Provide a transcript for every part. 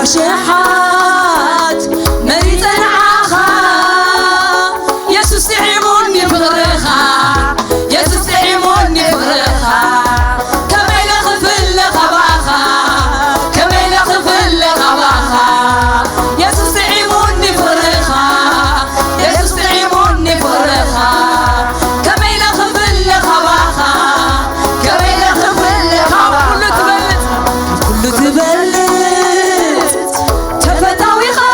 فشحات مريض عاخا يسوس عيموني بغرخا يسوس عيموني بغرخا كما يلخفل غباخا كما يلخفل غباخا يسوس عيموني بغرخا يسوس عيموني بغرخا كما يلخفل غباخا كما يلخفل غباخا كله تبلت تفتاويخا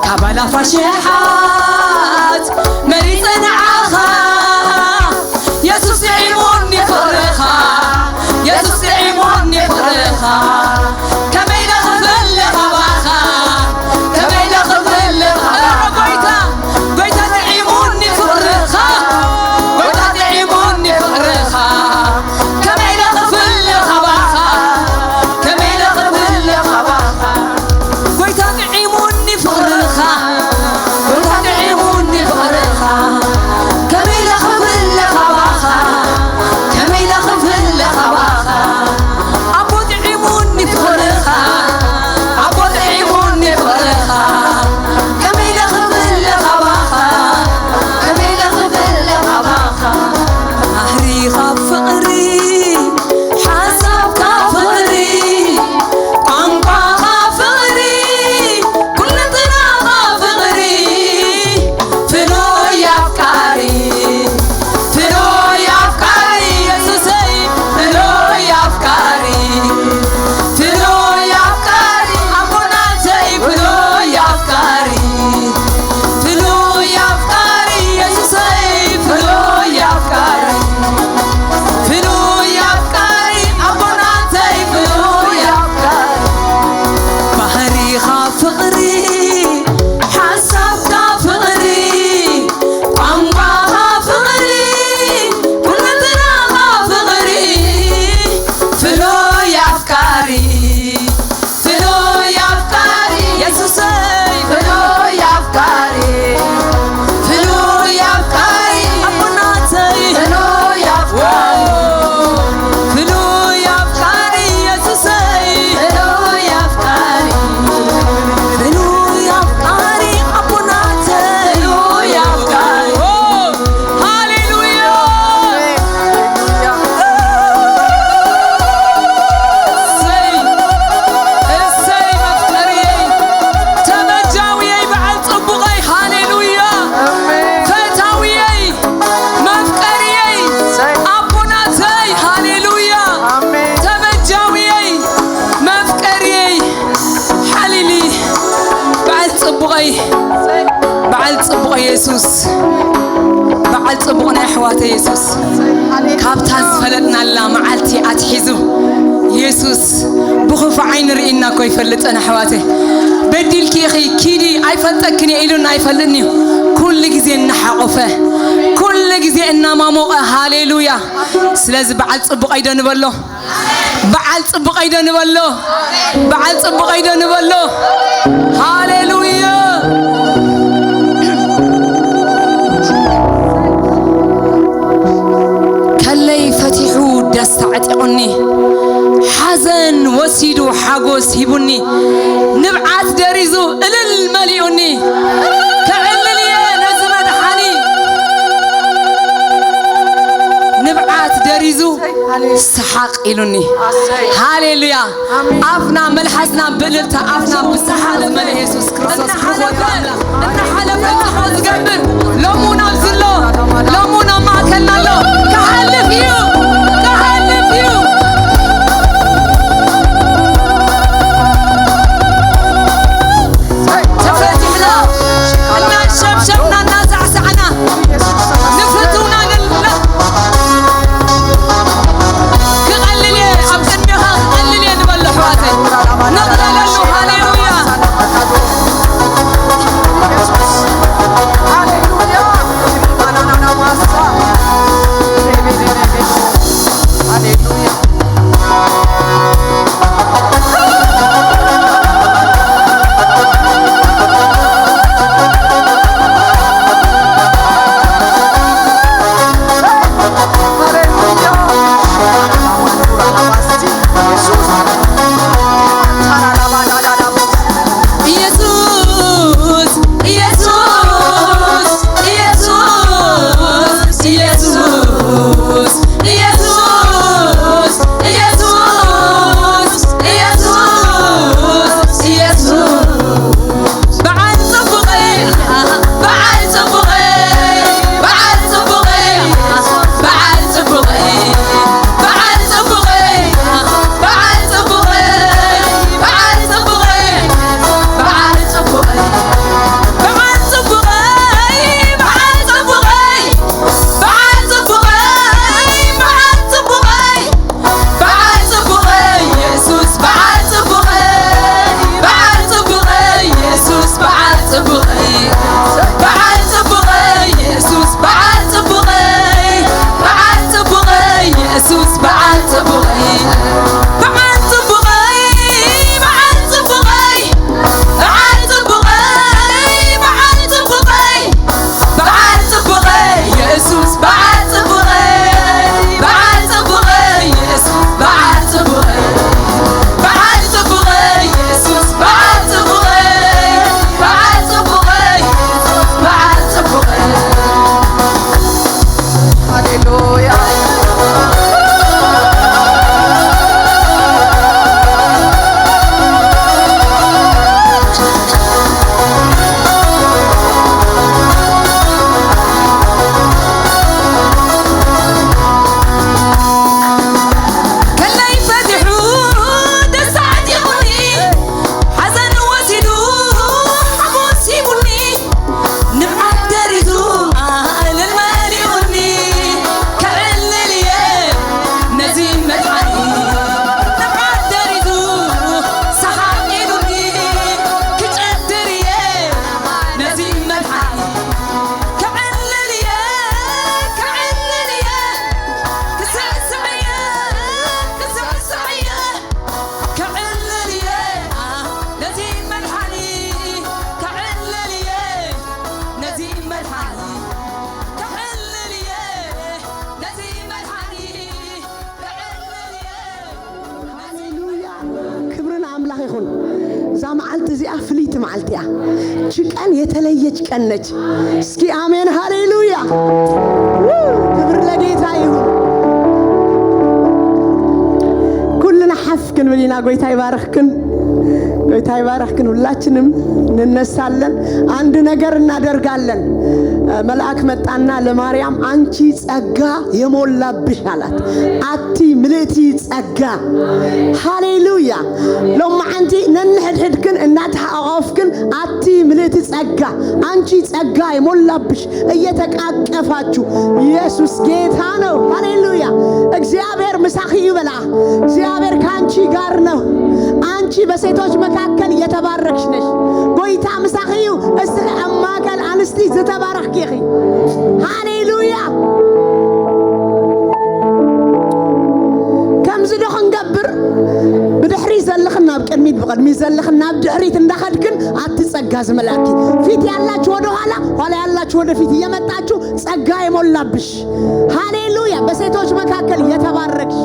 كابالا فشحات مريض نعاخا يسوس عيموني فرخا يسوس عيموني فرخا كما يلخفل غباخا كما يلخفل غباخا قويتا تعيموني فرخا قويتا تعيموني فرخا كما يلخفل غباخا كما يلخفل غباخا قويتا تعيموني فرخا قويتا تعيموني فرخا كما يلخفل غباخا كما يلخفل غباخا أبو تعيموني فرخا أبو تعيموني فرخا كما يلخفل غباخا كما يلخفل غباخا أهري غفقري حسب كفقري قنقا غفقري كل طنا غفقري فلو يفكاري فلو يفكاري يسوسي فلو يفكاري فلو يفكاري أبوناتي فلو يفكاري فلو يفكاري يسوسي فلو يفكاري فلو يفكاري أبوناتي فلو يفكاري بحري غفقري حسب غفقري قنبا غفقري كل طنا غفقري فلو يفكاري فلو يفكاري يسوسي فلو يفكاري فلو يفكاري أبوناتي فلو يفكاري فلو يفكاري يسوسي فلو يفكاري فلو يفكاري أبوناتي فلو يفكاري هاليلويا السي مفكري تمجاوي بعد صبغي هاليلويا فتاوي مفكري أبوناتي هاليلويا تمجاوي مفكري حليلي بعد صبغي يسوس بعد صبغنا حواتي يسوس كابتاز فلتنا لا معلتي أتحزو يسوس بخوف عين رئينا كوي فلت أنا حواتي بديل كيخي كيدي أي فلتكني إلون أي فلتني كل جزء نحقفه كل جزء إنما مو هاليلويا سلاز بعد صبغ أيضا نبلو بعد صبغ أيضا نبلو بعد صبغ أيضا نبلو هاليلويا كلي فتحوا دستعتقني حزن وسيدو حاجوس هيبني نبعت دريزو إلى المليوني كعللي نزمد حني نبعت دريزو سحاق إلوني هاليلويا أفنا ملحسنا بللتا أفنا بسحاق مل يسوس كريستوس إن حلفنا حوز قبل لومونا بزلو لومونا ما كنا له كحلف يو كحلف يو تفتحنا إنا شبشبنا نازع سعنا نفتونا لله كغللي أبدنها غللي نبلو حواتي نغلل له هاليلويا ፍሊት ማልቲያ ጭቀን የተለየች ቀን ነች። እስኪ አሜን ሃሌሉያ ክብር ለጌታ ይሁን። ኩልና ሐፍክን ወሊና ጎይታ ይባርክን ጎይታ ይባርክን። ሁላችንም እንነሳለን አንድ ነገር እናደርጋለን። መልአክ መጣና ለማርያም አንቺ ጸጋ የሞላብሽ አላት። አቲ ምልእቲ ጸጋ ሃሌሉያ ለማ አንቺ ነንሕድሕድክን እናትሐቀፍክን አቲ ምልእቲ ጸጋ አንቺ ጸጋ የሞላብሽ እየተቃቀፋችሁ ኢየሱስ ጌታ ነው። ሃሌሉያ እግዚአብሔር ምሳኺ ይበላ። እግዚአብሔር ካንቺ ጋር ነው። አንቺ በሴቶች መካከል የተባረክሽ ነሽ። ጎይታ ምሳኺዩ እስለ አማከል አንስቲ ዝተባረክ ጌኺ ሃሌሉያ ከምዝ ደኹን ገብር ብድሕሪ ዘለኽና ብቅድሚት ብቅድሚት ዘለኽና ብድሕሪት እንዳኸድክን አትጸጋ ዝመላኪ ፊት ያላችሁ ወደ ኋላ ኋላ ያላችሁ ወደ ፊት እየመጣችሁ ጸጋ የሞላብሽ ሃሌሉያ በሴቶች መካከል የተባረክሽ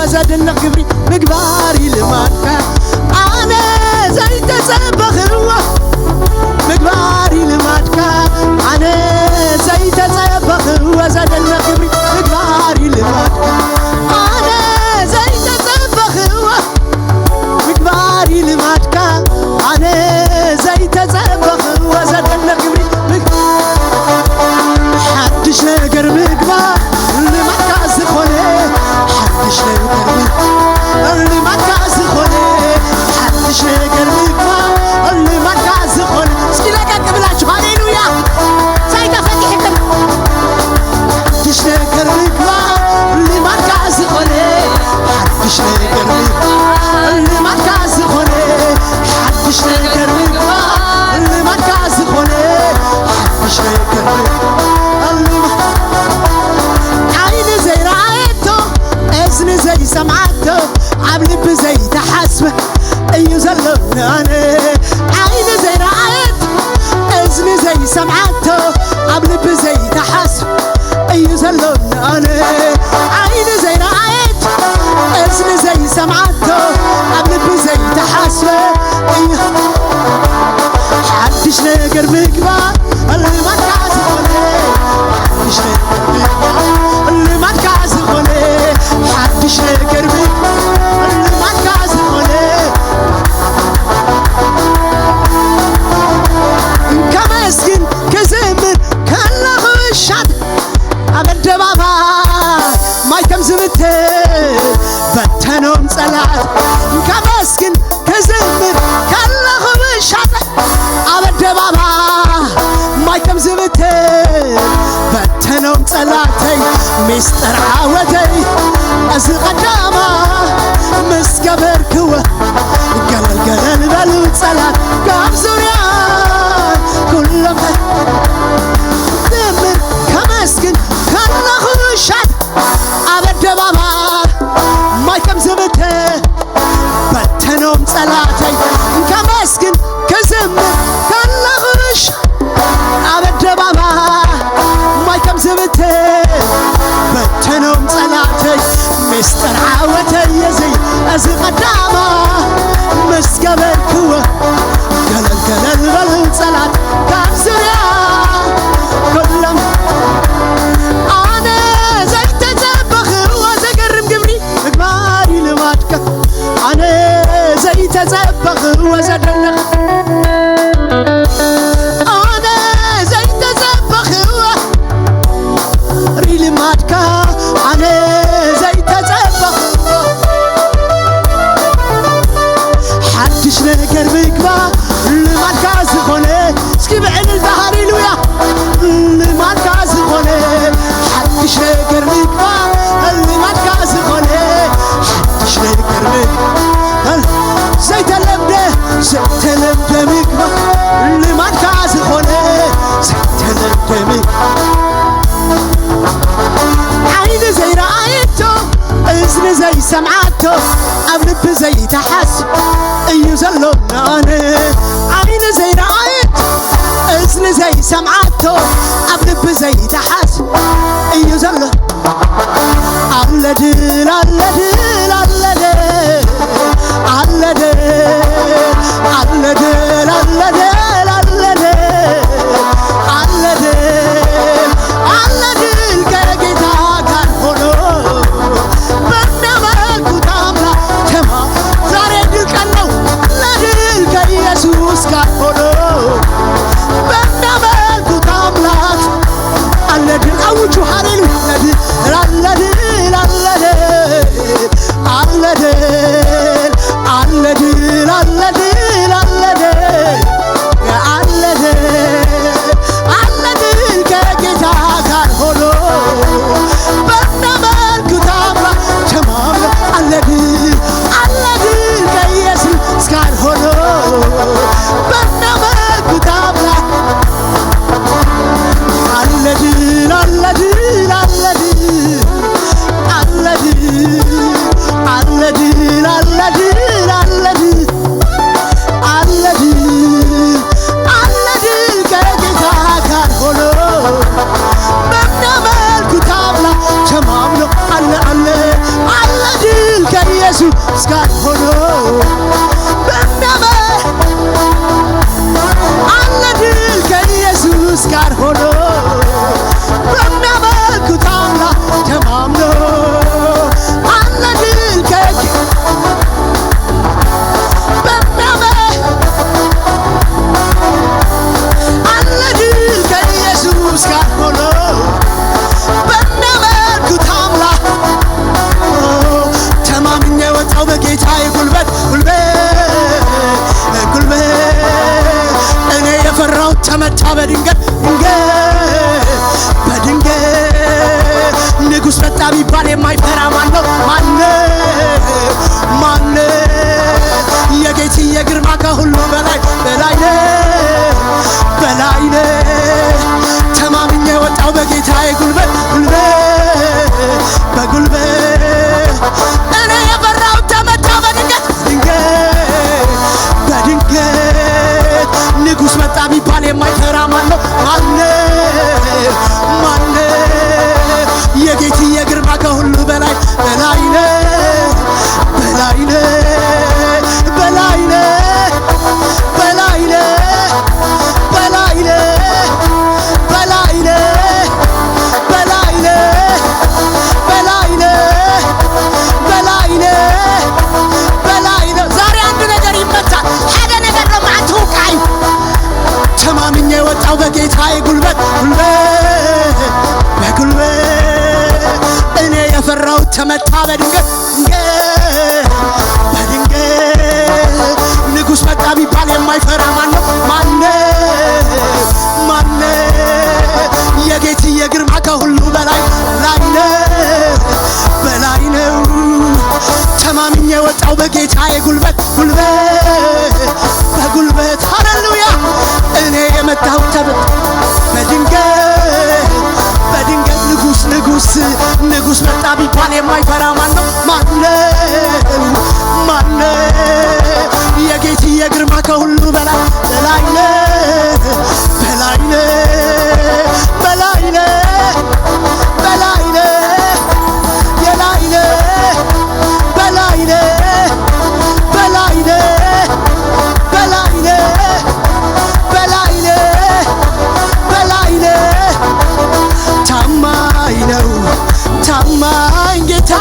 زادنا كبري مقباري لمانكا أنا زي تسبخوا مقباري لمانكا أنا زي تسبخوا زادنا كبري مقباري لمانكا أنا زي تسبخوا مقباري لمانكا أنا زي تسبخوا زادنا كبري حدش نقر مقبار لمانكا زخوني حدش نقر اللي ما تعز خلي حدش نقر مقبار أبلب زي تحس يزلون أنا عين زي رأيت إذن زي سمعته أبلب زي تحس حدش نقر بكبار اللي ما تعزقني حدش نقر بكبار اللي ما تعزقني حدش نقر بكبار اللي ما تعزقني كمسكن كزمر كلا خشات أبد بابا ما يكمزبت بتنوم صلاة كمسكن كزمر كلا خشات أبد بابا ما يكمزبت بتنوم صلاتي مستر عودي أزل قدامه مسكبر كوه قلل قلل بلو صلاة قام زوريان كلهم دمر كمسكن كلا خشات أبد بابا ما يكمزبت بتنوم صلاتي كمسكن كزمر كلا خشات أبد بابا ما يكمزبت بتنوم صلاتي مستر عودي يزي أزي قدامه مسكبر كوه قلل قلل بلو صلاة كام زريان كلهم أنا زي تزبخ وزقرم قبري مقباري لماتك أنا زي تزبخ وزدلخ أنا زي تزبخ ريلي ماتك أنا زي تزبخ حدش نقر بكبار لماتك زخوني سكي بعين البحري لويا لماتك زخوني حدش نقر بكبار لماتك زخوني حدش نقر بكبار زي تلمده بكبار لماتك زخوني زي تلمده بكبار عين زي رأيته إذن زي سمعته أبلب زي تحس يزلون أنا عين زي رأيته إذن زي سمعته أبلب زي تحس يزلون على ديل على ديل على ديل على ديل على ديل على ديل على ديل على ديل على ديل كرجتا كان هلو بنمك تاملا تما زارد كنو لديل كيسوس كان هلو بنمك تاملا على ديل أوجو هاريلو على ديل على ديل على ديل على ديل على ديل على ديل على ديل على ديل كجتا كان هلو بنمك تاملا تمام على ديل كيسوس كان هلو بنمك تاملا على ديل على ديل على ديل على ديل على ديل على ديل على ديل على ديل على ديل كجتا كان هلو بنمك تاملا تمام على ديل كيسوس كان هلو بنمك على ديل كيسوس كان هلو بنمك تاملا تمام على ديل بنمك على ديل كيسوس كان هلو بنمك تاملا تمام يوتاو بጌታዬ ጉልበት እኔ የፈራው ተመታ በድንገት ንጉሥ መጣ ቢባል የማይፈራ ማነው የጌትዬ ግርማ ከሁሉ በላይ ተማምኜ ወጣው በጌታዬ ጉልበት እኔ የፈራው ተመታ በድንገት ንጉሥ መጣ ቢባል የማይፈራ ማነው በጌታዬ ጉልበት በጉልበት እኔ የፈራሁት ተመታ በድንገት ንጉሥ መጣ ቢባል የማይፈራ ማነው? የጌትዬ ግርማ ከሁሉ በላይ ነው። ተማምኜ ወጣው በጌታዬ ጉልበት በጉልበት ሃሌሉያ እኔ የመጣሁት ተመታ በድንገት ንጉሥ መጣ ቢባል የማይፈራ ማነው? የጌትዬ ግርማ ከሁሉ በላይ ታማኝ ጌታ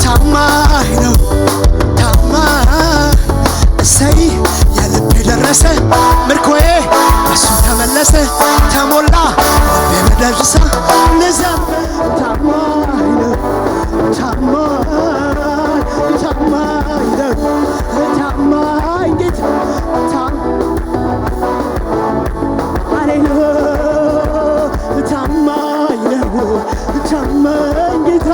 ታማኝ ነው። እሰይ የልቤ ደረሰ ምርኮዬ እሱ ተመለሰ ተሞላ ልቤ በደስታ ልዘምር ታማኝ ነው። ታማኝ ጌታ ታማኝ ጌታ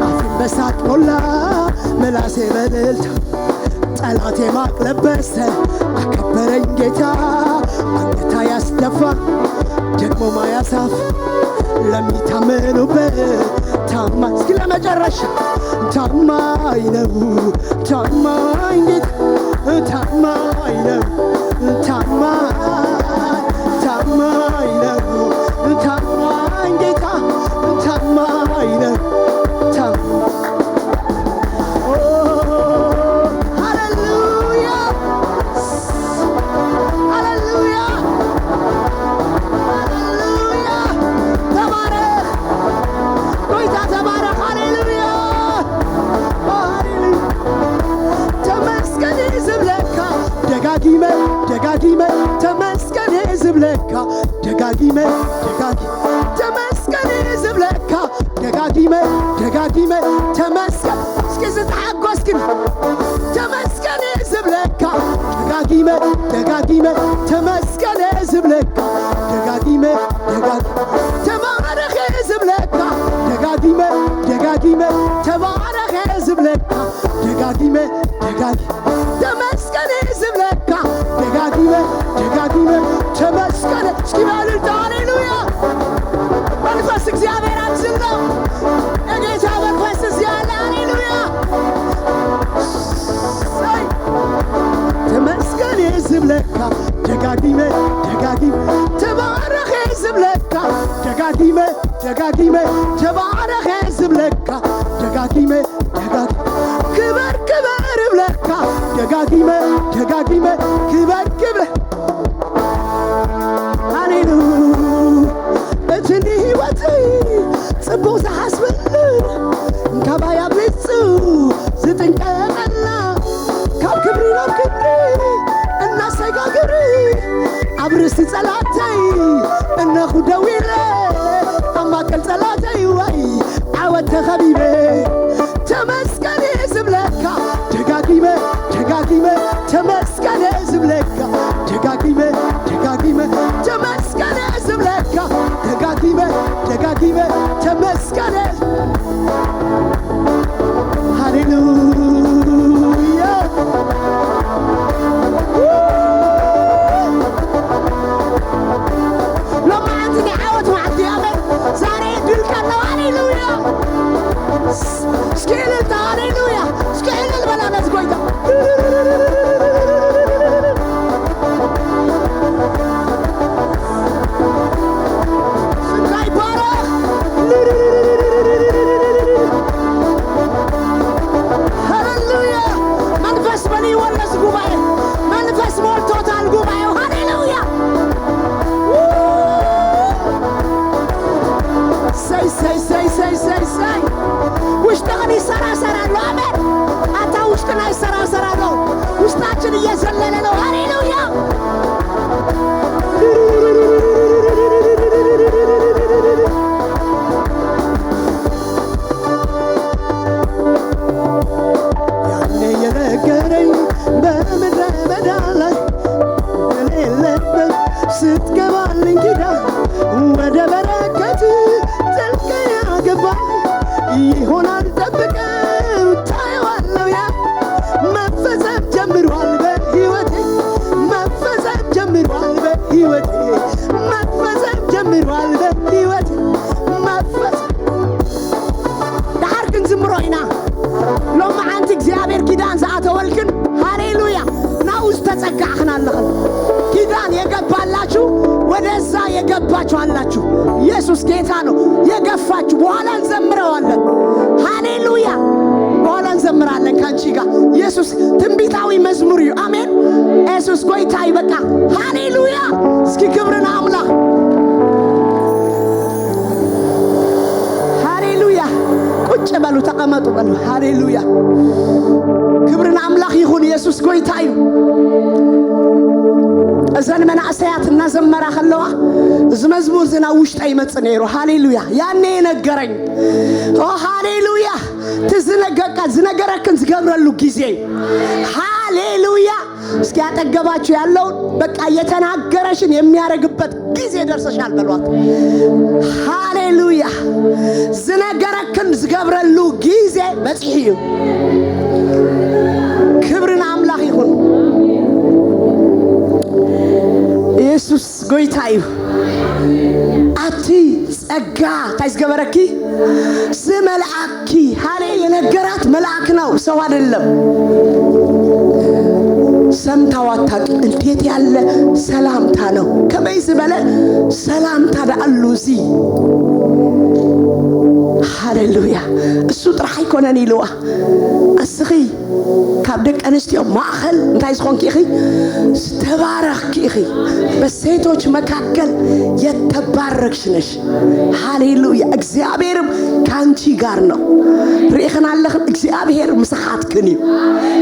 አፌን በሳቅ ሞላ ምላሴ በእልልታ ጠላቴ ማቅ ለበሰ አከበረኝ ጌታ አንገታ ያስደፋ ደግሞ ማያሳፍ ለሚታመኑበት ታማኝ እስኪ ለመጨረሻ ታማኝ ነው። ታማኝ ጌታ ታማኝ ነው። ታማኝ ነው። ታማኝ ጌታ ታማኝ ነው። ደጋጊመ ተመስገን ሕዝብ ለካ ደጋጊመ ተመስገን ሕዝብ ለካ ደጋጊመ ተመስገን እስኪ ዝተሓጎስክን ተመስገን ሕዝብ ለካ ደጋጊመ ተመስገን ሕዝብ ለካ ደጋጊመ ተባረኽ ሕዝብ ለካ ደጋጊመ ተባረኽ ሕዝብ ለካ ደጋጊመ ተመስገን ሕዝብ ለካ ደጋጊመ ተመስገን እስኪ በእልልታ ሃሌሉያ መንፈስ እግዚአብሔር አብዝል ነው። የጌታ መንፈስ እዚህ አለ። ሃሌሉያ ተመስገን ሕዝብ ለካ ደጋጊመ ተባረኽ ሕዝብ ለካ ደጋጊመ ተባረኽ ሕዝብ ለካ ደጋጊመ ክበር ብለካ ደጋጊመ ክበር ሃሌሉያ እትኒ ሕይወተይ ጽቡቕ ዝሓስብልን እንካባ ያብልጹ ዝጥንቀቐላ ካብ ክብሪ ናብ ክብሪ እናሰጋግሪ ኣብ ርስቲ ጸላተይ እነኹ ደው ኢለ ኣብ ማእከል ጸላተይ ወይ ዓወት ተኸቢበ ተመስገን ሕዝብ ለካ ደጋጊመ ተመስገን ሕዝብ ለካ ደጋጊመ ተመስገን ሕዝብ ለካ ደጋጊመ ተመስገን ሃሌሉያ ሎማዓንቲ ዓወት ማዕቲ ኣመን ዛሬ ድል ካለው ሃሌሉያ እስኪ እልልታ ሃሌሉያ እስኪ እልል በላነት ጎይታ ስንካ ይባረኽ በሕይወቴ መፈጸም ጀምሯል በሕይወቴ መፈጸም ዳርክን ዝምሮይና ሎማ አንተ እግዚአብሔር ኪዳን ዘአተወልክን ሃሌሉያ ናውስ ተጸጋኽናለህ ኪዳን የገባላችሁ ወደዛ የገባችሁ አላችሁ ኢየሱስ ጌታ ነው የገፋችሁ በኋላ እንዘምረዋለን ሃሌሉያ በኋላ እንዘምራለን ካንቺ ጋር ኢየሱስ ትንቢታዊ መዝሙር እዩ አሜን ኢየሱስ ጌታ ይበቃ ሃሌሉያ እስኪ ክብርን አምላክ ሃሌሉያ ቁጭ በሉ ተቀመጡ በሉ ሃሌሉያ ክብርን አምላክ ይሁን ኢየሱስ ጌታ እዩ እዘን መናእሰያት እናዘመራ ከለዋ እዚ መዝሙር ዝና ውሽጣ ይመጽ ነይሩ ሃሌሉያ ያኔ ነገረኝ ኦ ሃሌሉያ ዝነገረክን ዝገብረሉ ጊዜ ሃሌሉያ እስኪ ያጠገባችሁ ያለው በቃ የተናገረሽን የሚያረግበት ጊዜ ደርሰሻል በሏት ሃሌሉያ ዝነገረክን ዝገብረሉ ጊዜ መጽሂዩ ክብርን አምላክ ይሁን ኢየሱስ ጌታ እዩ አቲ ጸጋ ታይዝገበረኪ ስመልአኪ ሃሌ የነገራት መልአክ ነው ሰው አይደለም ሰምታው አታውቅ እንዴት ያለ ሰላምታ ነው ከመይዝ በለ ሰላምታ ዳአሉዚ ሃሌሉያ እሱ ጥራይ ኮነኒ ይልዋ እስኺ ካብ ደቅ አንስትዮ ማእኸል እንታይ ዝኮንኪ ኢኺ ዝተባረኽኪ ኢኺ በሴቶች መካከል የተባረክሽ ነሽ ሃሌሉያ እግዚአብሔርም ካንቺ ጋር ነው ሪእኸን አለህ እግዚአብሔር ምስኻትክን እዩ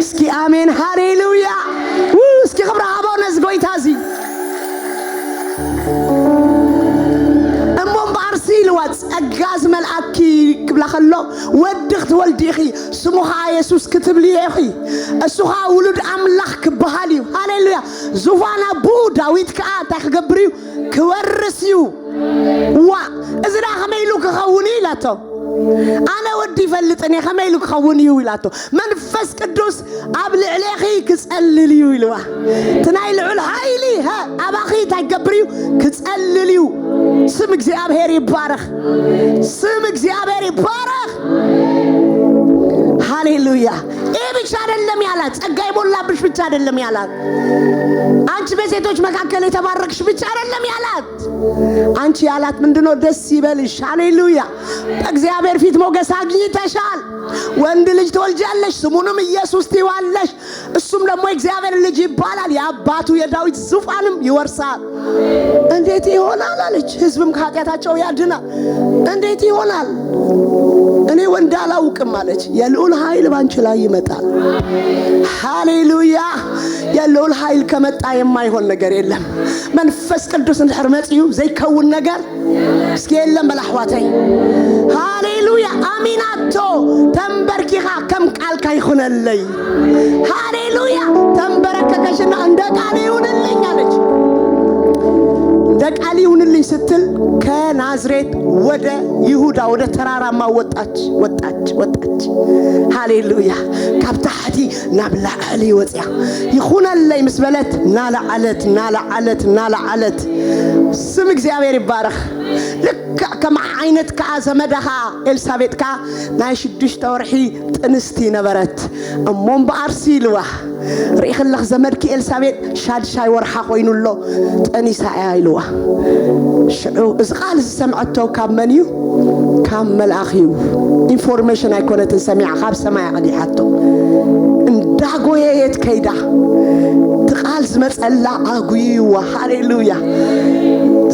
እስኪ አሜን ሃሌሉያ እስኪ ክብራ አቦነስ ጎይታዚ ሲልዋት አጋዝ መልአኪ ክብላኸሎ ወድኽ ትወልዲኺ ስሙኻ ኢየሱስ ክትብልይኺ እሱኻ ውሉድ አምላኽ ክበሃል እዩ ሃሌሉያ ዙፋን አቡ ዳዊት ከዓ እንታይ ክገብር እዩ ክወርስ እዩ ዋ እዝና ከመይሉ ክኸውን ኢላቶ አነ ወዲ ይፈልጥኒ ከመይሉ ክኸውን እዩ ኢላቶ መንፈስ ቅዱስ ኣብ ልዕሌኺ ክጸልል እዩ ኢልዋ ትናይ ልዑል ሃይሊ አባኺ እንታይ ክገብር እዩ ክጸልል እዩ ስም እግዚአብሔር ይባረክ ስም እግዚአብሔር ይባረክ ሃሌሉያ ይህ ብቻ አይደለም ያላት ጸጋ ይሞላብሽ ብቻ አይደለም ያላት አንቺ በሴቶች መካከል የተባረክሽ ብቻ አይደለም ያላት አንቺ ያላት ምንድነው ደስ ይበልሽ ሃሌሉያ በእግዚአብሔር ፊት ሞገስ አግኝተሻል ወንድ ልጅ ትወልጃለሽ ስሙንም ኢየሱስ ትይዋለሽ እሱም ደግሞ እግዚአብሔር ልጅ ይባላል የአባቱ የዳዊት ዙፋንም ይወርሳል እንዴት ይሆናል አለች ህዝብም ከኃጢአታቸው ያድናል እንዴት ይሆናል እኔ ወንድ አላውቅም አለች የልዑል ኃይል ባንቺ ላይ ይመጣል ሃሌሉያ የልዑል ኃይል ከመጣ የማይሆን ነገር የለም መንፈስ ቅዱስ እንድሕር መጽዩ ዘይከውን ነገር እስኪ የለም በላህዋተይ ሃሌሉያ አሚናቶ ተንበርኪኻ ከም ቃልካ ይኹነለይ ሃሌሉያ ተንበረከከሽና እንደ ቃል ይሁንልኝ አለች እንደ ቃል ይሁንልኝ ስትል ከናዝሬት ወደ ይሁዳ ወደ ተራራማ ወጣች ሃሌሉያ ካብ ታሕቲ ናብ ላዕሊ ወጽያ ይኹነለይ ምስ በለት ናለዓለት ስም እግዚአብሔር ይባረክ ልክ ከማ አይነት ከአዘመዳኻ ኤልሳቤጥካ ናይ 6 ወርሒ ጥንስቲ ነበረት እሞም በአርሲ ይልዋ ሪእኽለኽ ዘመድኪ ኤልሳቤጥ ሻድሻይ ወርሓ ኮይኑሎ ጠኒሳ ይልዋ ሽዑ እዚ ቃል ዝሰምዐቶ ካብ መን እዩ ካብ መልአኽ እዩ ኢንፎርሜሽን ኣይኮነትን ሰሚዓ ካብ ሰማይ ቀዲሓቶ እንዳጎየት ከይዳ ትቃል ዝመጸላ አጉይዋ ሃሌሉያ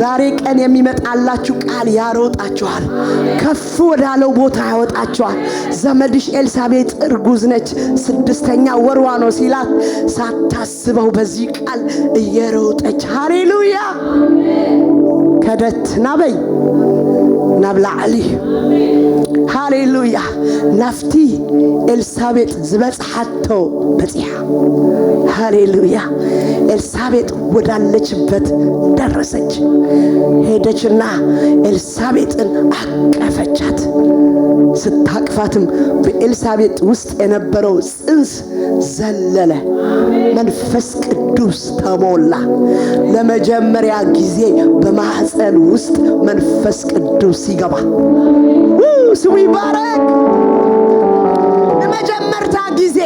ዛሬ ቀን የሚመጣላችሁ ቃል ያሮጣችኋል ከፍ ወዳለው ቦታ ያወጣችኋል ዘመድሽ ኤልሳቤጥ እርጉዝ ነች 6ኛ ወርዋ ነው ሲላት ሳታስበው በዚህ ቃል እየሮጠች ሃሌሉያ ከደት ናበይ ናብላዕሊ ሃሌሉያ ናፍቲ ኤልሳቤጥ ዝበጽሐቶ በጽያ ሃሌሉያ ኤልሳቤጥ ወዳለችበት ደረሰች ሄደችና ኤልሳቤጥን አቀፈቻት ስታቅፋትም በኤልሳቤጥ ውስጥ የነበረው ጽንስ ዘለለ መንፈስ ቅዱስ ተሞላ ለመጀመሪያ ጊዜ በማህፀን ውስጥ መንፈስ ቅዱስ ይገባ ስሙ ይባረክ ለመጀመሪያ ጊዜ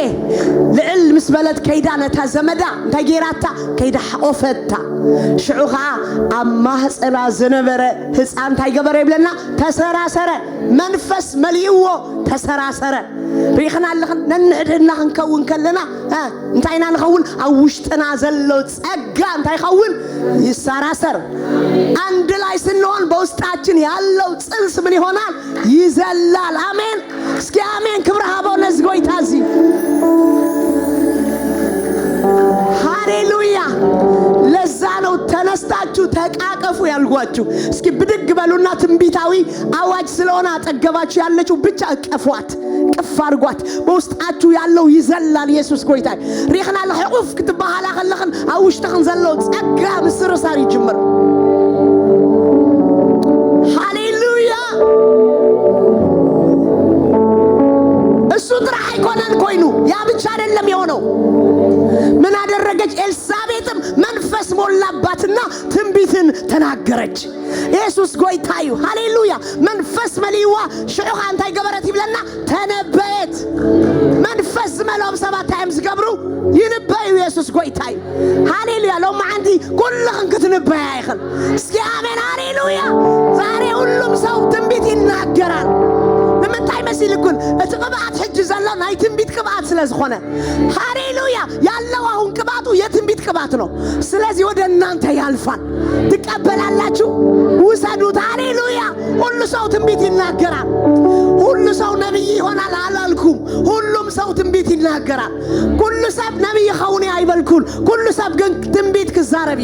ልዕል ምስበለት ከይዳነ ተዘመዳ ተጌራታ ከይዳ ኦፈታ ሽዑኻ አማህፀና ዘነበረ ህፃን ታይገበረ ይብለና ተሰራሰረ መንፈስ መልይዎ ተሰራሰረ ريخنا لخن ننعدنا خنكون كلنا ها انتينا نخون اوشتنا زلو ጸጋ እንታይ خون يساراسر አንድ ላይ ስንሆን በውስጣችን ያለው ጽንስ ምን ይሆናል ይዘላል አሜን እስኪ አሜን ክብር ሀበው ነዝጎይ ታዚ ሃሌሉያ ለዛ ነው ተነስታችሁ ተቃቀፉ ያልጓችሁ እስኪ ብድግ በሉና ትንቢታዊ አዋጅ ስለሆነ አጠገባችሁ ያለችው ብቻ አቀፏት ቅፍ አርጓት በውስጣችሁ ያለው ይዘላል ኢየሱስ ጎይታ ሪኽና ለሕቁፍ ክትባሃላ خلخن አውሽተን ዘለው ጸጋ ምስርሳሪ ጅምር ሃሌሉያ እሱ ጥራይ አይኮነን ኮይኑ ያ ብቻ አይደለም የሆነው ምን አደረገች ኤልሳቤጥም መንፈስ ሞላባትና ትንቢትን ተናገረች ኢየሱስ ጎይታዩ ሃሌሉያ መንፈስ መልይዋ ሽዑኻ እንታይ ገበረት ይብለና ተነበየት መንፈስ መሎም ሰባት ታይምስ ገብሩ ይንበዩ ኢየሱስ ጎይታዩ ሃሌሉያ ለው ማንዲ ኩልኽን ክትንበያ ይኽል እስኪ አሜን ሃሌሉያ ዛሬ ሁሉም ሰው ትንቢት ይናገራል ለምንታይ መስልኩን እትቅባት ሕጅ ዘላ ናይ ትንቢት ቅባት ስለዝኾነ ሃሌሉያ ያለው አሁን ቅባቱ የትንቢት ቅባት ነው ስለዚህ ወደ እናንተ ያልፋል ትቀበላላችሁ ውሰዱት ሃሌሉያ ሁሉ ሰው ትንቢት ይናገራል ሁሉ ሰው ነብይ ይሆናል አላልኩም ሁሉም ሰው ትንቢት ይናገራል ሁሉ ሰብ ነብይ ኸውኒ አይበልኩን ሁሉ ሰብ ግን ትንቢት ክዛረብ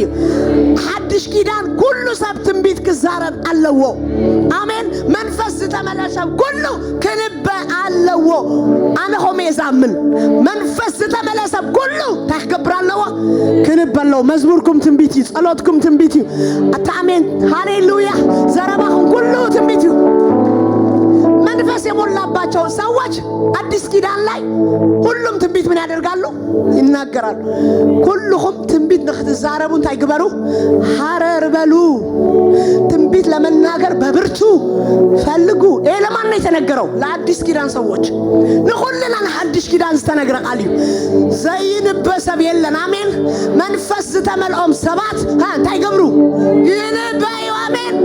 ሐድሽ ኪዳን ሁሉ ሰብ ትንቢት ክዛረብ አለዎ አሜን መንፈስ ተመለሰብ ሁሉ ከልብ አለዎ አነሆም የዛምን መንፈስ ተመለሰብ ሁሉ ታከብራለዎ ከልበለው መዝሙርኩም ትንቢት ጸሎትኩም ትንቢት አታሜን ሃሌሉያ ዘረባሁን ሁሉ ትንቢት መንፈስ የሞላባቸው ሰዎች አዲስ ኪዳን ላይ ሁሉም ትንቢት ምን ያደርጋሉ ይናገራሉ ሁሉም ትንቢት ንኽትዛረቡን ታይግበሩ ሐረር በሉ ትንቢት ለመናገር በብርቱ ፈልጉ ለማን ነው የተነገረው ለአዲስ ኪዳን ሰዎች ለሁሉና አዲስ ኪዳን ዝተነገረ ቃል ዘይንበሰብ የለን አሜን መንፈስ ተመልኦም ሰባት ታይገብሩ ይንበዩ አሜን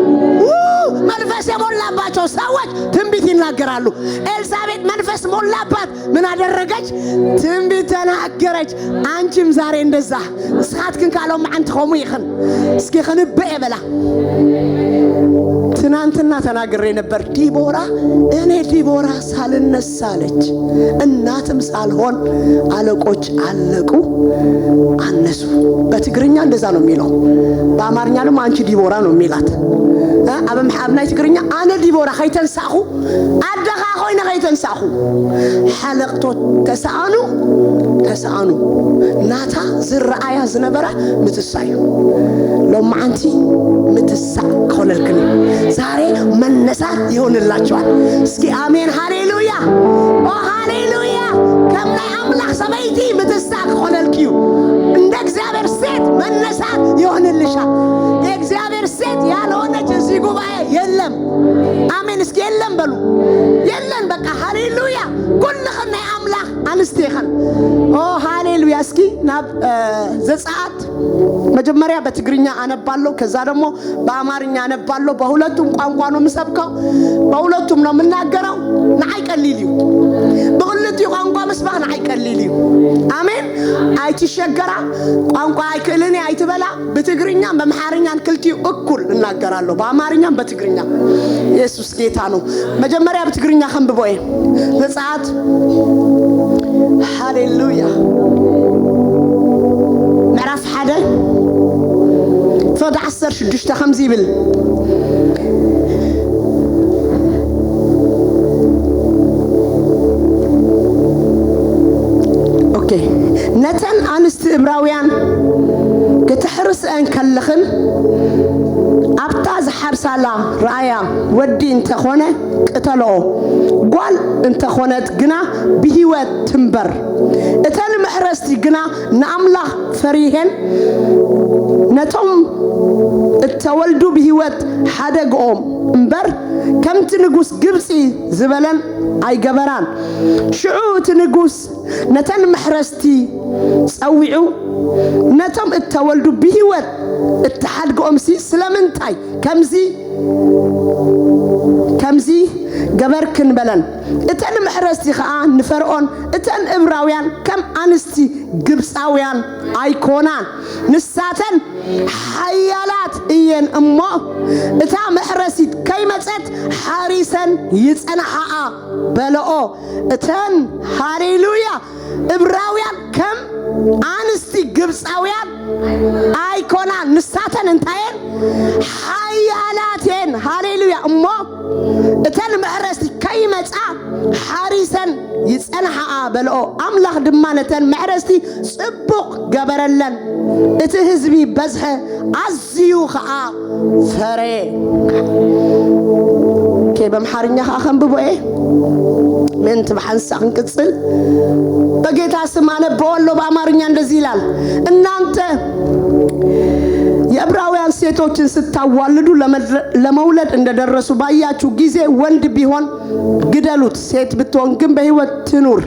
መንፈስ የሞላባቸው ሰዎች ትንቢት ይናገራሉ ኤልሳቤጥ መንፈስ ሞላባት ምን አደረገች ትንቢት ተናገረች አንቺም ዛሬ እንደዛ እስኻትክን ካለው ማንት ሆሙ ይኽን እስኪ ኸንበ ይበላ ትናንትና ተናግሬ ነበር ዲቦራ እኔ ዲቦራ ሳልነሳለች እናትም ሳልሆን አለቆች አለቁ አነሱ በትግርኛ እንደዛ ነው የሚለው በአማርኛ ደግሞ አንቺ ዲቦራ ነው የሚላት አበም ሓብናይ ትግርኛ አነ ዲቦራ ኸይተንሳኹ አደኻ ኾይነ ኸይተንሳኹ ሓለቅቶ ተሳአኑ ናታ ዝረአያ ዝነበረ ምትሳዩ ሎማዓንቲ ምትሳዕ ኮነልክኒ ዛሬ መነሳት ይሆንላችኋል እስኪ አሜን ሃሌሉያ ኦ ሃሌሉያ ከምናይ አምላክ ሰበይቲ ምትሳዕ ኮነልኪዩ እንደ እግዚአብሔር ሴት መነሳት ይሆንልሻል የእግዚአብሔር ሴት ያልሆነች እዚህ ጉባኤ የለም አሜን እስኪ የለም በሉ የለም በቃ ሃሌሉያ ኩልኽና አምላክ አንስቴኸን ኦ ሃሌሉያ እስኪ ናብ ዘጸአት መጀመሪያ በትግርኛ አነባለሁ ከዛ ደግሞ በአማርኛ አነባለሁ በሁለቱም ቋንቋ ነው የምሰብከው በሁለቱም ነው የምናገረው ናይ ቀሊልዩ በሁለቱ ቋንቋ መስባህ ናይ ቀሊልዩ አሜን አይትሸገራ ቋንቋ አይክልኒ አይትበላ በትግርኛ በመሐርኛ ክልቲው እኩል እናገራለሁ በአማርኛም በትግርኛ ኢየሱስ ጌታ ነው መጀመሪያ በትግርኛ ከንብቦይ ዘጸአት ሃሌሉያ ምዕራፍ 1 فضع 16 خمزي بال اوكي نتن انست ابراويان كتحرس ان كلخن أبتاز حرسالا رأيا ودي انت خونه قتلو قال انت خونت جنا بهوات تنبر اتن محرستي جنا نعمله فريهن نتم التولدو بهوات حدقهم انبر كم تنقص قبسي زبلن اي قبران شعو تنقص نتن محرستي سويعو نتم التولدو بهوات اتحدقهم سي سلامنتاي كمزي قبركن بلن اتن محرستي خان نفرعون اتن ابراويان كم انستي قبساويان ايكونان نساتن حيالات ايين امو اتا محرسيت كيمصت حارسن يصنحا بلؤو اتن هاليلويا ابراويان كم انستي قبساويان ايكونان نساتن انتين حيالاتين هاليلويا امو اتن محرستي كيمصا حارسن يصنحا بلؤو املاح دمانتن محرستي صبق قبرلن اتي حزبي بزح عزيو خا فري كي بمحارنيا اخن ببو ايه من تبحنس انقصل بقيت اسمانه بولو بامارنيا እንደዚህ ይላል እናንተ የዕብራውያን ሴቶችን ስታዋልዱ ለመውለድ እንደደረሱ ባያችሁ ጊዜ ወንድ ቢሆን ግደሉት ሴት ብትሆን ግን በህይወት ትኑር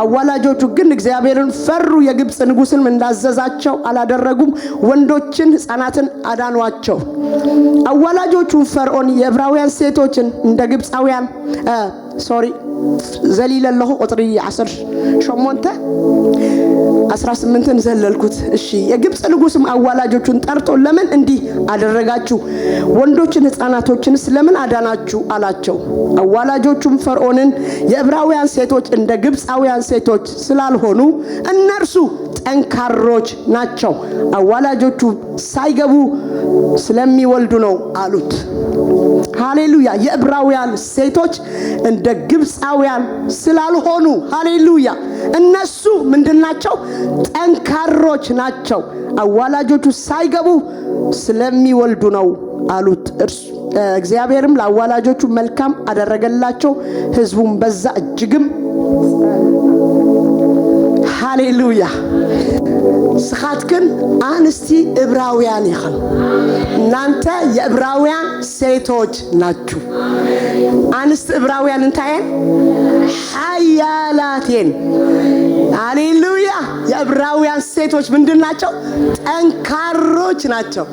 አዋላጆቹ ግን እግዚአብሔርን ፈሩ የግብጽ ንጉስን እንዳዘዛቸው አላደረጉም ወንዶችን ህፃናትን አዳኗቸው አዋላጆቹ ፈርዖን የዕብራውያን ሴቶችን እንደ ግብጻውያን زليل الله قطري 18 زللكوت እሺ የግብጽ ንጉስም አዋላጆቹን ጠርቶ ለምን እንዲህ አደረጋችሁ ወንዶችን ህፃናቶችንስ ለምን አዳናችሁ አላቸው አዋላጆቹም ፈርዖንን የዕብራውያን ሴቶች እንደ ግብጻውያን ሴቶች ስላልሆኑ እነርሱ ጠንካሮች ናቸው አዋላጆቹ ሳይገቡ ስለሚወልዱ ነው አሉት ሃሌሉያ የዕብራውያን ሴቶች እንደ ግብጻውያን ስላልሆኑ ሃሌሉያ እነሱ ምንድናቸው ጠንካሮች ናቸው አዋላጆቹ ሳይገቡ ስለሚወልዱ ነው አሉት እግዚአብሔርም ለአዋላጆቹ መልካም አደረገላቸው ህዝቡም በዛ እጅግም ሃሌሉያ ስኻትክን አንስቲ ዕብራውያን ይኸን እናንተ የዕብራውያን ሴቶች ናችሁ አንስት ዕብራውያን እንታየን ሐያላቴን ሃሌሉያ የዕብራውያን ሴቶች ምንድናቸው ጠንካሮች ናቸው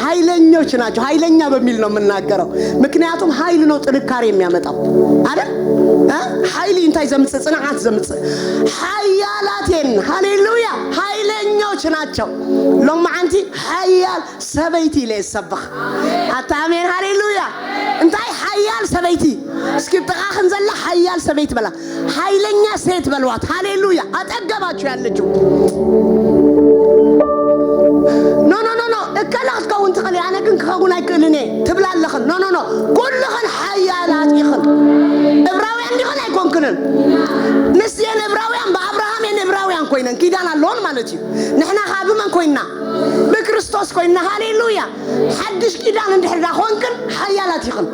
ኃይለኞች ናቸው ኃይለኛ በሚል ነው የምናገረው ምክንያቱም ኃይል ነው ጥንካሬ የሚያመጣው አይደል ኃይል እንታይ ዘምጽ ጽናዓት ዘምጽ ሐያላቴን ሃሌሉያ ኃይለኞች ናቸው ለማንቲ ሐያል ሰበይቲ ለሰበኽ አታሜን ሃሌሉያ እንታይ ሐያል ሰበይቲ እስኪ ተኻኽን ዘላ ሐያል ሰበይቲ በላ ኃይለኛ ሴት በልዋት ሃሌሉያ አጠገባችሁ ያለችው ኖ እከላክ ከውን ተኸሊ አነ ግን ከውን አይከልኔ ትብላለኽን ኖ ኩልኽን ሐያላት ይኽን ዕብራውያን ዲኹን አይኮንክንን ንስየን ዕብራውያን በአብርሃም ዕብራውያን ኮይነን ኪዳን አለውን ማለት እዩ ንሕና ኻብመን ኮይና በክርስቶስ ኮይና ሃሌሉያ ሐዲስ ኪዳን እንድሕዳ ኾንክን ሐያላት ይኽን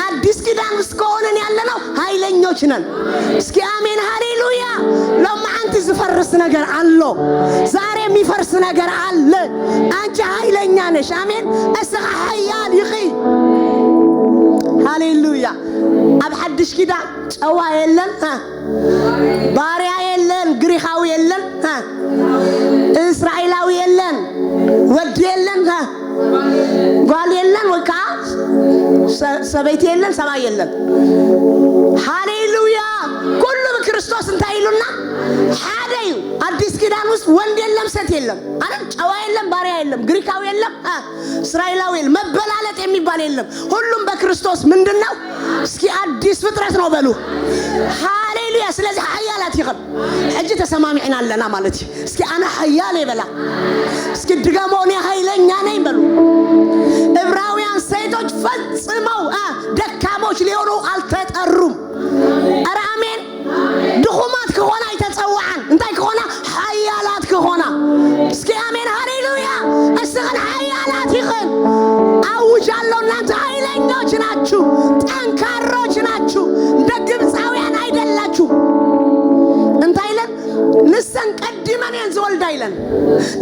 አዲስ ኪዳን እስከሆነን ያለነው ኃይለኞች ነን እስኪ አሜን ሃሌሉያ ለማንተ ዝፈርስ ነገር አለ ዛሬ የሚፈርስ ነገር አለ አንቺ ኃይለኛ ነሽ አሜን እስኻ ሐያል ይኺ ሃሌሉያ አብ ሐዲስ ኪዳን ጨዋ የለን ባሪያ የለን ግሪኻዊ የለን እስራኤላዊ የለን ወድ የለን ጓል የለን ወካ ሰበይት የለን ሰማይ የለን ሃሌሉያ ሁሉ በክርስቶስ እንታይሉና ሐደዩ አዲስ ኪዳን ውስጥ ወንድ የለም ሴት የለም አይደል ጨዋ የለም ባሪያ የለም ግሪካዊ የለም እስራኤላዊ የለም መበላለጥ የሚባል የለም ሁሉም በክርስቶስ ምንድነው እስኪ አዲስ ፍጥረት ነው በሉ ሃሌሉያ ስለዚህ ሐያላት ይኸን እጅ ተሰማሚዕና ለና ማለት እስኪ አና ሐያል ይበላ እስኪ ድጋሞኔ ኃይለኛ ነኝ በሉ ዕብራውያን ሴቶች ፈጽመው ደካሞች ሊሆኑ አልተጠሩም አረ አሜን ድኹማት ከሆነ አይተጸዋዓን እንታይ ከሆነ ሐያላት ከሆነ እስኪ አሜን ሃሌሉያ እስኸን ሐያላት ይኸን እላችኋለሁ እናንተ ኃይለኞች ናችሁ፣ ጠንካሮች ናችሁ፣ እንደ ግብፃውያን አይደላችሁ። እንታይለን ንሰን ቀድመን ዘወልዳ ይለን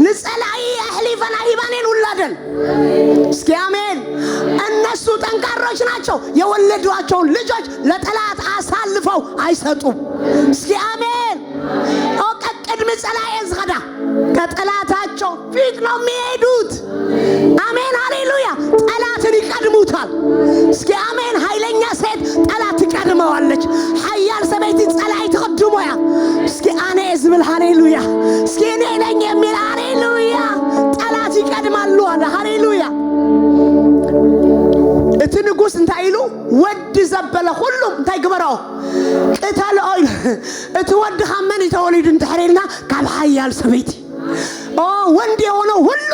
ንጸላይ አህሊፈና ይባኔን ውላደን እስኪ አሜን። እነሱ ጠንካሮች ናቸው፣ የወለዷቸውን ልጆች ለጠላት አሳልፈው አይሰጡም። እስኪ አሜን። ቅድም ጸላይ ዝኸዳ ከጠላታቸው ፊት ነው የሚሄዱት። አሜን ሃሌሉያ። ጠላትን ይቀድሙታል። እስኪ አሜን። ኃይለኛ ሴት ጠላት ትቀድመዋለች። ኃያል ሰበይቲ ጸላይ ትቀድሞያ። እስኪ አኔ ዝብል ሃሌሉያ። እስኪ እኔ ነኝ የሚል ሃሌሉያ። ጠላት ይቀድማሉ አለ ሃሌሉያ። እቲ ንጉስ እንታይ ኢሉ ወድ ዘበለ ሁሉም እንታይ ግበራው ቅታል ኦይል እቲ ወድ ኸመን ይተወሊድ እንተሕሪልና ካብ ኃያል ሰበይቲ ወንድ የሆነው ሁሉ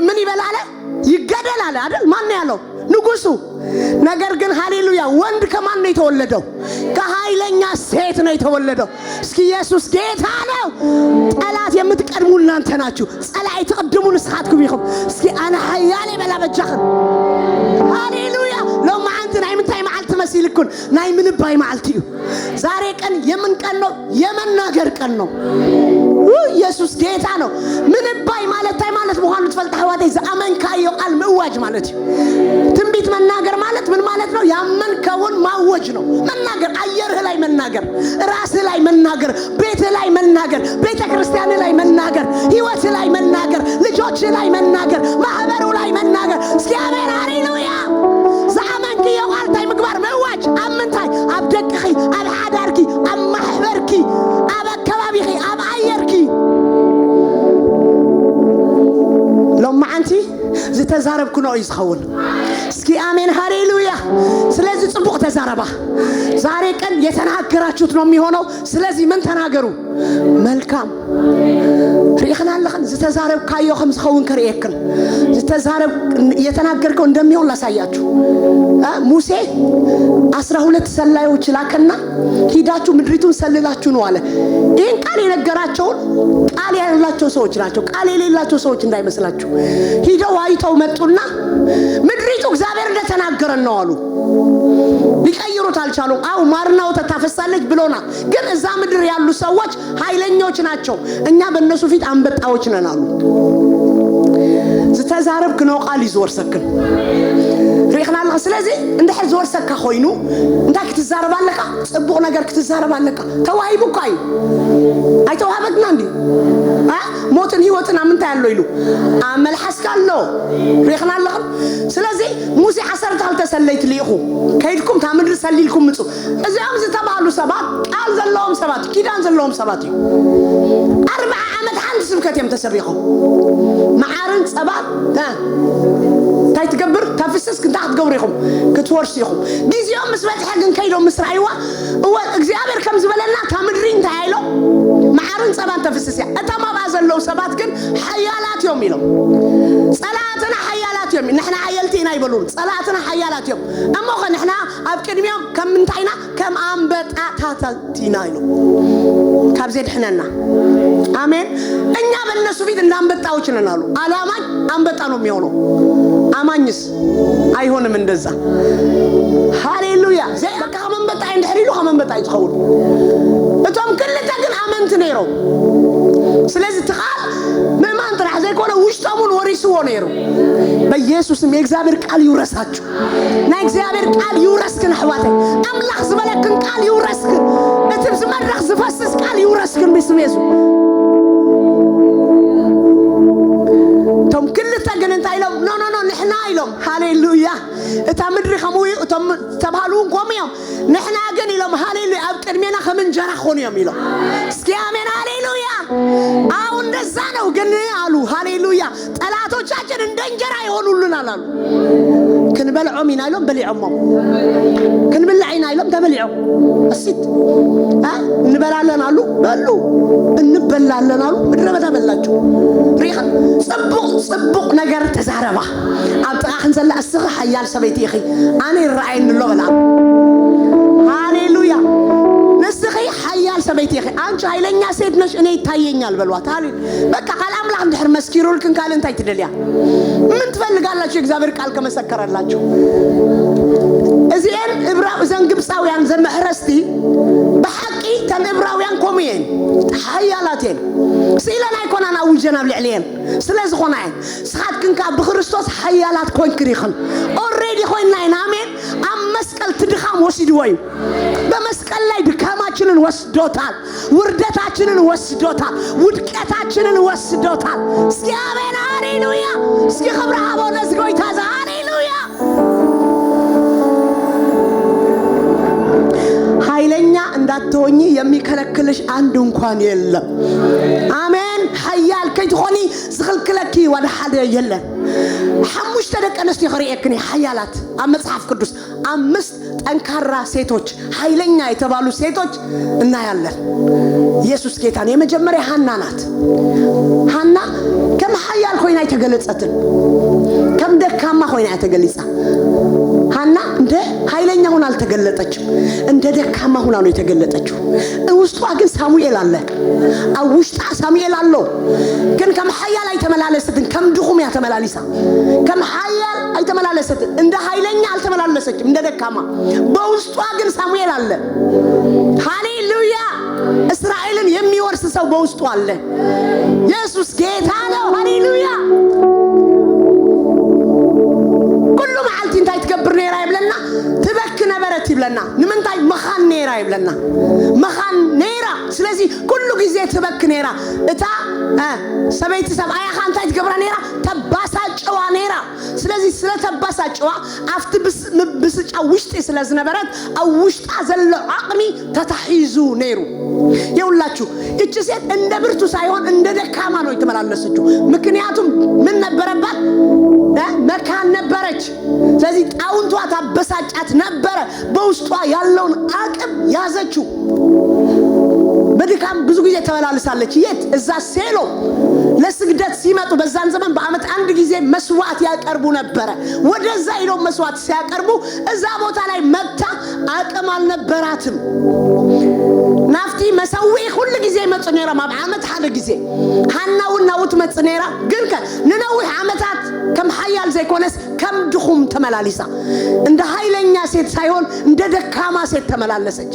ምን ይበላል ይገደላል አይደል? ማን ያለው? ንጉሱ። ነገር ግን ሃሌሉያ ወንድ ከማን ነው የተወለደው? ከኃይለኛ ሴት ነው የተወለደው። እስኪ ኢየሱስ ጌታ ነው። ጠላት የምትቀድሙ እናንተ ናችሁ። ጸላይ ተቀድሙ ንስሓትኩም ይኹም። እስኪ አና ኃያል በላ በጃኽን ሃሌሉያ። ለው ማዓንቲ ናይ ምንታይ መዓልቲ መሲልኩን ናይ ምንባይ መዓልቲ እዩ። ዛሬ ቀን የምን ቀን ነው? የመናገር ቀን ነው። ኢየሱስ ጌታ ነው። ምንባይ ማለት ምዃኑ ትፈልጥ ሕዋተይ ዘአመንካዮ ቃል ምእዋጅ ማለት እዩ። ትንቢት መናገር ማለት ምን ማለት ነው? ያመንከውን ማወጅ ነው። መናገር አየርህ ላይ መናገር፣ ራስህ ላይ መናገር፣ ቤትህ ላይ መናገር፣ ቤተ ክርስቲያን ላይ መናገር፣ ህይወትህ ላይ መናገር፣ ልጆችህ ላይ መናገር፣ ማህበሩ ላይ መናገር። እስኪ አሜን ሃሌሉያ። ዘአመንካዮ ቃል ታይ ምግባር ምእዋጅ አምንታይ አብ ደቅኺ አብ ሓዳርኪ አብ ማሕበርኪ አብ አከባቢኺ አብ አየርኪ ሎማዓንቲ ዝተዛረብኩ ነው ይዝኸውን። እስኪ አሜን ሃሌሉያ። ስለዚህ ጽቡቅ ተዛረባ። ዛሬ ቀን የተናገራችሁት ነው የሚሆነው። ስለዚህ ምን ተናገሩ? መልካም ሪኽና ለኸን ዝተዛረብ ካዮ ከም ዝኸውን ከርየክን ዝተዛረብ የተናገርከው እንደሚሆን ላሳያችሁ። ሙሴ 12 ሰላዮች ላከና ሂዳችሁ ምድሪቱን ሰልላችሁ ነው አለ። ይህን ቃል የነገራቸውን ቃል ያላቸው ሰዎች ናቸው፣ ቃል የሌላቸው ሰዎች እንዳይመስላችሁ። ሂደው አይተው መጡና ምድሪቱ እግዚአብሔር እንደተናገረን ነው አሉ። ሊቀይሩት አልቻሉም። አው ማርና ወተት ታፈሳለች ብሎና፣ ግን እዛ ምድር ያሉ ሰዎች ኃይለኞች ናቸው፣ እኛ በእነሱ ፊት አንበጣዎች ነን አሉ። ዝተዛረብክ ነው ቃል ይዝወርሰክን ሪኽና ለኸ። ስለዚህ እንድሕር ዝወርሰካ ኮይኑ እንታይ ክትዛረባለካ? ጽቡቕ ነገር ክትዛረባለካ። ተዋሂቡካ እዩ አይተዋሃበትና እንዲ ሞትን ህይወትን አምንታይ ያለው ኢሉ አመልሐስካ አሎ ሪኽና ለኸ። ስለዚህ ሙሴ 12 ሰለይት ሊኹ ከይድኩም ታምድር ሰሊልኩም ምጹ። እዚኦም ዝተባሉ ሰባት ቃል ዘለዎም ሰባት ኪዳን ዘለዎም ሰባት እዩ። 40 ዓመት ሓንቲ ስብከት እዮም ተሰሪሖም መዓርን ጸባት ታይ ትገብር ታፍስስ ክንታ ትገብሪኹም ክትወርሲኹም ጊዜኦም ምስ በጽሐ ግን ከይዶም ምስራይዋ እግዚአብሔር ከም ዝበለና ታምድሪ እንታይ አይሎ መዓርን ጸባን ተፍስስ ያ እታ ማባ ዘለው ሰባት ግን ሓያላት እዮም ኢሎም ጸላትና ሓያላት እዮም። ንሕና ሓያልቲ ኢና ይበሉን፣ ጸላትና ሓያላት እዮም እሞ ንሕና ኣብ ቅድሚኦም ከም ምንታይና ከም አንበጣታቲና ኢሎም ካብ ዘድሕነና አሜን። እኛ በእነሱ ፊት እንዳንበጣዎች ነን አሉ። አላማኝ አንበጣ ነው የሚሆነው፣ አማኝስ አይሆንም እንደዛ። ሃሌሉያ። በቃ መንበጣ እንደሕሪሉ መንበጣ ይትኸውን። እቶም ክልተ ግን አመንት ነይሮ። ስለዚህ ተኻል ምእማን ጥራሕ ዘይኮነ ውሽጦሙን ወሪስዎ ነይሩ። በኢየሱስም የእግዚአብሔር ቃል ይውረሳችሁ። ናይ እግዚአብሔር ቃል ይውረስክን ኣሕዋተይ። አምላኽ ዝበለክን ቃል ይውረስክን። እቲ ዝመድረኽ ዝፈስስ ቃል ይውረስክን ብስም የሱስ። ቶም ክልተ ግን እንታይ ኢሎም ኖ ንሕና ኢሎም ሃሌሉያ። እታ ምድሪ ከምኡ እቶም ተባሃሉን ቆምዮም ንሕና ግን ኢሎም ሃሌሉያ ኣብ ቅድሜና ከም እንጀራ ኾኑ እዮም ኢሎም። እስኪ አሜን ሃሌሉያ። አው እንደዛ ነው ግን አሉ ሃሌሉያ። ጠላቶቻችን እንደ እንጀራ ይሆኑልናል አሉ። ክንበልዖም ኢና ኢሎም በሊዖሞም፣ ክንብላዕ ኢና ኢሎም ተበሊዖም። እሲት እንበላለን አሉ በሉ፣ እንበላለን አሉ ምድረ በዳ በላቸው። ሪኽን ጽቡቕ ነገር ተዛረባ። ኣብ ጥቓኽን ዘላ እስኺ ሓያል ሰበይቲ ኢኺ ኣነ ይረኣየኒ ኣሎ በላ ሃሌሉያ። ንስኺ ሓያል ሰበይቲ አንቺ ኃይለኛ ሴት ነሽ እኔ ይታየኛል በሏት አለ በቃ ቃል አምላክ እንድሕር መስኪሩልክን ቃል እንታይ ትደልያ ምን ትፈልጋላችሁ እግዚአብሔር ቃል ከመሰከረላችሁ እዚያን ዕብራው ግብፃውያን ዘመሕረስቲ በሐቂ ተምዕብራውያን ኮሚየን ሓያላቴን ሲለና ይኮናና ውጀና ብልዕልየን ስለዝኾናየን ስኻትክንካ ብክርስቶስ ሓያላት ኮይንክሪኽን ኦልሬዲ ኮይናይን አሜን ኣብ መስቀል ትድኻም ወሲድዎ እዩ በመስቀል ላይ ድካማችንን ወስዶታል ውርደታችንን ወስዶታል ውድቀታችንን ወስዶታል እስኪ አሜን ሃሌሉያ እስኪ ክብረ አቦ ለዝጎይታ ሃሌሉያ ኃይለኛ እንዳትሆኚ የሚከለክልሽ አንድ እንኳን የለም አሜን ኃያል ከይትኾኒ ዝኽልክለኪ ወደ ሓደ የለን ሓሙሽተ ደቂ ኣንስትዮ ክሪኤክኒ ሓያላት ኣብ መጽሓፍ ቅዱስ አምስት ጠንካራ ሴቶች ኃይለኛ የተባሉ ሴቶች እናያለን ኢየሱስ ጌታን የመጀመሪያ ሐና ናት ሐና ከም ኃያል ኮይና የተገለጸትን ከም ደካማ ኮይና የተገለጸ ሐና እንደ ኃይለኛ ሆና አልተገለጠችም እንደ ደካማ ሆና ነው የተገለጠችው ውስጧ ግን ሳሙኤል አለ ውስጧ ሳሙኤል አለው ግን ከም ኃያል አይተመላለሰትን ከም ድኹም ያተመላልሳ ከም ኃያል አይተመላለሰትን እንደ ኃይለኛ አልተመላለሰችም እንደ ደካማ በውስጧ ግን ሳሙኤል አለ ሃሌሉያ እስራኤልን የሚወርስ ሰው በውስጡ አለ ኢየሱስ ጌታ ነው ሃሌሉያ ኩሉ መዓልቲ እንታይ ትገብር ነይራ ይብለና ትበክ ነበረት ይብለና ንምንታይ መኻን ነይራ ይብለና መኻን ነይራ ስለዚህ ኩሉ ጊዜ ትበክ ነይራ እታ ሰበይቲ ሰብኣያ እንታይ ትገብራ ነይራ ተባሳጨዋ ነይራ ስለዚህ ስለተባሳጨዋ አፍት ብስጫ ውሽጢ ስለዝነበረት አው ውሽጣ ዘሎ አቅሚ ተታሂዙ ነይሩ ይውላችሁ እቺ ሴት እንደ ብርቱ ሳይሆን እንደ ደካማ ነው የተመላለሰችው ምክንያቱም ምን ነበረባት መካን ነበረች ስለዚህ ጣውንቷ ተበሳጫት ነበረ በውስጧ ያለውን አቅም ያዘችው በድካም ብዙ ጊዜ ተመላለሳለች የት እዛ ሴሎ ለስግደት ሲመጡ በዛን ዘመን በአመት አንድ ጊዜ መስዋዕት ያቀርቡ ነበር ወደዛ ሄደው መስዋዕት ሲያቀርቡ እዛ ቦታ ላይ መጣ አቅም አልነበራትም ናፍቲ መሰዊ ሁሉ ጊዜ መጽኔራ ማብዓመት ሓደ ጊዜ ሐናውና ወትመጽኔራ ግን ከነነው ዓመታት ከም ኃያል ዘይኮነስ ከም ድኹም ተመላልሳ እንደ ኃይለኛ ሴት ሳይሆን እንደ ደካማ ሴት ተመላለሰች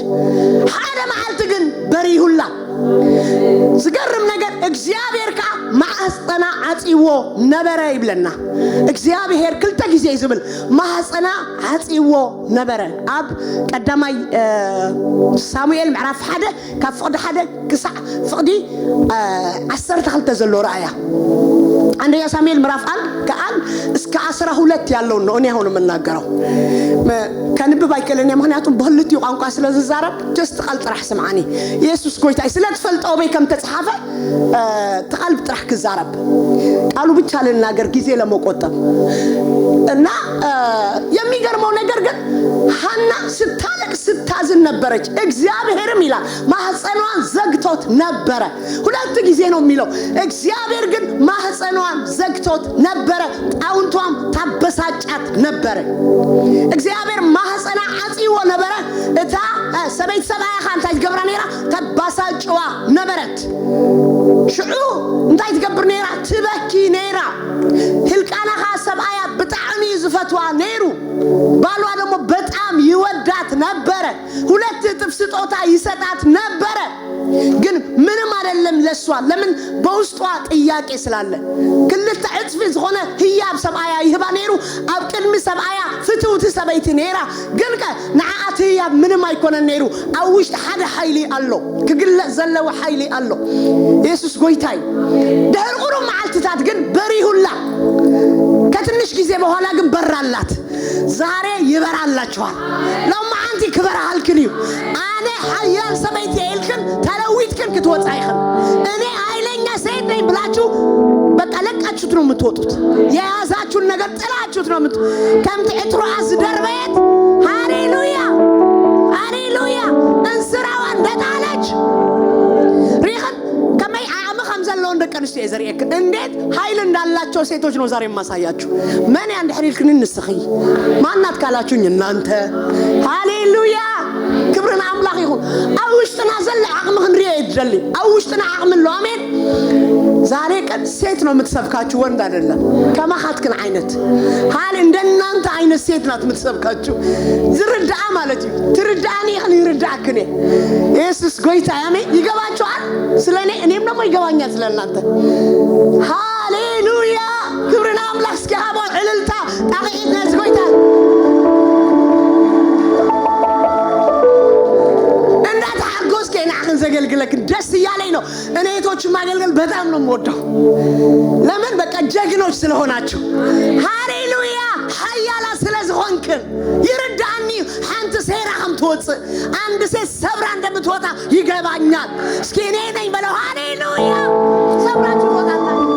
ሓደ መዓልት ግን በሪሁላ ዝገርም ነገር እግዚአብሔር ካ ማህፀና አጽይዎ ነበረ ይብለና እግዚአብሔር ክልተ ጊዜ ይዝብል ማህፀና አጽይዎ ነበረ አብ ቀዳማይ ሳሙኤል ምዕራፍ 1 ካብ ፍቅዲ 1 ክሳዕ ፍቅዲ 12 ዘሎ ራእያ አንደኛ ሳሙኤል ምዕራፍ 1 ከ1 እስከ 12 ያለው ነው እኔ አሁን የምናገረው ከንብብ አይከለኝ ምክንያቱም በሁለቱ ቋንቋ ስለዝዛረብ just ቃል ጥራህ ስምዓኒ ኢየሱስ ጎይታይ ስለተፈልጠው በከም ተጻፈ ተቃልብ ጥራህ ክዛረብ ቃሉ ብቻ ለናገር ጊዜ ለመቆጠብ እና የሚገርመው ነገር ግን ሐና ስታለቅ ስታዝን ነበረች እግዚአብሔርም ይላል ማህፀኗን ዘግቶት ነበረ ሁለት ጊዜ ነው የሚለው እግዚአብሔር ግን ማህፀኗን ዘግቶት ነበረ ጣውንቷም ታበሳጫት ነበረ እግዚአብሔር ማህፀና አጽይዎ ነበረ እታ ሰበይት ሰብኣያ እንታይ ትገብራ ነይራ ተባሳጭዋ ነበረት ሽዑ እንታይ ትገብር ነይራ ትበኪ ነይራ ህልቃናኻ ሰብኣያ ብጣዕሚ ዝፈትዋ ነይሩ ባሏ ደግሞ በጣም ይወዳት ነበረ ሁለት እጥፍ ስጦታ ይሰጣት ነበረ ግን ምንም አይደለም ለሷ ለምን በውስጧ ጥያቄ ስላለ ክልተ እጥፍ ዝሆነ ህያብ ሰብኣያ ይህባ ነይሩ ኣብ ቅድሚ ሰብኣያ ፍትውት ሰበይቲ ነይራ ግን ንዓት ህያብ ምንም አይኮነ ነይሩ ኣብ ውሽጢ ሓደ ኃይሊ አሎ ክግለጽ ዘለዎ ኃይሊ አሎ ኢየሱስ ጎይታይ ድሕሪ ቁሩብ መዓልትታት ግን በሪሁላ ከትንሽ ጊዜ በኋላ ግን በራላት ዛሬ ይበራላችኋል ለማ አንቲ ክበራልክኒ አነ ኃያል ሰበይቲ ይልክን ተለዊትክን ክትወጻይኸን እኔ ኃይለኛ ሴት ነኝ ብላችሁ በቃ ለቃችሁት ነው የምትወጡት የያዛችሁን ነገር ጥላችሁት ነው ከምት እትሯስ ደርበየት ሃሌሉያ ሃሌሉያ እንስራዋ እንደጣለች ሪኸን ከመይ አመኸም ዘለው እንደቀንስቲ የዘርየክ እንዴት ኃይል እንዳላቸው ሴቶች ነው ዛሬ ማሳያችሁ ማን አንድ ሐሪልክን እንስኺ ማናት ካላችሁኝ እናንተ ሃሌሉያ ክብርን አምላክ ይሁን አውሽተና ዘለ አቅምህን ሪያ ይደል አውሽተና አቅም ለው አሜን ዛሬ ቀን ሴት ነው የምትሰብካችሁ ወንድ አይደለም ከማኻትክን አይነት ሃል እንደናንተ አይነት ሴት ናት የምትሰብካችሁ ዝርዳ ማለት ትርዳኒ እኔ ይርዳክኔ ኢየሱስ ጎይታ አሜን ይገባችኋል ስለኔ እኔም ደግሞ ይገባኛል ስለናንተ ሃሌሉያ ክብርና አምላክ እስኪያባ እልልታ ታቂት ነስ ጎይታ ዘገልግለክ ደስ ያለኝ ነው እኔ እህቶች ማገልገል በጣም ነው የምወደው ለምን በቃ ጀግኖች ስለሆናችሁ ሃሌሉያ ኃያላ ስለዝሆንክ ይርዳኒ አንተ ሰራህም ትወጽ አንድ ሴት ሰብራ እንደምትወጣ ይገባኛል እስኪ እኔ ነኝ በለው ሃሌሉያ ሰብራችሁ ወጣላችሁ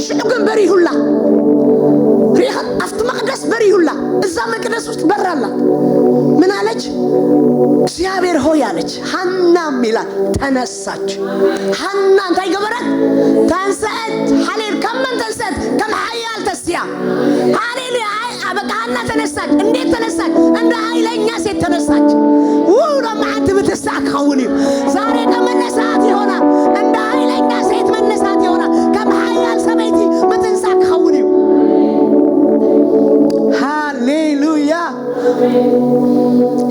ሽግን በሪሁላ ሪህ አፍት መቅደስ በሪሁላ እዛ መቅደስ ውስጥ በራላ ምን አለች እግዚአብሔር ሆይ አለች ሐናም ይላል ተነሳች ሐና እንታይ ገበረት ተንሰት ሐሌል ከመን ተንሰት ከመሐያል ተስያ ሃሌሉያ አበቃ ሐና ተነሳች እንዴት ተነሳች እንደ ኃይለኛ ሴት ተነሳች ወራ ማዕት ብትሳካውኒ ዛሬ ከመነሳት ይሆናል እንደ ኃይለኛ ሴት መነሳት ይሆናል ከመሐያል ሰበይቲ ብትሳካውኒ ሃሌሉያ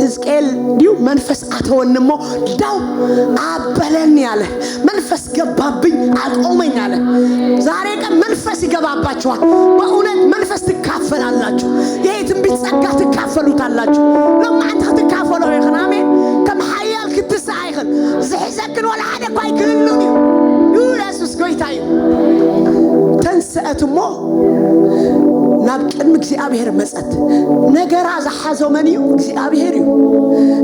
ሕዝቅኤል ዲው መንፈስ አተወንሞ ዳው አበለን ያለ መንፈስ ገባብኝ አቆመኝ አለ ዛሬ ቀን መንፈስ ይገባባችኋል በእውነት መንፈስ ትካፈላላችሁ ይሄ ትንቢት ጸጋ ትካፈሉታላችሁ ለማንተ ትካፈሉ ይኸናሜ ከመሐያል ክትሳይኸን ዝሕዘክን ወላ ሓደ ኳይ ክልሉኒ ኢየሱስ ጎይታይ ተንሰአትሞ ናብ ቅድሚ እግዚአብሔር መጸት ነገራ ዘሐዘው መንዩ እግዚአብሔር እዩ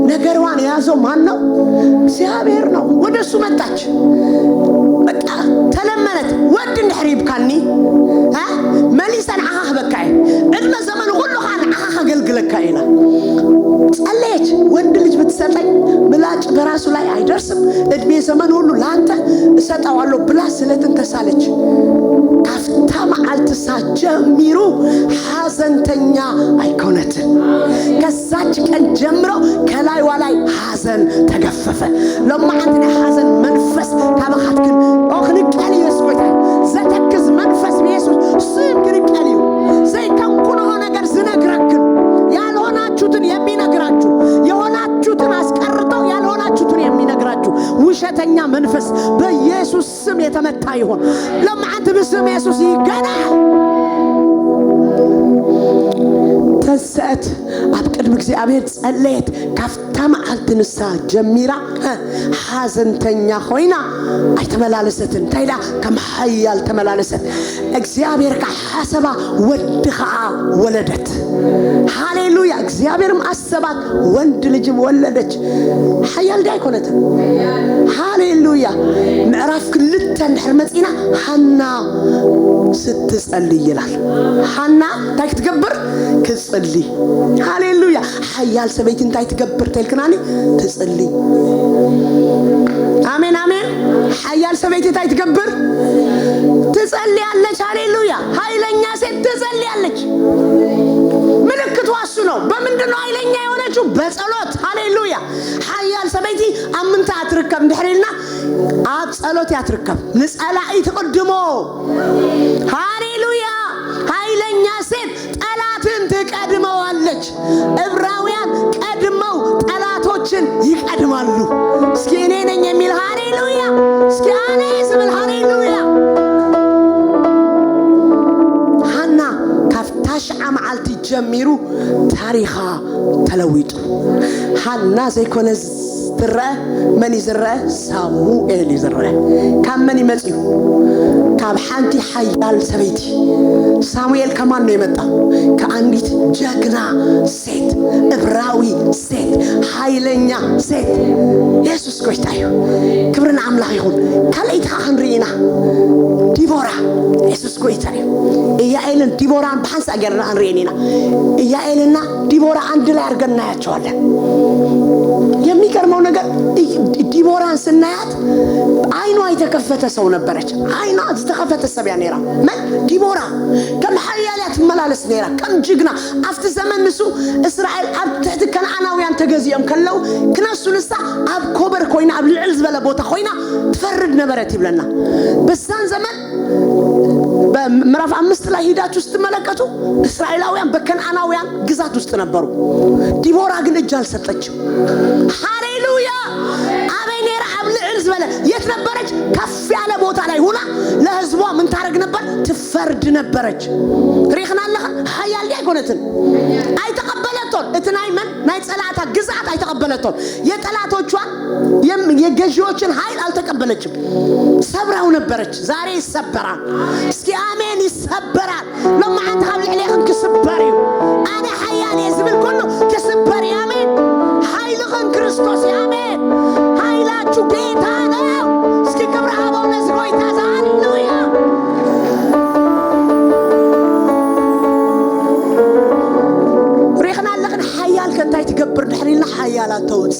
ነገርዋን ያዘው ማን ነው እግዚአብሔር ነው ወደሱ መጣች በቃ ተለመነት ወድ እንድሕሪብካኒ መሊሰን አሃ በካይ እድመ ዘመን ሁሉ ካን አሃ አገልግለካ ኢላ ጸለየች ወንድ ልጅ ብትሰጠኝ ምላጭ በራሱ ላይ አይደርስም እድሜ ዘመን ሁሉ ላንተ እሰጣዋለሁ ብላ ስለትን ተሳለች ካፍታ መዓልትሳ ጀሚሩ ሐዘንተኛ አይኮነትን ከዛች ቀን ጀምሮ ከላይዋ ላይ ሐዘን ተገፈፈ ለማዓንተና ሐዘን መንፈስ ካበኻትክን ኦኽንቀል ይስቆይታ ዘተክዝ መንፈስ ኢየሱስ ስም ግንቀልዩ ዘይከንኩኖ ነገር ዝነግራክን ያልሆናችሁትን የሚነግራችሁ የሆናችሁትን አስቀርተው ያልሆናችሁትን የሚነግራችሁ ውሸተኛ መንፈስ በኢየሱስ ስም የተመታ ይሁን ለማዓንተ በስም ኢየሱስ ይገና ተንሰአት አብቅድም እግዚአብሔር ጸለየት ካፍታ መዓልትንሳ ጀሚራ ሐዘንተኛ ሆይና አይተመላለሰትን ታይዳ ከመሐያል ተመላለሰት እግዚአብሔር ከሐሰባ ወድኻ ወለደት ሃሌሉያ እግዚአብሔርም አሰባት ወንድ ልጅም ወለደች ሐያል ዳይኮነት ሃሌሉያ ምዕራፍ ክልተን ሕርመጽና ሐና ስትጸልይ ይላል ሐና እንታይ ትገብር ክጸልይ ሃሌሉያ ሐያል ሰበይት እንታይ ትገብር ተልክናኒ ትጸልይ አሜን አሜን ሐያል ሰበይት እንታይ ትገብር ትጸልያለች ሃሌሉያ ኃይለኛ ሴት ትጸልያለች ምልክቱ እሱ ነው በምንድነው ኃይለኛ የሆነችው በጸሎት ሃሌሉያ ሐያል ሰበይቲ አምንታ አትርከም ድሕሪልና አብ ጸሎት ያትርከም ንጸላኢ ተቀድሞ ሃሌሉያ ኃይለኛ ሴት ጠላትን ትቀድመዋለች ዕብራውያን ቀድመው ጠላቶችን ይቀድማሉ እስኪ እኔ ነኝ የሚል ሃሌሉያ እስኪ እኔ ስብል ሃሌሉያ ሐና ካፍታሽ ዓመዓልቲ ጀሚሩ ታሪኻ ተለዊጡ ሐና ዘይኮነ ዝረአ መን ይዝረአ ሳሙኤል ይዝረአ ካብ መን ይመጽኡ ካብ ሓንቲ ሓያል ሰበይቲ ሳሙኤል ከማን ነው የመጣው ከአንዲት ጀግና ሴት ዕብራዊ ሴት ኃይለኛ ሴት ኢየሱስ ጎይታዩ ክብርን አምላክ ይሁን ካልእታ ክንሪና ዲቦራ ኢየሱስ ጎይታዩ ኢያኤል ኢያኤልን ዲቦራን ባንሳ ገርና አንሬኒና ኢያኤልና ዲቦራ አንድ ላይ አርገና ያቻዋለን የሚገርመው ነገር ዲቦራን ስናያት አይኗ የተከፈተ ሰው ነበረች አይኗ ተከፈተ ሰብያ ኔራ ማን ዲቦራ ከመሐያላት መላለስ ኔራ ከም ጅግና አፍተ ዘመን ንሱ እስራኤል አብ ተሕት ከነዓናውያን ተገዚኦም ከለው ክነሱ ንሳ አብ ኮበር ኮይና አብ ልዕል ዝበለ ቦታ ኮይና ትፈርድ ነበረት ይብለና በዛን ዘመን በምዕራፍ 5 ላይ ሄዳችሁ ስትመለከቱ እስራኤላውያን በከነዓናውያን ግዛት ውስጥ ነበሩ ዲቦራ ግን እጅ አልሰጠችም ሃሌሉያ አቤኔር አብልዕል ዝበለ የት ነበረች ከፍ ያለ ቦታ ላይ ሆና ለህዝቧ ምን ታረግ ነበር ትፈርድ ነበረች ሪኽናለህ ሐያል ያይኮነትን አይተቀበለቶን እትናይ ምን ናይ ጸላታ ግዛት አይተቀበለቶን የጠላቶቿን የገዢዎችን ኃይል አልተቀበለችም ሰብራው ነበረች ዛሬ ይሰበራል እስኪ አሜን ይሰበራል ለማ አንተ ሀብል عليكم كسبري انا حيال يزبل كله كسبري امين ኃይልህን ክርስቶስ አሜን ኃይላችሁ ጌታ ነው እስኪ ክብር አባው ነዝሮ ይታዛሉያ ሪኽናለህን ኃያል ከንታይ ትገብር ድሕሪልና ኃያላት ተውጽ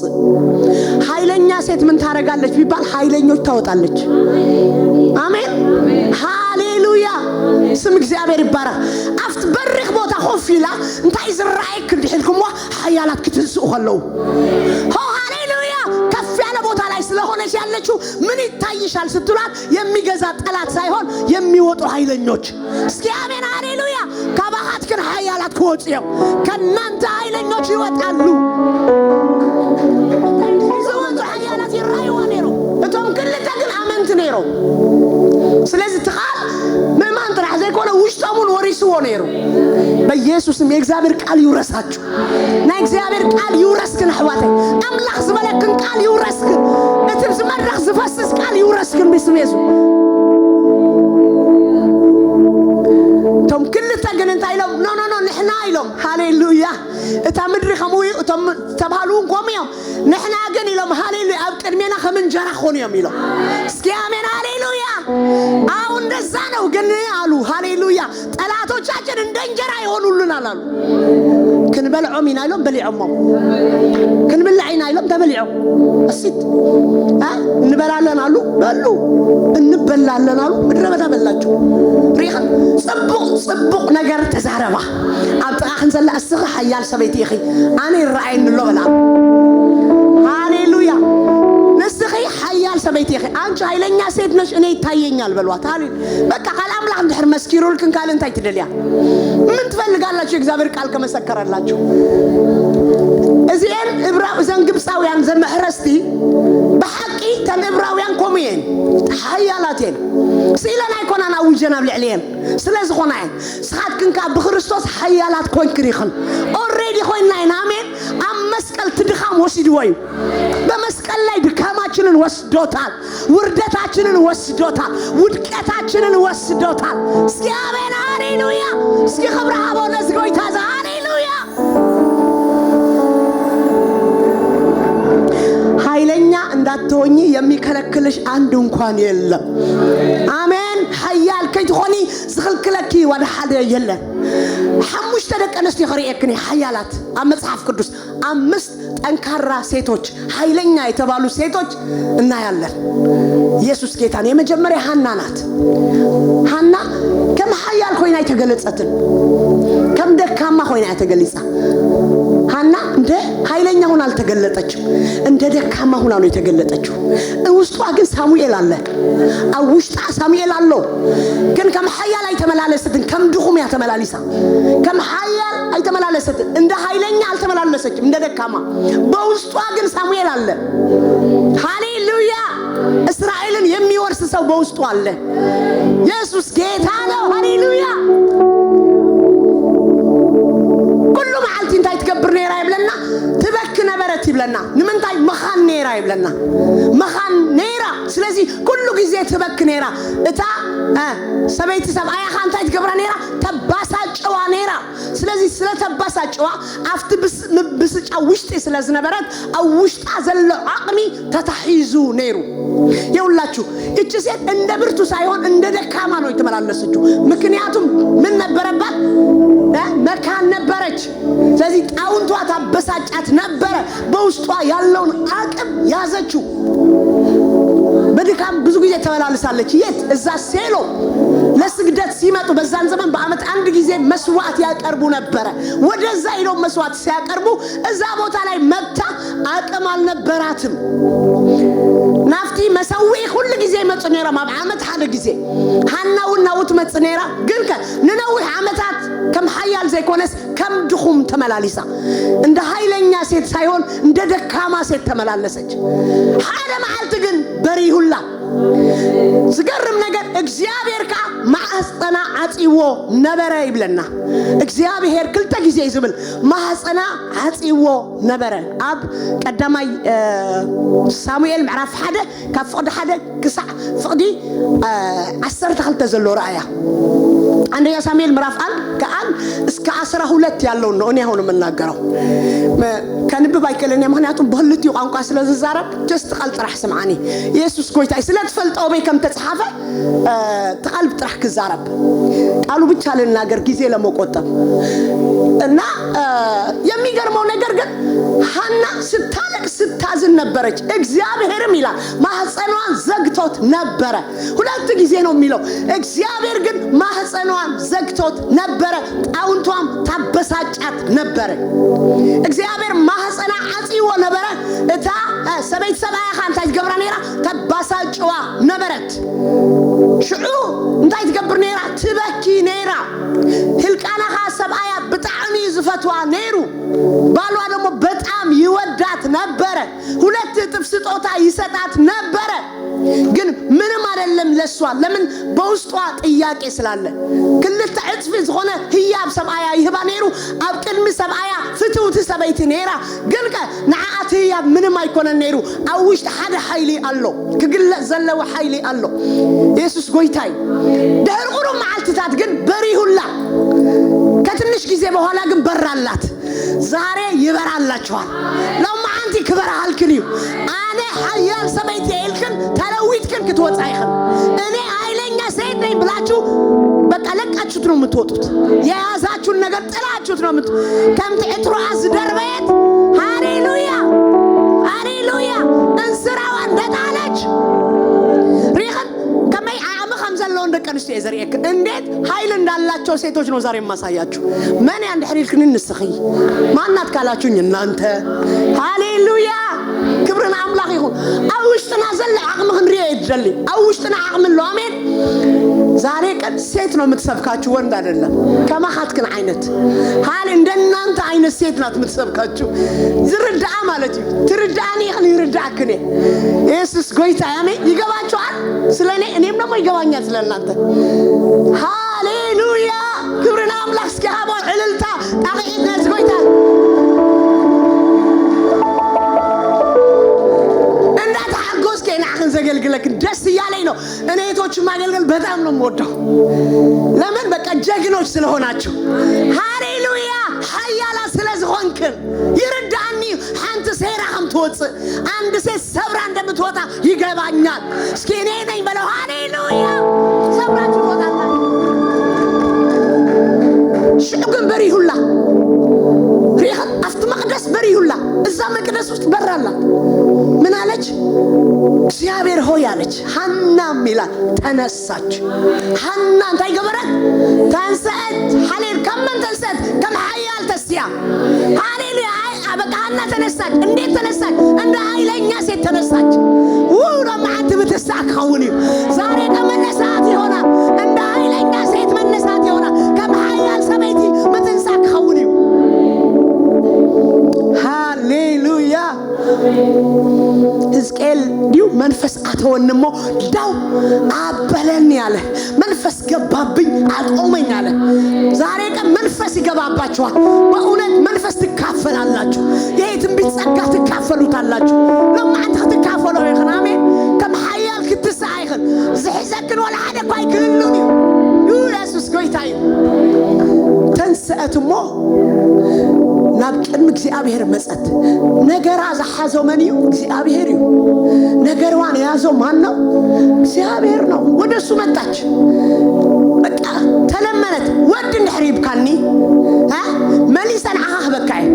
ኃይለኛ ሴት ምን ታረጋለች ቢባል ኃይለኞች ታወጣለች አሜን ሃሌሉያ ስም እግዚአብሔር ይባረክ አፍት በርክ ቦታ ሆፊላ እንታይ ዝራይክ እንድሕልኩም ኃያላት ክትስኡ ኸለው ሆ ሃሌሉያ ከፍ ያለ ቦታ ላይ ስለሆነች ያለችው ምን ይታይሻል ስትሏት የሚገዛ ጠላት ሳይሆን የሚወጡ ኃይለኞች እስኪ አሜን ሃሌሉያ ካባሃት ግን ኃያላት ከወጽየው ከናንተ ኃይለኞች ይወጣሉ ዘወንቱ ኃያላት ይራዩዋኔሮ እቶም ክልተ ግን አመንት ኔሮ ስለዚህ ተኻል ማን ጥራህ ዘይኮነ ውሽጣሙን ወሪስዎ ኔሮ በኢየሱስም የእግዚአብሔር ቃል ይውረሳችሁ ና እግዚአብሔር ቃል ይውረስክን አህዋታይ አምላክ ዝበለክን ቃል ይውረስክን እትም ዝመረኽ ዝፈስስ ቃል ይውረስክን በስም ኢየሱስ ቶም ክልተ ግን እንታይ ኢሎም ኖ ንሕና ኢሎም ሃሌሉያ እታ ምድሪ ከምኡ እቶም ተባሃሉን ቆምዮም ንሕና ግን ኢሎም ሃሌሉያ ኣብ ቅድሜና ከም እንጀራ ኾንዮም ኢሎም እስኪ አሜን ሃሌሉያ አው እንደዛ ነው ግን አሉ ሃሌሉያ ጠላቶቻችን እንደ እንጀራ ይሆኑልናል አሉ ክንበልዖም ኢና ኢሎም በሊዖም ክንብልዓይና ኢሎም ተበሊዖም እሲት እንበላለን አሉ በሉ እንበላለን አሉ ምድረ በዳ በላቸው ሪኻ ጽቡቅ ነገር ተዛረባ አብጣኽን ዘላ እስኸ ሐያል ሰበይቲ ይኺ አኔ ራእይን ሎ በላ ሃሌሉያ ነስኺ ሐያል ሰበይቲ ይኺ አንቺ ኃይለኛ ሴት ነሽ እኔ ይታየኛል በሏት ሃሌ በቃ ቃል አምላክ እንድሕር መስኪሩልክን ቃል እንታይ ትደልያ ምን ትፈልጋላችሁ እግዚአብሔር ቃል ከመሰከረላችሁ እዚህን ዕብራው ዘንግብፃውያን ዘመሕረስቲ በሐቂ ተንዕብራውያን ኮሚየን ሐያላቴን ሲለና ይኮናና ውጀና ብልዕልየን ስለዚህ ኾናየን ስኻትክንካ በክርስቶስ ሐያላት ኮንክሪኽን ኦልሬዲ ኾይናይን አሜን አብ መስቀል ትድኻም ወሲድወዩ በመስቀል ላይ ድካማችንን ወስዶታል ውርደታችንን ወስዶታል ውድቀታችንን ወስዶታል እስኪ አሜን ሃሌሉያ እስኪ ክብረ አባው ነዝጎ ይታዛ ሃሌሉያ ኃይለኛ እንዳትሆኚ የሚከለክልሽ አንድ እንኳን የለም አሜን ኃያል ከይትኾኒ ዝኽልክለኪ ወደ ሓደ የለን ሓሙሽተ ደቂ ኣንስትዮ ኸሪአክኒ ኃያላት ኣብ መጽሐፍ ቅዱስ አምስት ጠንካራ ሴቶች ኃይለኛ የተባሉ ሴቶች እናያለን ኢየሱስ ጌታን የመጀመሪያ ሐና ናት ሐና ከም ኃያል ኮይና የተገለጸትን ከም ደካማ ኮይና የተገለጸ ሐና እንደ ኃይለኛ ሆና አልተገለጠችም እንደ ደካማ ሆና ነው የተገለጠችው ውስጧ ግን ሳሙኤል አለ ውስጧ ሳሙኤል አለ ግን ከም ኃያል አይተመላለሰትን ከም ድኹም ያተመላልሳ ከም ኃያል አይተመላለሰትን እንደ ኃይለኛ አልተመላለሰችም እንደ ደካማ በውስጧ ግን ሳሙኤል አለ ሃሌሉያ እስራኤልን የሚወርስ ሰው በውስጡ አለ ኢየሱስ ጌታ ነው ሃሌሉያ ኩሉ መዓልቲ እንታይ ትገብር ነይራ ይብለና ትበክ ነበረት ይብለና ንምንታይ መኻን ነይራ ይብለና መኻን ነይራ ስለዚህ ኩሉ ጊዜ ትበክ ነይራ እታ ሰበይቲ ሰብኣያ እንታይ ትገብራ ነይራ ተባሳጭ ጨዋ ነራ ስለዚህ ስለተባሳጨዋ አፍት ብስጫ ውሽጤ ስለዝነበረት አውሽጣ ዘሎ አቅሚ ተታሂዙ ነሩ ይውላችሁ እቺ ሴት እንደ ብርቱ ሳይሆን እንደ ደካማ ነው የተመላለሰችው ምክንያቱም ምን ነበረባት መካን ነበረች ስለዚህ ጣውንቷ ታበሳጫት ነበር በውስጧ ያለውን አቅም ያዘችው በድካም ብዙ ጊዜ ተመላለሳለች የት እዛ ሴሎ ለስግደት ሲመጡ በዛን ዘመን በአመት አንድ ጊዜ መስዋዕት ያቀርቡ ነበር ወደዛ ሄዶ መስዋዕት ሲያቀርቡ እዛ ቦታ ላይ መጣ አቅም አልነበራትም ናፍቲ መሰዊ ሁሉ ጊዜ መጽኔራ ማብዓመት ሓደ ጊዜ ሃናውና ወት መጽኔራ ግን ከነነው ዓመታት ከም ሐያል ዘይኮነስ ከም ድኹም ተመላሊሳ እንደ ኃይለኛ ሴት ሳይሆን እንደ ደካማ ሴት ተመላለሰች ሓደ መዓልት ግን በሪሁላ ዝገርም ነገር እግዚአብሔር ካ ማህፀና አጽይዎ ነበረ ይብለና እግዚአብሔር ክልተ ጊዜ ይዝብል ማህፀና አጽይዎ ነበረ አብ ቀዳማይ ሳሙኤል ምዕራፍ 1 ካብ ፍቅዲ 1 ክሳዕ ፍቅዲ 12 ዘሎ ራእያ አንደኛ ሳሙኤል ምዕራፍ 1 ከአን እስከ 12 ያለው ነው እኔ አሁን መናገረው ከንብብ አይከለኝ ምክንያቱም በሁለቱ ቋንቋ ስለዝዛረብ just ቃል ጥራህ ስማኒ ኢየሱስ ጎይታይ ስለተፈልጠው በከም ተጻፈ ተqalብ ጥራህ ክዛረብ ቃሉ ብቻ ለናገር ጊዜ ለመቆጠብ እና የሚገርመው ነገር ግን ሃና ስታለቅ ስታዝን ነበረች እግዚአብሔርም ይላል ማህፀኗን ዘግቶት ነበረ ሁለት ጊዜ ነው የሚለው እግዚአብሔር ግን ማህፀኗን ዘግቶት ነበረ ጣውንቷም ታበሳጫት ነበረ እግዚአብሔር ማህፀና አጽይዎ ነበረ እታ ሰበይት ሰባያ ካንታይ ገብራ ነራ ተባሳጭዋ ነበረት ሽዑ እንታይ ትገብር ነራ ትበኪ ነራ ህልቃና ሰባያ በጣም ይዝፈቷ ነሩ ባሏ ደግሞ በጣም ይወዳት ነበረ ሁለት እጥፍ ስጦታ ይሰጣት ነበረ ግን ምንም አይደለም ለሷ ለምን በውስጧ ጥያቄ ስላለ ክልተ እጥፍ ዝሆነ ህያብ ሰባያ ይህባ ነሩ አብቅድም ሰባያ ፍቱት ሰበይት ነራ ግን ከነዓት ህያብ ምንም አይኮነ ነሩ አውሽ ሓደ ኃይሊ አሎ ክግለ ዘለው ኃይሊ አሎ ኢየሱስ ጎይታይ ደርቁሩ ማዓልትታት ግን በሪሁላ ከትንሽ ጊዜ በኋላ ግን በራላት ዛሬ ይበራላችኋል ለማ አንቺ ክበራል ክሊው አኔ ኃያል ሰበይት ይልክን ተለዊትክን ክትወጻይኸን እኔ ኃይለኛ ሴት ነኝ ብላችሁ በቃ ለቃችሁት ነው የምትወጡት የያዛችሁን ነገር ጥላችሁት ነው የምት ከምት እትሯዝ ደርበየት ሃሌሉያ ሃሌሉያ እንስራዋ እንደጣለች ሪኸን ከመይ አመ ከምዘለው እንደቀንስቱ የዘርየክ እንዴት ኃይል እንዳላቸው ሴቶች ነው ዛሬ ማሳያችሁ ማን አንድ ሕሪልክን እንስኺ ማናት ካላችሁኝ እናንተ ሃሌሉያ ክብርና አምላክ ይሁን አውሽተና ዘለ አቅም ክንሪየ ይደል አውሽተና አቅም ለአሜን ዛሬ ቀን ሴት ነው የምትሰብካችሁ ወንድ አይደለም ከማኻትክን አይነት ሃሌ እንደናንተ አይነት ሴት ናት የምትሰብካችሁ ዝርዳአ ማለት ትርዳኒ ይርዳክኔ ኢየሱስ ጎይታ ያሜ ይገባችኋል ስለኔ እኔም ደግሞ ይገባኛል ስለናንተ ሃሌሉያ ክብርና አምላክ ስካቦ ዕልልታ ታቂት ጎይታ ዘገልግለክ ደስ ያለኝ ነው እኔቶች ማገልገል በጣም ነው የምወደው ለምን በቃ ጀግኖች ስለሆናችሁ ሃሌሉያ ኃያላ ስለዝሆንክ ይርዳኒ አንተ ሰራህም ትወጽ አንድ ሴት ሰብራ እንደምትወጣ ይገባኛል እስኪ እኔ ነኝ በለው ሃሌሉያ ሰብራችሁ ወጣላ ሽጉን በሪሁላ ሪሃት አፍት መቅደስ በሪሁላ እዛ መቅደስ ውስጥ በራላት ምን አለች እግዚአብሔር ሆይ አለች ሃናም ይላል ተነሳች ሃና እንታይ ገበረት ተንሰት ሃሌል ከመን ተንሰት ከም ኃያል ተስያ ሃሌሉያ በቃ ሃና ተነሳች እንዴት ተነሳች እንደ ኃይለኛ ሴት ተነሳች ወራ ማዓት በተሳካውኒ ዛሬ ከመነሳት ይሆናል እንደ ኃይለኛ ሴት መነሳት ይሆናል ከም ኃያል ሰበይቲ መተንሳካውኒ ሃሌሉያ ሕዝቅኤል ዲው መንፈስ አተወንሞ ዳው አበለን ያለ መንፈስ ገባብኝ አቆመኝ አለ ዛሬ ቀን መንፈስ ይገባባችኋል በእውነት መንፈስ ትካፈላላችሁ የትም ቢጸጋ ትካፈሉታላችሁ ለማንተ ትካፈሉ ይኸናሜ ከም ኃያል ክትሳይኸን ዝሕዘክን ወላ ሓደ ኳይ ክህሉኒ ኢየሱስ ጎይታይ ተሰአትሞ ናብ ቅድሚ እግዚአብሔር መጸት ነገራ ዘሐዘው መንዩ እግዚአብሔር እዩ ነገርዋን ያዘው ማን ነው እግዚአብሔር ነው ወደሱ መጣች በቃ ተለመነት ወድ እንድሕሪብካኒ መሊሰን አሃ በካይ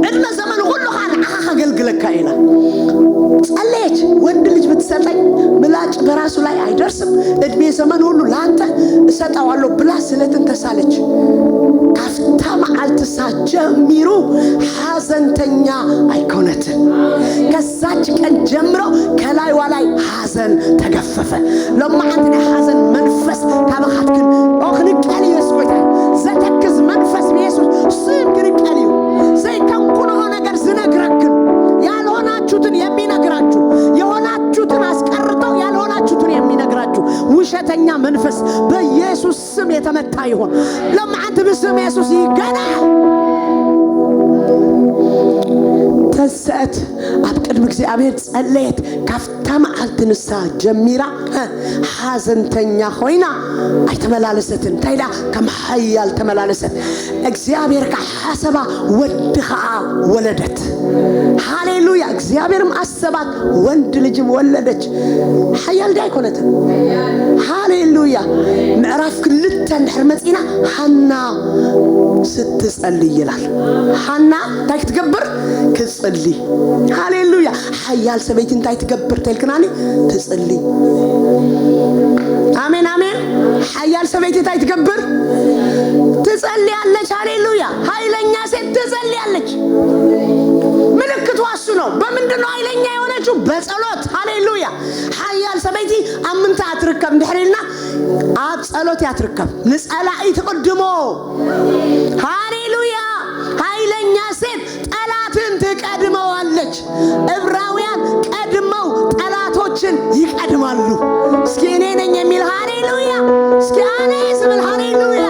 እድመ ዘመን ሁሉ ካን አሃ አገልግለካ ኢላ ጸለየች ወንድ ልጅ ብትሰጠኝ ምላጭ በራሱ ላይ አይደርስም እድሜ ዘመን ሁሉ ላንተ እሰጣዋለሁ ብላ ስለትን ተሳለች ካፍታ መዓልትሳ ጀሚሩ ሐዘንተኛ አይኮነት ከዛች ቀን ጀምሮ ከላይ ዋላይ ሐዘን ተገፈፈ ለማዓንተና ሐዘን መንፈስ ታበኻትክን ኦኽንቀል ይስቆይታ ዘተክዝ መንፈስ ኢየሱስ ስም ግንቀልዩ ዘይከንኩኖ ነገር ዝነግረክን ያልሆናችሁትን የሚነግራችሁ የሆናችሁትን አስቀርተው ያልሆናችሁትን የሚነግራችሁ ውሸተኛ መንፈስ በኢየሱስ ስም የተመታ ይሁን ለማዓንተ በስም ኢየሱስ ይገና ተሰአት አብቅድም እግዚአብሔር ጸለየት ካፍታ መዓልትንሳ ጀሚራ ሐዘንተኛ ሆይና አይተመላለሰትን ታይላ ከመሐያል ተመላለሰት እግዚአብሔር ከሐሰባ ወድኻ ወለደት ሃሌሉያ እግዚአብሔርም አሰባት ወንድ ልጅም ወለደች ሐያል ዳይ ኮነት ሃሌሉያ ምዕራፍ ክልተን ሕርመጽና ሐና ስትጸልይ ይላል ሐና ታይክ ትገብር كتصلي هاليلويا حيال سبيت انتي تكبر تلكناني تصلي آمين آمين حيال سبيت انتي تكبر تصلي عليك هاليلويا هاي لنيا سيد تصلي عليك ملكت واسنو بمندنو هاي لنيا يونجو بصلوت هاليلويا حيال سبيتي امنت اتركب دحرينا صلوت ياتركب نصلا اي تقدمو هاليلويا هاي لنيا سيد ጠላትን ተቀድመዋለች ዕብራውያን ቀድመው ጠላቶችን ይቀድማሉ እስኪ እኔ ነኝ የሚል ሃሌሉያ እስኪ እኔ ስብል ሃሌሉያ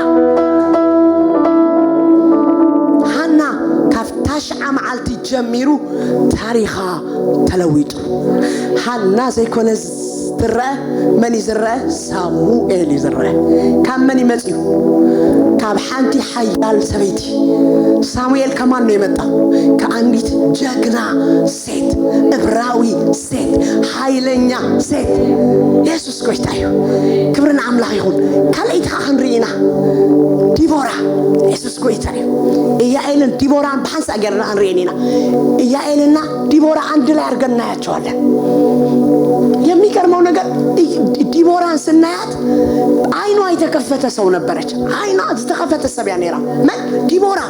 ሐና ካፍታሽ ዓመዓልቲ ጀሚሩ ታሪኻ ተለዊጡ ሐና ዘይኮነዝ ترى من يزرع ساموئيل يزرع كم من يمسيه كاب حانتي حيال سبيتي ساموئيل كمان نيمتا كأنديت جاكنا سيد إبراوي سيد حيلنيا سيد يسوع كويتايو كبرنا عملا يقول كليتها هنرينا ديبورا يسوع كويتايو إيا إيلن ديبورا بحنس أجرنا هنرينا إيا إيلنا ديبورا عندنا أرجعنا يا شوالا የሚገርመው ነገር ዲቦራን ስናያት አይኗ የተከፈተ ሰው ነበረች አይኗ የተከፈተ ሰብያ ነራ ማን ዲቦራ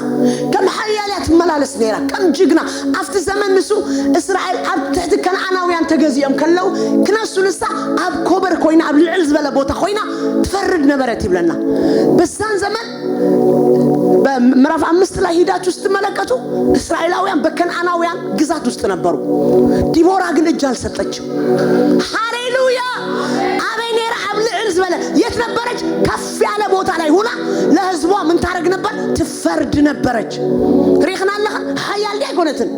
ከም ሐያላት መላለስ ነራ ከም ጅግና አፍተ ዘመን ንሱ እስራኤል አብተት ከነዓናውያን ተገዚዮም ከለው ክነሱንሳ አብ ኮበር ኮይና አብ ልዕል ዝበለ ቦታ ኮይና ትፈርድ ነበረት ይብለና በዛን ዘመን በምዕራፍ 5 ላይ ሄዳችሁ ስትመለከቱ እስራኤላውያን በከነዓናውያን ግዛት ውስጥ ነበሩ ዲቦራ ግን እጅ አልሰጠችም ሃሌሉያ አቤኔር አብልዕል ዝበለ የት ነበረች ከፍ ያለ ቦታ ላይ ሆና ለህዝቧ ምን ታረግ ነበር ትፈርድ ነበረች ሪኽና አለህ ሐያል ዲያቆነትን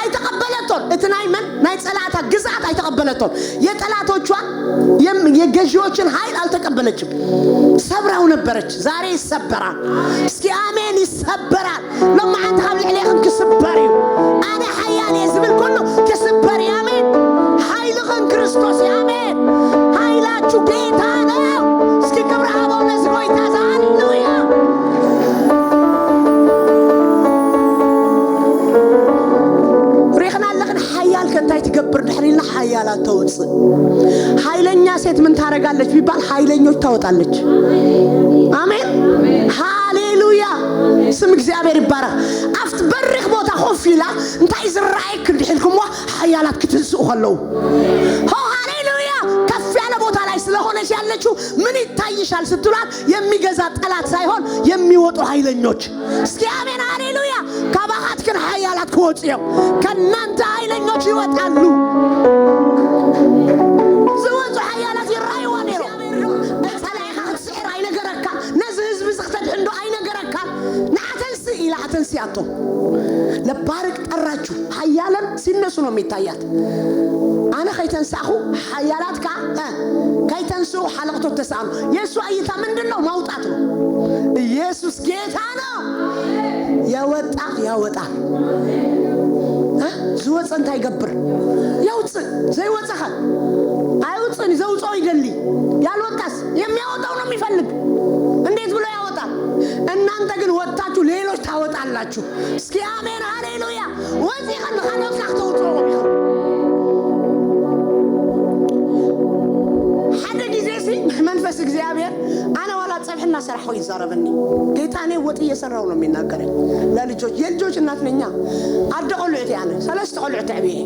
አይተቀበለቶን እትናይ ምን ናይ ጸላታ ግዛት አይተቀበለቶን የጠላቶቿን የገዢዎችን ኃይል አልተቀበለችም ሰብራው ነበረች ዛሬ ይሰበራል እስኪ አሜን ይሰበራል ለማ አንተ ሀብልዕሌኽን ክስበሪው አነ ሐያል የዝብል ኩሉ ክስበሪ አሜን ኃይልኽን ክርስቶስ አሜን ኃይላችሁ ጌታ ነው እስኪ ክብር አበው ለዝጎይ ታዛሉያ ሪኽና ለኽን ሐያል ከንታይ ትገብር ድሕሪልና ሐያላት ተውጽ ኃይለኛ ሴት ምን ታረጋለች ቢባል ኃይለኞች ታወጣለች አሜን ሃሌሉያ ስም እግዚአብሔር ይባረክ አፍት በርኽ ቦታ ሆፊላ እንታይ ዝራይክ እንድልኩምዋ ሐያላት ክትንስኡ ኸለው ሃሌሉያ ከፍ ያለ ቦታ ላይ ስለሆነች ያለችው ምን ይታይሻል ስትሏት የሚገዛ ጠላት ሳይሆን የሚወጡ ኃይለኞች እስኪ አሜን ሃሌሉያ ከባኻትክን ሐያላት ከወጽየው ከናንተ ኃይለኞች ይወጣሉ ዘወጡ ሐያላት ይራዩዋን ነው ሰላይኻ ጽዕር አይነገረካ ነዝ ህዝብ ዝኽተድ እንዶ አይነገረካ ናተንስ ኢላ አተንሲያቶ ለባርክ ጠራችሁ ሐያላን ሲነሱ ነው የሚታያት አና ከይተንሳኹ ሐያላት ከይተንሱ ሐለቅቶ ተሳሉ የሱ አይታ ምንድነው ማውጣት ነው ኢየሱስ ጌታ ነው። ያወጣ ያወጣል ዝወፅ እንታይ ይገብር ያውፅእ ዘይወፅኻል አይውፅን ዘውፅኦ ይደሊ ያልወጣስ የሚያወጣው ነው የሚፈልግ እንዴት ብሎ ያወጣል እናንተ ግን ወጣችሁ ሌሎች ታወጣላችሁ እስኪ አሜን ሃሌሉያ ወዚኸን ኻኖት ካክተውፅኦ ሓደ ጊዜ ሲ መንፈስ እግዚአብሔር አና ዋላ ጸብሕና ሰራው ይዛረበኒ ጌታኔ ወጥ እየሰራው ነው የሚናገረኝ ለልጆች የልጆች እናት ነኛ አደቆልዑት ያለ ሰለስተ ቆልዑት አብይ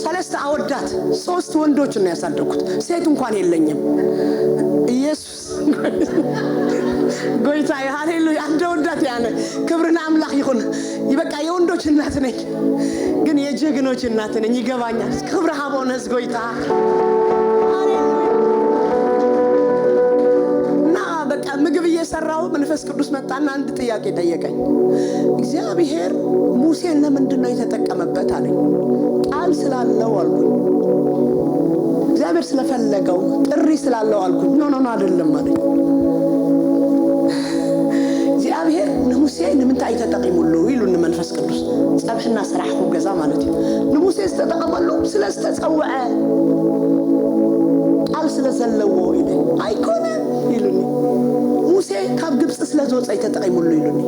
ሰለስተ አወዳት ሶስት ወንዶች ነው ያሳደኩት ሴት እንኳን የለኝም ኢየሱስ ጎይታ ሃሌሉያ አደወዳት ያለ ክብርና አምላክ ይሁን ይበቃ የወንዶች እናት ነኝ ግን የጀግኖች እናት ነኝ ይገባኛል ክብር ሀቦነስ ጎይታ ምግብ እየሰራው መንፈስ ቅዱስ መጣና አንድ ጥያቄ ጠየቀኝ እግዚአብሔር ሙሴን ለምንድን ነው የተጠቀመበት አለኝ ቃል ስላለው አልኩኝ እግዚአብሔር ስለፈለገው ጥሪ ስላለው አልኩኝ ኖ አይደለም አለኝ እግዚአብሔር ለሙሴ ለምን ታይተጠቅሙሉ ይሉን መንፈስ ቅዱስ ጸብሕና ስራሁ ገዛ ማለት ለሙሴ ተጠቅመሉ ስለስተጸውዐ ቃል ስለዘለው ይለኝ አይኮነ ይሉኝ ሙሴ ከግብጽ ስለወጣ የተጠቀሙሉ ይሉኝ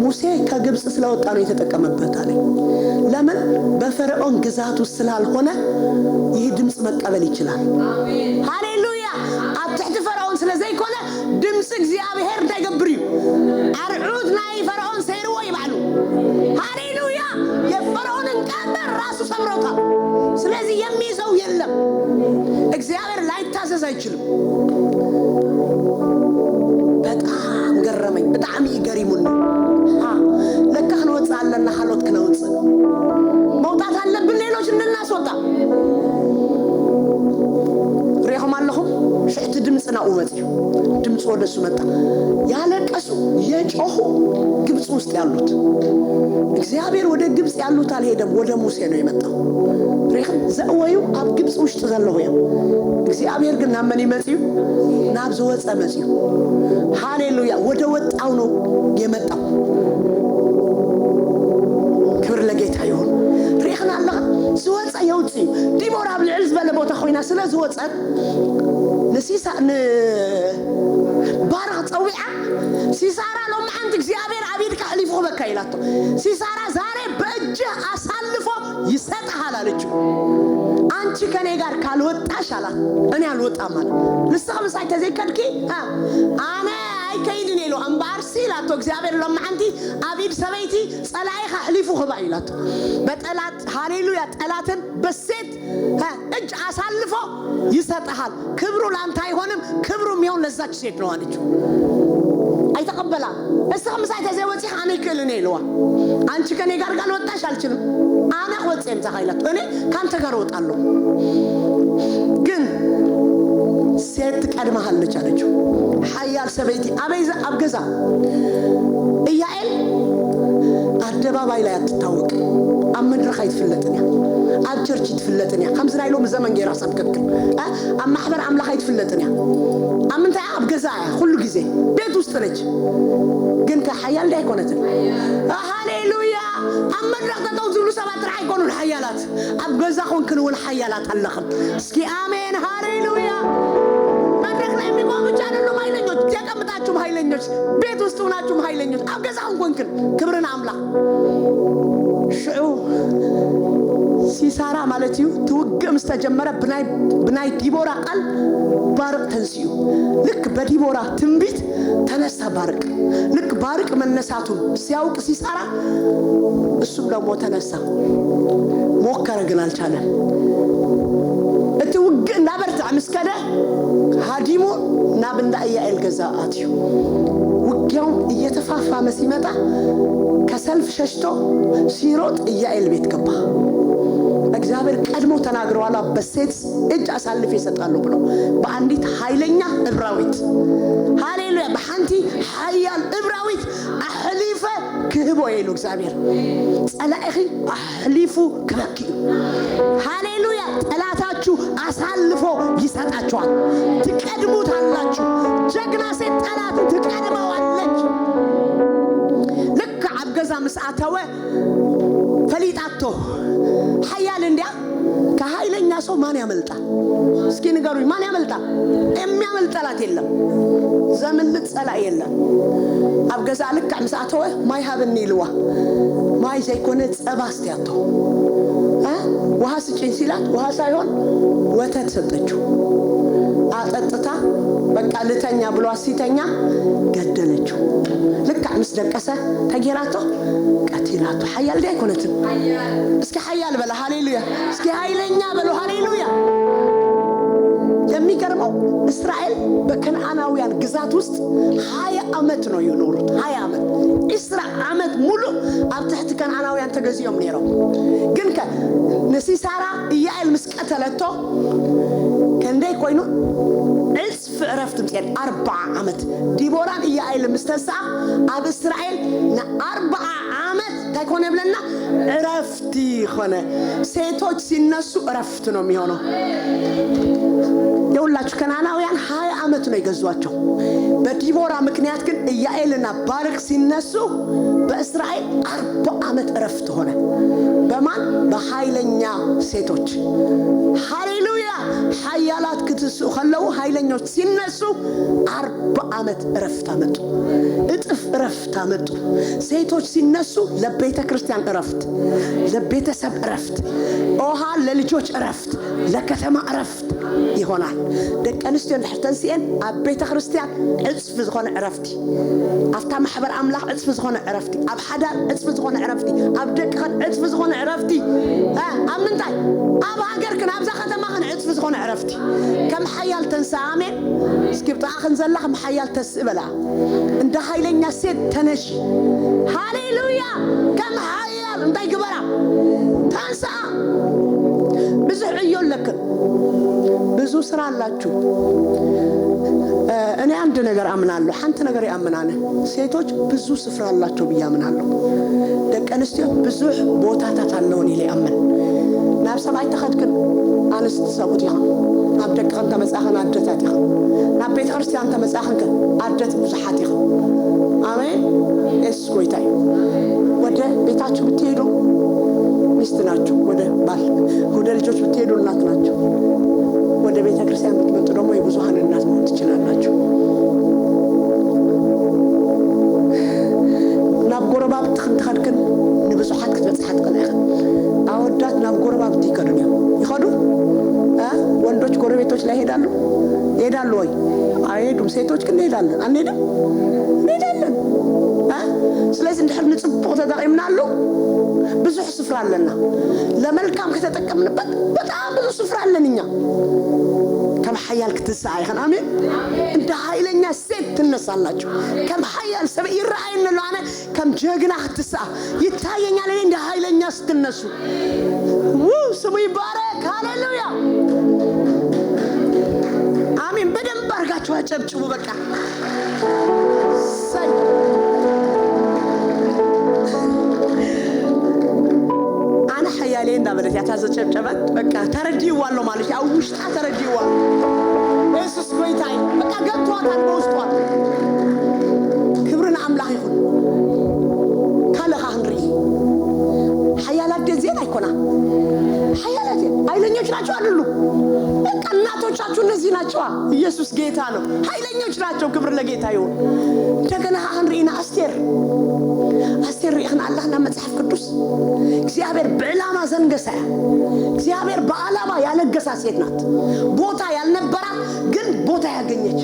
ሙሴ ከግብጽ ስለወጣ ነው የተጠቀመበት አለኝ ለምን በፈርዖን ግዛት ውስጥ ስላልሆነ ይህ ድምጽ መቀበል ይችላል አሜን ሃሌሉያ አጥተህ ፈርዖን ስለዚህ ይኮነ ድምጽ እግዚአብሔር ተገብሪ አርዑት ናይ ፈርዖን ሰይርዎ ይባሉ ሃሌሉያ የፈርዖንን ቀንበር ራሱ ሰብሮታል ስለዚህ የሚይዘው የለም እግዚአብሔር ላይታዘዝ አይችልም በጣም ገረመኝ በጣም ይገሪሙን ለካህ ነው ወጣለና ሐሎት ከነውጽ መውጣት አለብን ሌሎች እንድናስወጣ ረህማለሁ ሸት ድምጽና ኡመት ድምጽ ወደሱ መጣ ያለቀሱ የጮሁ ግብጽ ውስጥ ያሉት እግዚአብሔር ወደ ግብጽ ያሉት አልሄደም ወደ ሙሴ ነው የመጣው ረህም ዘወዩ አብ ግብጽ ውስጥ ዘለው እግዚአብሔር ግን ናመን ይመጽዩ ናብዞ ወጸ መጽዩ ሃሌሉያ ወደ ወጣው ነው የመጣው ክብር ለጌታ ይሁን ረህና አላህ ዝወጸ የውጽ ዲቦራ ብልዕል ዝበለ ቦታ ኾይና ስለ ዝወጸ ንሲሳን ባራ ጸዊዓ ሲሳራ ሎም አንተ እግዚአብሔር አቢድ ከሕሊፎ በካ ይላቶ ሲሳራ ዛሬ በእጅ አሳልፎ ይሰጣል አለችው አንቺ ከኔ ጋር ካልወጣሽ አላት እኔ አልወጣም ማለት ልሳም ሳይ ተዘከድኪ አና አይከይድን ይሉ አንባርሲ ላቶ እግዚአብሔር ሎም አንተ አቢድ ሰበይቲ ጸላይኻ ሕሊፎ ኸባ ይላቶ በጠላት ሃሌሉያ ጠላትን በሴት እጅ አሳልፎ ይሰጣል ክብሩ ላንተ አይሆንም ክብሩ የሚሆን ለዛች ሴት ነው አለችው አይተቀበላ እስከም ሳይ ተዘወጪ አኔ ከለኔ ይለዋ አንቺ ከኔ ጋር ካልወጣሽ አልችልም አና ወጥም ተኃይላት እኔ ካንተ ጋር ወጣለሁ ግን ሴት ቀድማለች አለችው ሐያል ሰበይቲ አበይዛ አብገዛ ኢያኤል አደባባይ ላይ አትታወቅ አመድረኽ አይትፍለጥኛ አብቸርች ይትፍለጥኛ ከምስ ናይሎ ዘመን ጌራ ሰብከክ አማህበር አምላክ አይትፍለጥኛ አምንታ አብገዛ ሁሉ ጊዜ ቤት ውስጥ ነች ግን ከሐያል ላይ ኮነትን ሃሌሉያ አመድረኽ ተጠው ዝሉ ሰባት ራይ ኮኑ ሐያላት አብገዛ ኾንክን ወል ሐያላት አለኸም እስኪ አሜን ሃሌሉያ መድረክ ላይ የሚቆሙ ቻለሉ ማይለኞች ተቀምጣችሁ ኃይለኞች ቤት ውስጥ ሆናችሁ ኃይለኞች አብገዛውን ኮንክን ክብርን አምላክ ሽዑ ሲሳራ ማለት ይሁ ትውግም ተጀመረ ብናይ ዲቦራ ቃል ባርቅ ተንሲዩ ልክ በዲቦራ ትንቢት ተነሳ ባርቅ ልክ ባርቅ መነሳቱን ሲያውቅ ሲሳራ እሱም ደግሞ ተነሳ ሞከረ ግን አልቻለም እትውግ እንዳበርታ መስከደ ሃዲሞ ናብንዳ ኢያኤል ገዛአትዩ ውጊያው እየተፋፋመ ሲመጣ ከሰልፍ ሸሽቶ ሲሮጥ ኢያኤል ቤት ገባ እግዚአብሔር ቀድሞ ተናግሯል በሴት እጅ አሳልፎ ይሰጣሉ ብሎ በአንዲት ኃይለኛ ዕብራዊት ሃሌሉያ በአንቲ ኃያል ዕብራዊት አህሊፈ ክህቦ ይሉ እግዚአብሔር ጸላእኺ አህሊፉ ከበኪ ሃሌሉያ ጠላታችሁ አሳልፎ ይሰጣችኋል ትቀድሙታላችሁ ጀግና ሴት ጠላት ትቀድመዋል مسعتوا فليتاتو حيال انديا كهايلኛ ሰው ማን ያመልጣል እስኪ ንገሩኝ ማን ያመልጣል የሚያመልጥ ጠላት የለም ዘመን ልትጸላ የለም አብገዛ ልክ መስዓተው ማይ ሀብኒ ልዋ ማይ ዘይኮነ ጸባስቲያቶ ውሃ ስጪኝ ሲላት ውሃ ሳይሆን ወተት ሰጠችው አጠጥታ በቃ ልተኛ ብሎ ሲተኛ ገደለችው ልክ አምስ ደቀሰ ተጌራቶ ቀቲላቶ ሐያል ዳይ ኮነት እስኪ ሐያል በለ ሃሌሉያ እስኪ ኃይለኛ በሉ ሃሌሉያ የሚገርመው እስራኤል በከነዓናውያን ግዛት ውስጥ 20 ዓመት ነው የኖሩት 20 ዓመት እስራ ዓመት ሙሉ አብተህት ከነዓናውያን ተገዚዮም ነይረው ግን ከነሲሳራ ኢያኤል መስቀተለቶ ከንደይ ኮይኑ እጽፍ ዕረፍት ምጽል 40 ዓመት ዲቦራን ኢያኤል ምስተሳ አብ እስራኤል ለ40 ዓመት ታይኮነ ብለና ዕረፍት ሆነ ሴቶች ሲነሱ ዕረፍት ነው የሚሆነው የሁላችሁ ከነዓናውያን 20 ዓመት ነው ይገዟቸው በዲቦራ ምክንያት ግን ኢያኤልና ባርክ ሲነሱ በእስራኤል 40 ዓመት ዕረፍት ሆነ በማን በኃይለኛ ሴቶች ሃሌሉያ ኃያላት ክትሱ خلوا ኃይለኞች ሲነሱ 40 ዓመት ዕረፍት አመጡ እጥፍ ዕረፍት አመጡ ሴቶች ሲነሱ ለቤተ ክርስቲያን ዕረፍት ለቤተሰብ ዕረፍት ኦሃ ለልጆች ዕረፍት ለከተማ ዕረፍት ይሆናል ደቀንስቲን ተሕተንሲን አብ ቤተ ክርስቲያን ዕጽፍ ዝሆነ ዕረፍቲ አፍታ ማህበር አምላክ ዕጽፍ ዝሆነ ዕረፍቲ አብ ሓዳር ዕጽፍ ዝሆነ ዕረፍቲ አብ ደቅኸን ዕጽፍ ዝሆነ ዕረፍቲ አብ ምንታይ አብ ሃገር ከን አብዛ ከተማ ከን ዕጽፍ ዝሆነ ዕረፍቲ ከም ሓያል ተንሳአሜን እስኪብጣ خنزلها محيال تسبلا انت حيلኛ ሴት ተነሽ ሃሌሉያ كم حيال انت يقبرا تنسى ብዙ ዕዮለክ ብዙ ስራ አላችሁ እኔ አንድ ነገር አምናለሁ አንተ ነገር ያምናነ ሴቶች ብዙ ስፍራ አላችሁ በያምናለሁ ደቀንስቲው ብዙ ቦታታት አለው እኔ ላይ አመን ናብ ሰማይ ተኸድክን አንስት ሰቡት ይሁን ናብ ደቀን ተመጻኸን አደታት ይሁን ናብ ቤተ ክርስቲያን ተመጻኸን አደት ብዙሓት ይሁን አሜን እስ ቆይታይ ወደ ቤታችሁ ብትሄዱ ሚስት ናችሁ ወደ ባል ወደ ልጆች ብትሄዱ እናት ናችሁ ወደ ቤተ ክርስቲያን ብትመጡ ደግሞ የብዙሃን እናት መሆን ትችላላችሁ ናብ ጎረባብ ተኸድክን ንብዙሓት ክትበጽሓት ቀላይኸ አወዳት ናብ ጎረባብ ትይከዱኛ ይኸዱ ወንዶች ጎረቤቶች ላይ ሄዳሉ ወይ አይሄዱም ሴቶች ግን ሄዳሉ አንሄድም ሄዳለን ስለዚህ እንደህር ንጽብቅ ተዳቂምናሉ ብዙ ስፍራ አለና ለመልካም ከተጠቀምንበት በጣም ብዙ ስፍራ አለንኛ كم حيال كتسعى يا آمين انت حيلنا ست تنسالاችሁ كم حيال سبع يرعينا له انا كم جغنا كتسعى يتايኛ ለኔ እንደ ኃይለኛ ስትነሱ ስሙ ይባረክ ሃሌሉያ አሜን በደንብ አርጋችሁ አጨብጭቡ በቃ ሳይ انا حيالي እንዳበለት ያታዘጨብጨበት በቃ ተረዲዋለሁ ማለት ያው ውሽጣ ተረዲዋል ኢየሱስ ኮይታይ በቃ ገብቷታል በውስጧ ክብርን አምላክ ይሁን ካለኻ እንሪ حيالات ዜና ይኮና حيالات ኃይለኞች ናቸው አይደሉ በቃ እናቶቻችሁ እነዚህ ናቸው ኢየሱስ ጌታ ነው ኃይለኞች ናቸው ክብር ለጌታ ይሁን እንደገና አንሪና አስቴር ይኸን አላህና መጽሐፍ ቅዱስ እግዚአብሔር በዕላማ ዘንገሳ እግዚአብሔር በዓላማ ያለገሳ ሴት ናት ቦታ ያልነበራ ግን ቦታ ያገኘች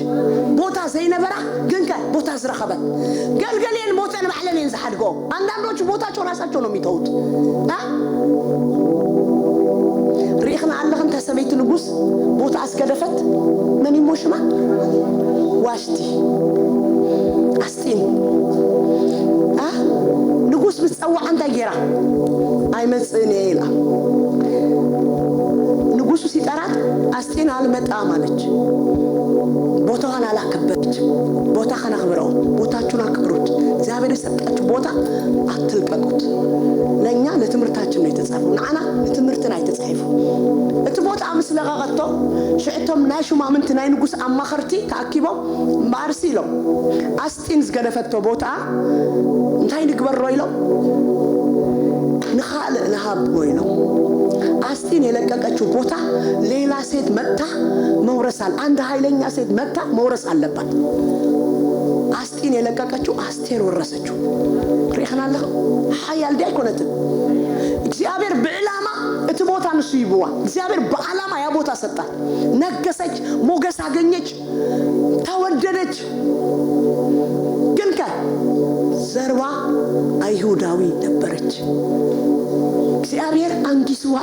ቦታ ዘይነበራ ግን ቦታ ዝረኸበት ገልገሌን ቦታ ነባህለኔን ዘሐድጎ አንዳንዶቹ ቦታቸው ራሳቸው ነው የሚተውት ريخنا علىهم تسميت نجوس بوت أسكدفت من يموشما واشتي أستين نجوس بتسوى عند جيرة أي مسنيلا نجوس سيتارات أستين على متأملج بوتا أنا لا كبرت بوتا خنا خبرو بوتا شونا كبرت زابير سبت بوتا أتلقكوت لأننا نتمرتاج من يتصرفون أنا نتمرتنا يتصرفون التبوت أمس لغاقتو شعتهم ناشو ما من تناي نقص أما خرتي تأكيبو مارسيلو أستينز قدفتو بوتا نتاي نكبر رويلو نخالق نهاب رويلو أستين يلقاقچو بوتا ليلا سيد متا مورسال عند هايلኛ سيد متا مورس አለበት أستين يلقاقچو أستير ورسچو ريخنا الله حيال دي አይኮነትም እግዚአብሔር በዕላማ እትቦታ ንሱ ይብዋ እግዚአብሔር በዓላማ ያ ቦታ ሰጣት ነገሰች ሞገስ አገኘች ተወደደች ግን ዘርዋ አይሁዳዊ ነበረች እግዚአብሔር አንጊስዋ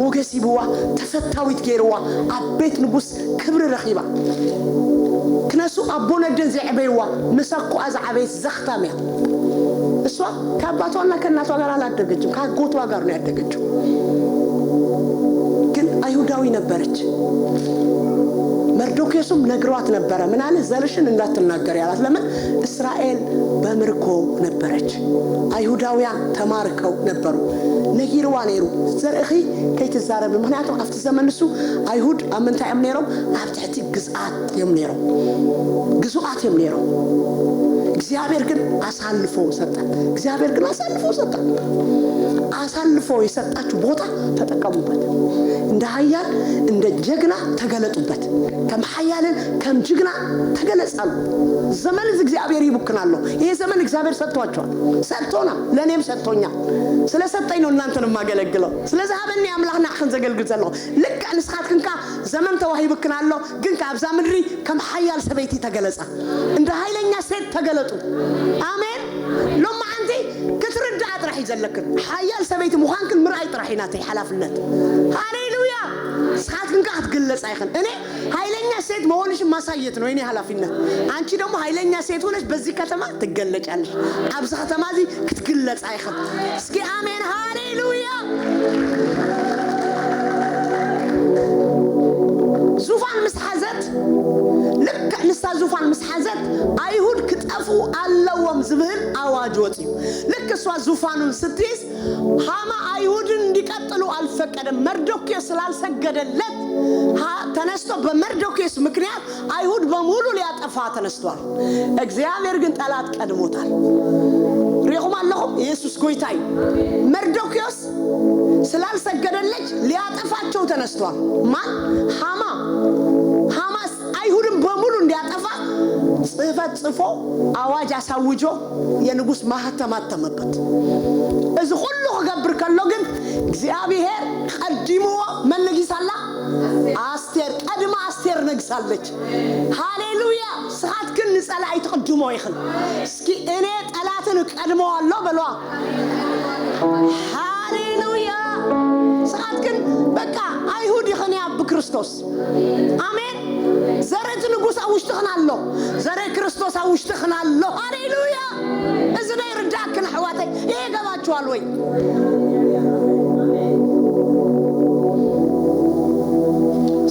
ሞገስ ይብዋ ተፈታዊት ጌርዋ አቤት ንጉስ ክብር ረኺባ ክነሱ አቦነደን ዘዕበይዋ መሰቁ አዝዓቤት ዘኽታሚያ እሷ ከአባቷና ከእናቷ ጋር አላደገችም ከአጎቷ ጋር ነው ያደገችው ግን አይሁዳዊ ነበረች መርዶክዮስም ነግሯት ነበር ምን አለ ዘርሽን እንዳትናገር ያላት ለምን እስራኤል በምርኮ ነበረች አይሁዳውያን ተማርከው ነበሩ ነጊርዋ ነይሩ ዘርኺ ከይትዛረብ ምክንያቱም አፍተ ዘመንሱ አይሁድ አመንታ ያምኔሮ አብታቲ ግዛት የምኔሮ ግዙአት የምኔሮ እግዚአብሔር ግን አሳልፎ ሰጣት እግዚአብሔር ግን አሳልፎ የሰጣችሁ ቦታ ተጠቀሙበት እንደ ኃያል እንደ ጀግና ተገለጡበት ከመሐያልን ከምጅግና ተገለጻሉ ዘመን እግዚአብሔር ይብክናለሁ ይሄ ዘመን እግዚአብሔር ሰጥቷቸዋል ሰጥቶና ለኔም ሰጥቶኛ ስለሰጠኝ ነው እናንተንም ማገለግለው ስለዚህ አበኔ አምላክና አخን ዘገልግል ዘለው ልክ አንስኻትክንካ ዘመን ተዋሂብክናለሁ ግን ከአብዛ ምድሪ ከመሐያል ሰበይቲ ተገለጻ እንደ ኃይለኛ ሴት ተገለጡ አሜን لما عندي كترد أطرح يزلكن حيال سبيت مخانكن مرأي طرحيناتي حلافلنات هاليلويا سخاتكن قاعد قلص أيخن أنا هايلنيا سيت ما هونش ما سايت نو إني حلافلنات أنتي دوم هايلنيا سيت هونش بزي كتما تقلج علش أبز كتما زي كتقلص أيخن سكي آمين هاليلويا زوفان مسحازت لك نسا زوفان مسحازت أيهود كتقفوا اللوم زبهن أواج وطيو لك سوا زوفانون ستيس هاما أيهودن ديكتلو الفكر مردوكيس لالسجدلت ها تنستو بمردوكيس مكنيات أيهود بمولو لياتفا تنستوال እግዚአብሔር ግን ጠላት ቀድሞታል ريخم اللهم يسوس قويتاي مردوكيوس سلال سجدلج لياتفاچو تنستوال مان ሃማስ አይሁድን በሙሉ እንዲያጠፋ ጽፈት ጽፎ አዋጅ አሳውጆ የንጉስ ማህተም አተመበት እዚ ሁሉ ገብር ከሎ ግን እግዚአብሔር ቀድሞ መንግስታላ አስቴር ቀድማ አስቴር ነግሳለች ሃሌሉያ ስኻት ግን ጸላይ ተቀድሞ ይخل እስኪ እኔ ጠላትን ቀድሞዋለሁ በሏ ሃሌሉያ ስኻት ግን በቃ አይሁድ ይኸኔ አብ ክርስቶስ አሜን ዘረት ንጉስ አውሽተኸናለሁ ዘረ ክርስቶስ አውሽተኸናለሁ ሃሌሉያ እዝና ይርዳክን حواتي ይሄ ገባችኋል ወይ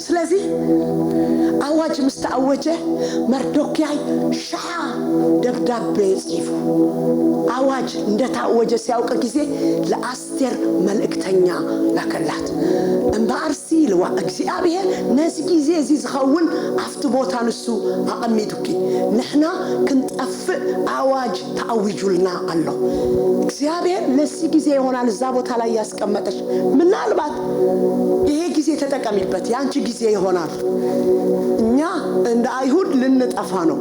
ስለዚህ አዋጅ መስተአወጀ መርዶክያይ ሻ ደብዳቤ ጽፎ አዋጅ እንደታወጀ ሲያውቅ ጊዜ ለአስቴር መልእክተኛ ላከላት እንባርሲ ለዋ እግዚአብሔር ነዚ ጊዜ እዚ ዝኸውን አፍት ቦታ ንሱ አቀሚዱኪ ንሕና ክንጠፍ አዋጅ ታውጁልና አሎ እግዚአብሔር ለዚ ጊዜ ይሆናል እዛ ቦታ ላይ ያስቀመጠሽ ምናልባት ይሄ ጊዜ ተጠቀሚበት ያንቺ ጊዜ ይሆናል እኛ እንደ አይሁድ ልንጠፋ ነው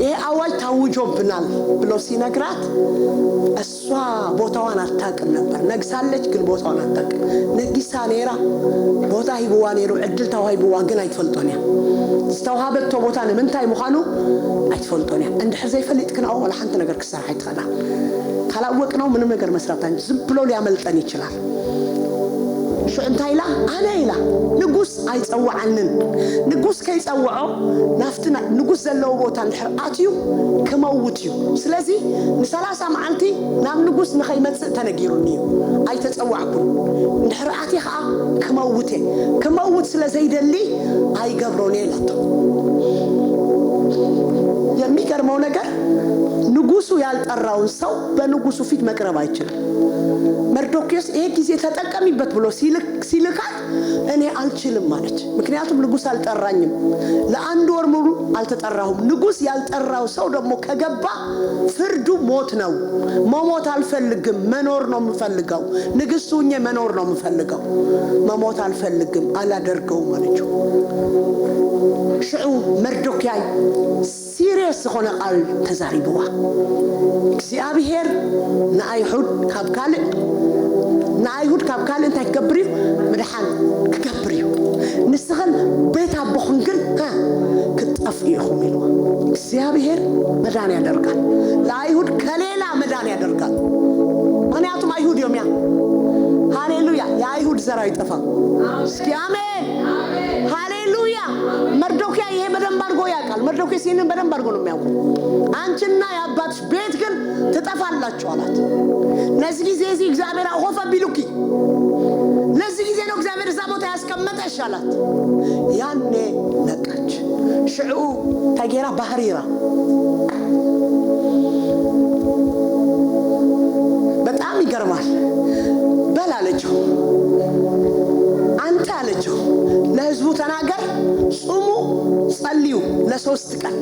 ይሄ አዋጅ ታውጆብናል ብሎ ሲነግራት እሷ ቦታዋን አታውቅም ነበር ነግሳለች ግን ቦታዋን አታውቅም ነግሳ ኔራ ቦታ ይብዋ ኔሩ እድል ተዋይብዋ ግን አይፈልጦንያ ዝተዋሃበቶ ቦታ ንምንታይ ምዃኑ አይፈልጦንያ እንደ ሕዘ ይፈልጥክን አው ወላ ሓንቲ ነገር ክሰርሕ አይትኸዳ ካላወቅነው ምንም ነገር መስራት አንጂ ዝም ብሎ ሊያመልጠን ይችላል شو انتاي لا انا لا نقص اي تصوعنن نقص كي تصوعو نافتنا نقص زلو بوتا نحرقاتيو كموتيو سلازي نسلاسا معلتي نام نقص نخيمت تنغيرونيو اي تصوعكم نحرقاتي خا كموت سلازيدلي اي غبروني لاتو የሚገርመው ነገር ንጉሱ ያልጠራውን ሰው በንጉሱ ፊት መቅረብ አይችልም መርዶክዮስ ይሄ ጊዜ ተጠቀሚበት ብሎ ሲልካት እኔ አልችልም ማለች። ምክንያቱም ንጉስ አልጠራኝም፣ ለአንድ ወር ሙሉ አልተጠራሁም። ንጉስ ያልጠራው ሰው ደግሞ ከገባ ፍርዱ ሞት ነው። መሞት አልፈልግም፣ መኖር ነው የምፈልገው። ንግስቱ ሆኜ መኖር ነው የምፈልገው፣ መሞት አልፈልግም፣ አላደርገውም ማለችው። ሽዑ መርዶክያይ ሲሪየስ ሆነ ቃል ተዛሪብዋ። እግዚአብሔር ንአይሁድ ካብ ካልእ እንታይ ክገብር እዩ? ምድሓን ክገብር እዩ። ንስኽን ቤት ኣቦኹን ግን ክትጠፍኡ ኢኹም ኢልዋ። እግዚአብሔር መዳን ያደርጋል። ለአይሁድ ከሌላ መዳን ያደርጋል። ምክንያቱም አይሁድ እዮም ያ። ሃሌሉያ! የአይሁድ ዘር አይጠፋም። እስኪ አሜን ሃሌሉያ! መርዶክያ ይሄ በደንብ አድርጎ ያውቃል። መርዶክያስ ይሄንን በደንብ አድርጎ ነው የሚያውቀው። አንቺና የአባትሽ ቤት ግን ትጠፋላችሁ አላት። ለዚህ ጊዜ እዚህ እግዚአብሔር አሆፈ ቢሉኪ ለዚህ ጊዜ ነው እግዚአብሔር እዛ ቦታ ያስቀመጠሽ አላት። ያኔ ነቃች። ሽዑ ተጌራ ባህሪራ በጣም ይገርማል። በላለችው አንተ አለችው ለህዝቡ ተናገር፣ ጾሙ ጸልዩ ለ3 ቀን።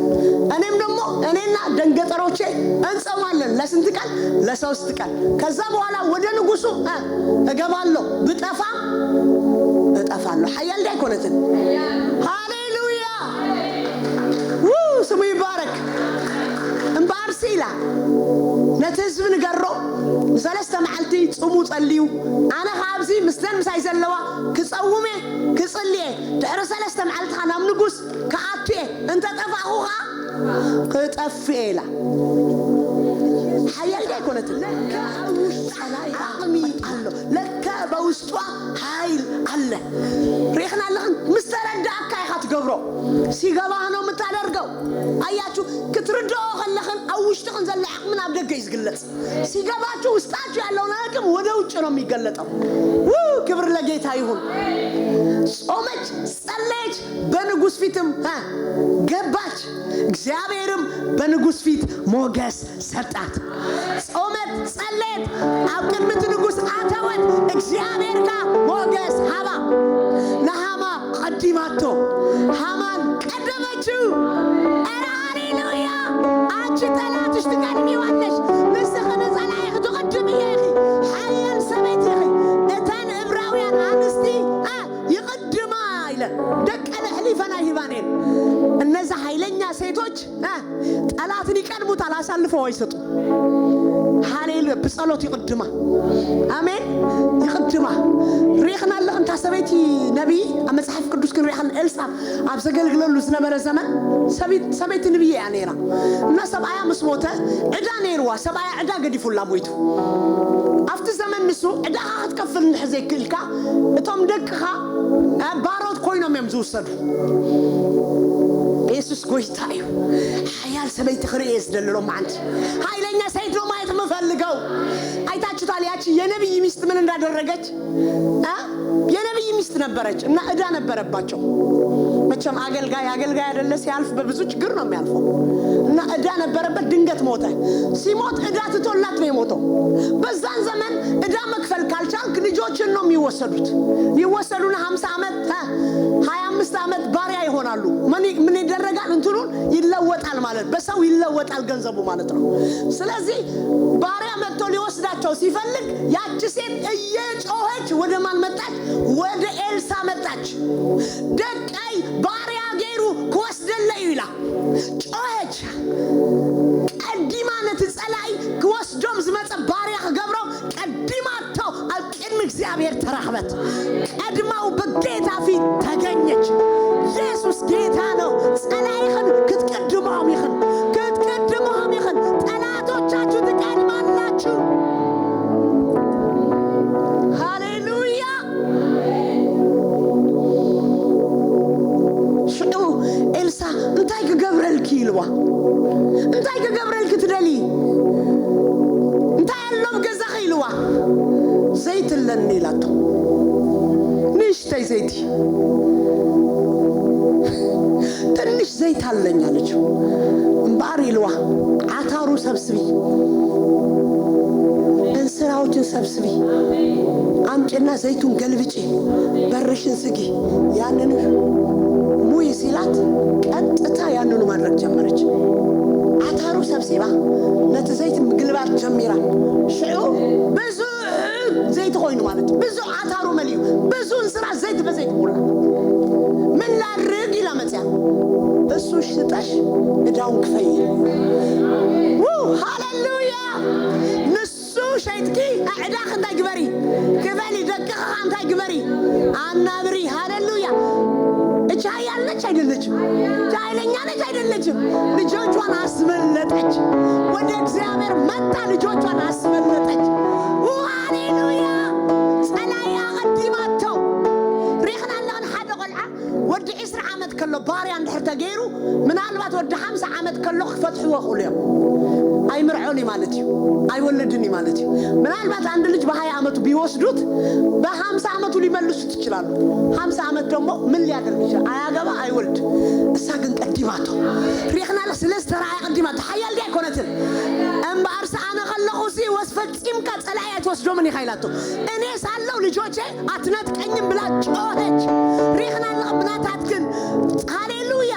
እኔም ደግሞ እኔና ደንገጠሮቼ እንጸማለን ለስንት ቀን? ለ3 ቀን። ከዛ በኋላ ወደ ንጉሱ እገባለሁ፣ ብጠፋ እጠፋለሁ። ኃያል ዳይኮነትን ሃሌሉያ ስሙ ይባረክ። እምባርሲላ ነትህዝብ ንገሮ ሰለስተ መዓልቲ ጾሙ ጸልዩ። ኣነ ካብዚ ምስለን ምሳይ ዘለዋ ክጸውሜ ክጽልየ ድሕሪ 3 መዓልቲ ናብ ንጉስ ከኣትየ እንተ ጠፋኹኻ ክጠፍእ ኢላ። ሓያል ዳይኮነትን ለካ ጸላይ ዓቕሚ ኣሎ፣ ለካ በውስጧ ኃይል አለ። ሪኽና ኣለኽን ምስ ተረዳእካ ኢኻ ትገብሮ። ሲገባህ ነው የምታደርገው። አያችሁ ክትርዳኦ ከለኽን ኣብ ውሽጥኽን ዘሎ ዓቕምን ኣብ ደገ ይዝግለጽ። ሲገባችሁ ውስጣችሁ ያለውን አቅም ወደ ውጭ ነው የሚገለጠው። ክብር ለጌታ ይሁን። ጾመች፣ ጸለየች፣ በንጉስ ፊትም ገባች። እግዚአብሔርም በንጉስ ፊት ሞገስ ሰጣት። ጾመት፣ ጸለየት፣ ኣብ ቅድሚት ንጉስ ኣተወት። እግዚአብሔር ካ ሞገስ ሃባ ለሃማ ቀዲማቶ ሃማን ቀደመችው። ኧረ ሃሌሉያ! አንቺ ጠላትሽ ትቀድሚዋለሽ። ንስኽን ጸላይኽ ትቕድም እየ ኢኺ ሓያል ሰበይቲ ኢኺ። እተን ዕብራውያን አንስቲ ይቕድማ ኢለ ደቀ ልሕሊፈና ይባኔን። እነዛ ኃይለኛ ሴቶች ጠላትን ይቀድሙታል፣ አሳልፈው አይሰጡ። ሃሌሉያ! ብጸሎት ይቕድማ። አሜን ይቕድማ። ሪኽና ኣለኽን እታ ሰበይቲ ነቢይ ኣብ መጽሓፍ ቅዱስ ክንሪኢኻ ኤልሳ ኣብ ዘገልግለሉ ዝነበረ ዘመን ሰበይቲ ነቢይ እያ ነይራ እና ሰብኣያ ምስ ሞተ ዕዳ ነይርዋ። ሰብኣያ ዕዳ ገዲፉላ ሞይቱ። ኣብቲ ዘመን ንሱ ዕዳኻ ክትከፍል እንድሕር ዘይክእልካ እቶም ደቅኻ ባሮት ኮይኖም እዮም ዝውሰዱ። ኢየሱስ ጎይታ እዩ። ሓያል ሰበይቲ ክሪኤ ዝደልሎም ማዓንቲ ኃይለኛ ሰይድ ነው ማየት የምፈልገው። አይታችሁታል ያቺ የነብይ ሚስት ምን እንዳደረገች? የነብይ ሚስት ነበረች እና ዕዳ ነበረባቸው። መቼም አገልጋይ አይደለ ሲያልፍ በብዙ ችግር ነው የሚያልፈው እና ዕዳ ነበረበት። ድንገት ሞተ። ሲሞት ዕዳ ትቶላት ነው የሞተው። በዛን ዘመን ዕዳ መክፈል ካልቻልክ ልጆችን ነው የሚወሰዱት። ይወሰዱና 50 ዓመት 25 ዓመት ባሪያ ይሆናሉ። ምን ይደረጋል? እንትኑን ይለወጣል ማለት በሰው ይለወጣል ገንዘቡ ማለት ነው። ስለዚህ ባሪያ መጥቶ ሊወስዳቸው ሲፈልግ ያቺ ሴት እየጮኸች ወደ ማን መጣች? ወደ ኤልሳ መጣች። ደቃይ ባሪያ ገይሩ ከወስደለዩ ይላ ጮኸች። ቀዲማነት ጸላይ ከወስዶም ዝመጸ ባሪያ ገብረው ቀዲማተው አልቅድም እግዚአብሔር ተራህበት ቀድማው በጌታ ፊት ተገኘች። ኢየሱስ ጌታ ነው። ጸላይኽን ክትቀድሞም ይኽን ጠላቶቻችሁ ትቀድማላችሁ። ሃሌሉያ! ሽዑ ኤልሳ እንታይ ክገብረልኪ ኢልዋ። እንታይ ክገብረልኪ ትደሊ? እንታይ ኣሎም ገዛኺ ኢልዋ። ዘይት ኣለኒ ኢላቶ። ንእሽተይ ዘይቲ ትንሽ ዘይት አለኝ አለችው። እምባር ይልዋ ዓታሩ ሰብስቢ፣ እንስራዎችን ሰብስቢ አምጪና ዘይቱን ገልብጪ በርሽን ስጊ ያንን ሙይ ሲላት ቀጥታ ያንኑ ማድረግ ጀመረች አታሩ ሰብስባ ነት ዘይት ምግልባት ጀምራ ሸው ብዙ ዘይት ሆይኑ ማለት ብዙ አታሩ መልዩ ብዙ እንስራ ዘይት በዘይት ሞላ ምን ላድርግ ይላመጽያ እሱ ሽጣሽ እዳውን ክፈይ ሃሌሉያ ንሱ ሸይትኪ አዕዳኽ እንታይ ግበሪ ክፈሊ ደቅኻ እንታይ ግበሪ አናብሪ ሃሌሉያ እቻያለች አይደለችም ቻይለኛ ነች አይደለችም ልጆቿን አስመለጠች ወደ እግዚአብሔር መጣ ልጆቿን አስመለጠች ሃሌሉያ ጸላያ ቀዲማቸው ريخنا لان حدا قلعه ودي 10 عامد كله باري عند حتى غيرو من البات ودي 5 عامد كله فتحوا خليهم اي مرعوني مالتي اي ولدني مالتي من البات عند لج ب20 عامت بيوسدوت ب50 عامت ሊመልሱት ይችላሉ 50 عامت ደግሞ ምን ሊያደርግ ይችላል አያገባ አይወልድ እሳግን ቀዲማቶ ريخنا ለስለስተራ ቀዲማቶ ሐያል ዲያ ኮነትን እም በአርሳ አነ خلقوሲ ወስፈጽም ከጸላያት ወስዶ ምን ይखाይላቶ እኔ ሳለው ልጆቼ አትነጥቀኝም ብላ ጮኸች ريخنا ለብናታትክን ሃሌሉያ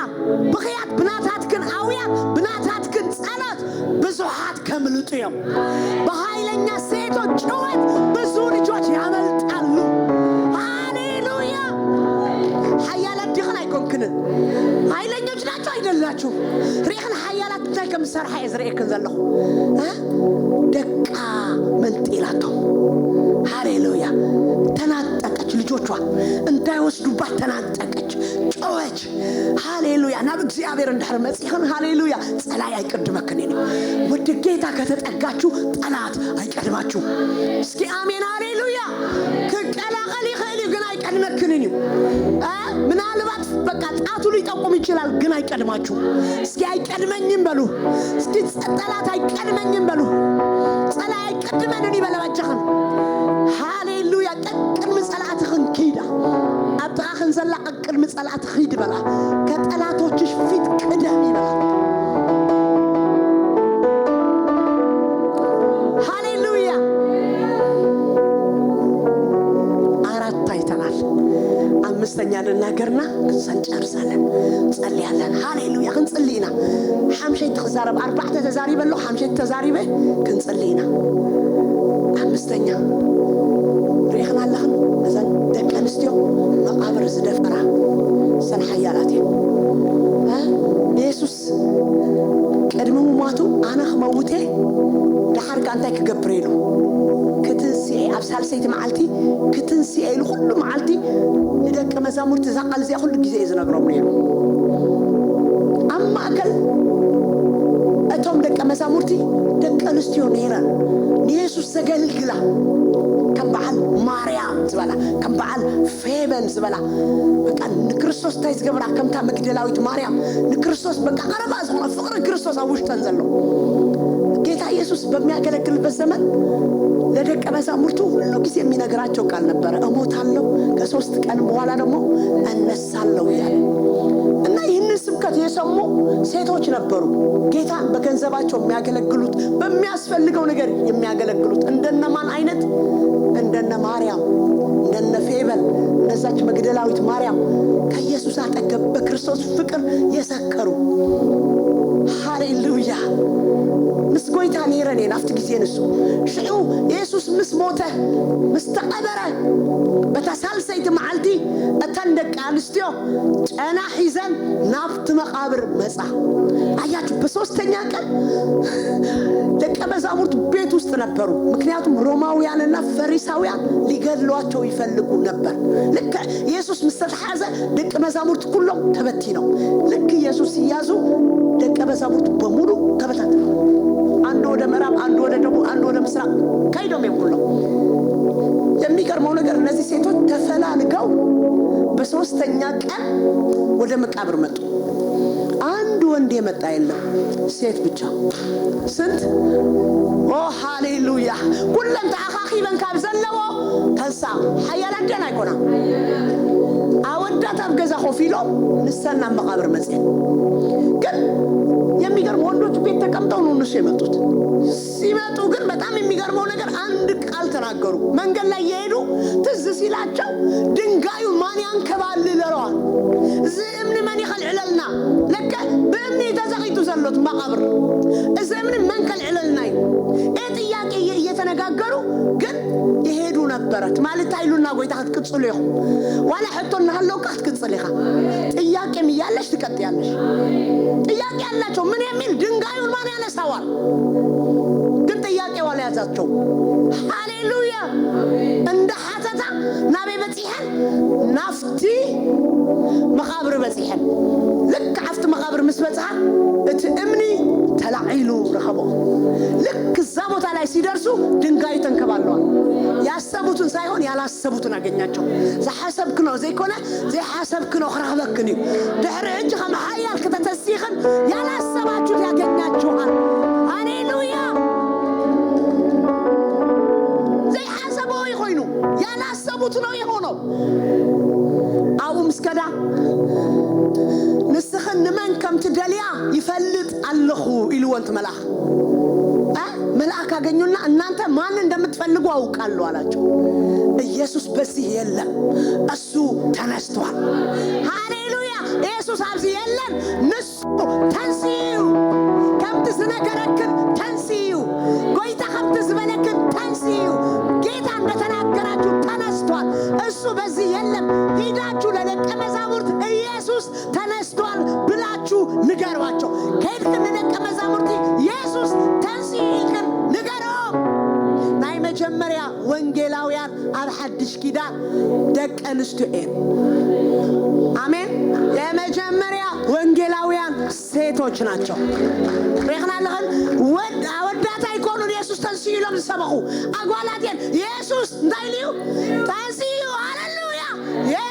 በኺያት ብናታትክን አውያ ብናታትክን ጸሎት ብዙሃት ከምልጥየም በኃይለኛ ሴቶች ጮኸት ብዙ ልጆች ያመልጣሉ ሃሌሉያ ሐያላት ዲኸና ይኮንክን ኃይለኞች ናቸው አይደላችሁ ريخنا ሐያላት ታይ ከምሰርሐ እዝረኤክን ዘለኹ ደቃ መልጤላቶ ሃሌሉያ ተናጠቀች ልጆቿ እንዳይወስዱባት ተናጠቀች ጮኸች ሃሌሉያ ናብ እግዚአብሔር እንደርመጽይኸን ሃሌሉያ ጸላይ አይቀድመክን ነው ወደ ጌታ ከተጠጋችሁ ጠላት አይቀድማችሁ እስኪ አሜን ሃሌሉያ ከቀላቀል ይኸል ግን አይቀድመክን ነው ምናልባት በቃ ጣቱ ሊጠቁም ይችላል ግን አይቀድማችሁ እስኪ አይቀድመኝም በሉ እስኪ ጠላት አይቀድመኝም በሉ ጸላይ አይቀድመን ይበለባችኸን ሃሌሉያ ቅድም ጸላትህን ኪዳ አጥራህን ዘላ ቅድም ጸላት ኺድ በላ ከጠላቶችሽ ፊት ቅደም ይበላ ሃሌሉያ አራት አይተናል አምስተኛ ልናገርና ሰንጨርሳለን ጸልያለን ሃሌሉያ ክንጸልይና ሐምሸይ ተዛረብ አርባዕተ ተዛሪበሎ ሐምሸይ ተዛሪበ ክንጸልይና አምስተኛ ريخنا لخن مثلا دكانستيو مقابر زدفرا سن حيالاتي يسوس قدمو ماتو انا خموته دحرك انت كغبريلو كتنسي ابسال سيت معلتي كتنسي له كل معلتي ندك مزامور تزقل زي كل غزي يزنغرو لي اما اكل اتوم دك مزامورتي دكانستيو نيران يسوس زغلغلا كبعل ماريام زبلا كبعل فيبن زبلا بقى نكريستوس تايز غبرا كمتا مقدلاويت ماريام نكريستوس بقى قربا زونه فقر كريستوس اوشتن زلو ጌታ ኢየሱስ በሚያገለግልበት ዘመን ለደቀ መዛሙርቱ ሁሉ ጊዜ የሚነግራቸው ቃል ነበር እሞታለሁ ከ3 ቀን በኋላ ደግሞ እነሳለሁ ይላል እና ይህንን ስብከት የሰሙ ሴቶች ነበሩ ጌታን በገንዘባቸው የሚያገለግሉት በሚያስፈልገው ነገር የሚያገለግሉት እንደነማን አይነት እንደነ ማርያም እንደነ ፌበል እንደዛች መግደላዊት ማርያም ከኢየሱስ አጠገብ በክርስቶስ ፍቅር የሰከሩ ሃሌሉያ مسكويت هنيرني نافت كيسينسو شو يسوس مسموته مستقبره بتسالسيت معلتي اتندق انستيو انا حيزن نافت مقابر مسا አያችሁ በሶስተኛ ቀን ደቀ መዛሙርት ቤት ውስጥ ነበሩ ምክንያቱም ሮማውያንና ፈሪሳውያን ሊገድሏቸው ይፈልጉ ነበር ልክ ኢየሱስ መስተሐዘ ደቀ መዛሙርት ሁሉም ተበትነው ልክ ኢየሱስ ይያዙ ደቀ መዛሙርት በሙሉ ተበታተኑ አንዱ ወደ ምዕራብ አንዱ ወደ ደቡብ አንዱ ወደ ምስራቅ ካይዶም ይሁሉ የሚገርመው ነገር እነዚህ ሴቶች ተፈላልገው በሶስተኛ ቀን ወደ መቃብር መጡ አንድ ወንድ የመጣ የለም ሴት ብቻ ስንት هاليلويا كلن تأخاخي بن كاب زلوا تنسى حيالات جنا يكونا أودات أبجز خوفيلو نستنى مقابر مزين كن يميجر موندوت بيت كم تونو نسيمتوت سيمتو كن بتأمي ميجر مونجر عندك ألتناقرو من قال لا يدو تزسي لاتشو دنجايو ماني أنكبال للروان زمني ماني خل عللنا لك بأمني تزغيتو زلوت مقابر زمني من كل عللناي إيه يتناقرو كن يهدو نبرت ما لتايلونا قوي تحت كتصليهم ولا حطوا نهلو كحت كتصليها إياك ميالش تكتيالش إياك يالله من يميل دنجايو ما أنا سوال كنت إياك ولا يزاتشو هاليلويا عند حتى نبي بتيحن نفتي مقابر بتيحن لك عفت مقابر مسبتها تأمني تلعيلو رخبو لك الزابط على سيدرسو دنجاي تنكبالو يا سبوتن سايهون يا لا سبوتن أجنياتشو زي حسب كنو زي كونه زي حسب كنو خرابك كنيو دحر عجخ محيال كتا تسيخن يا لا سباتشو يا جنياتشو هاليلويا زي حسبو يخوينو يا لا سبوتنو يهونو أو مسكدا نسخن من كم تدليا يفلت اللخو إلو أنت ملاح ملاك أجنينا أن أنت ما ندم تفلقوا أو كلوا على جو يسوع بس يلا أسوع تنستوا هاليلويا يسوع عبد يلا نسو تنسيو كم تزنا كركن تنسيو قويتا كم تزبنكن تنسيو جيت عند تناكراجو تنستوا أسوع بس يلا هيداجو لك مزامورت يسوع تنستوا بلاجو نجارواجو كيف كنا كمزامورتي يسوع تنسيو جمريا وانجيلاويان على حدش كده دك أنستوئين آمين يا مجمريا وانجيلاويان سيتوش ناتشو ريخنا لغن وداتا يكونوا يسوس تنسيو لهم سبقوا أقوالاتين يسوس دايليو تنسيو هاللويا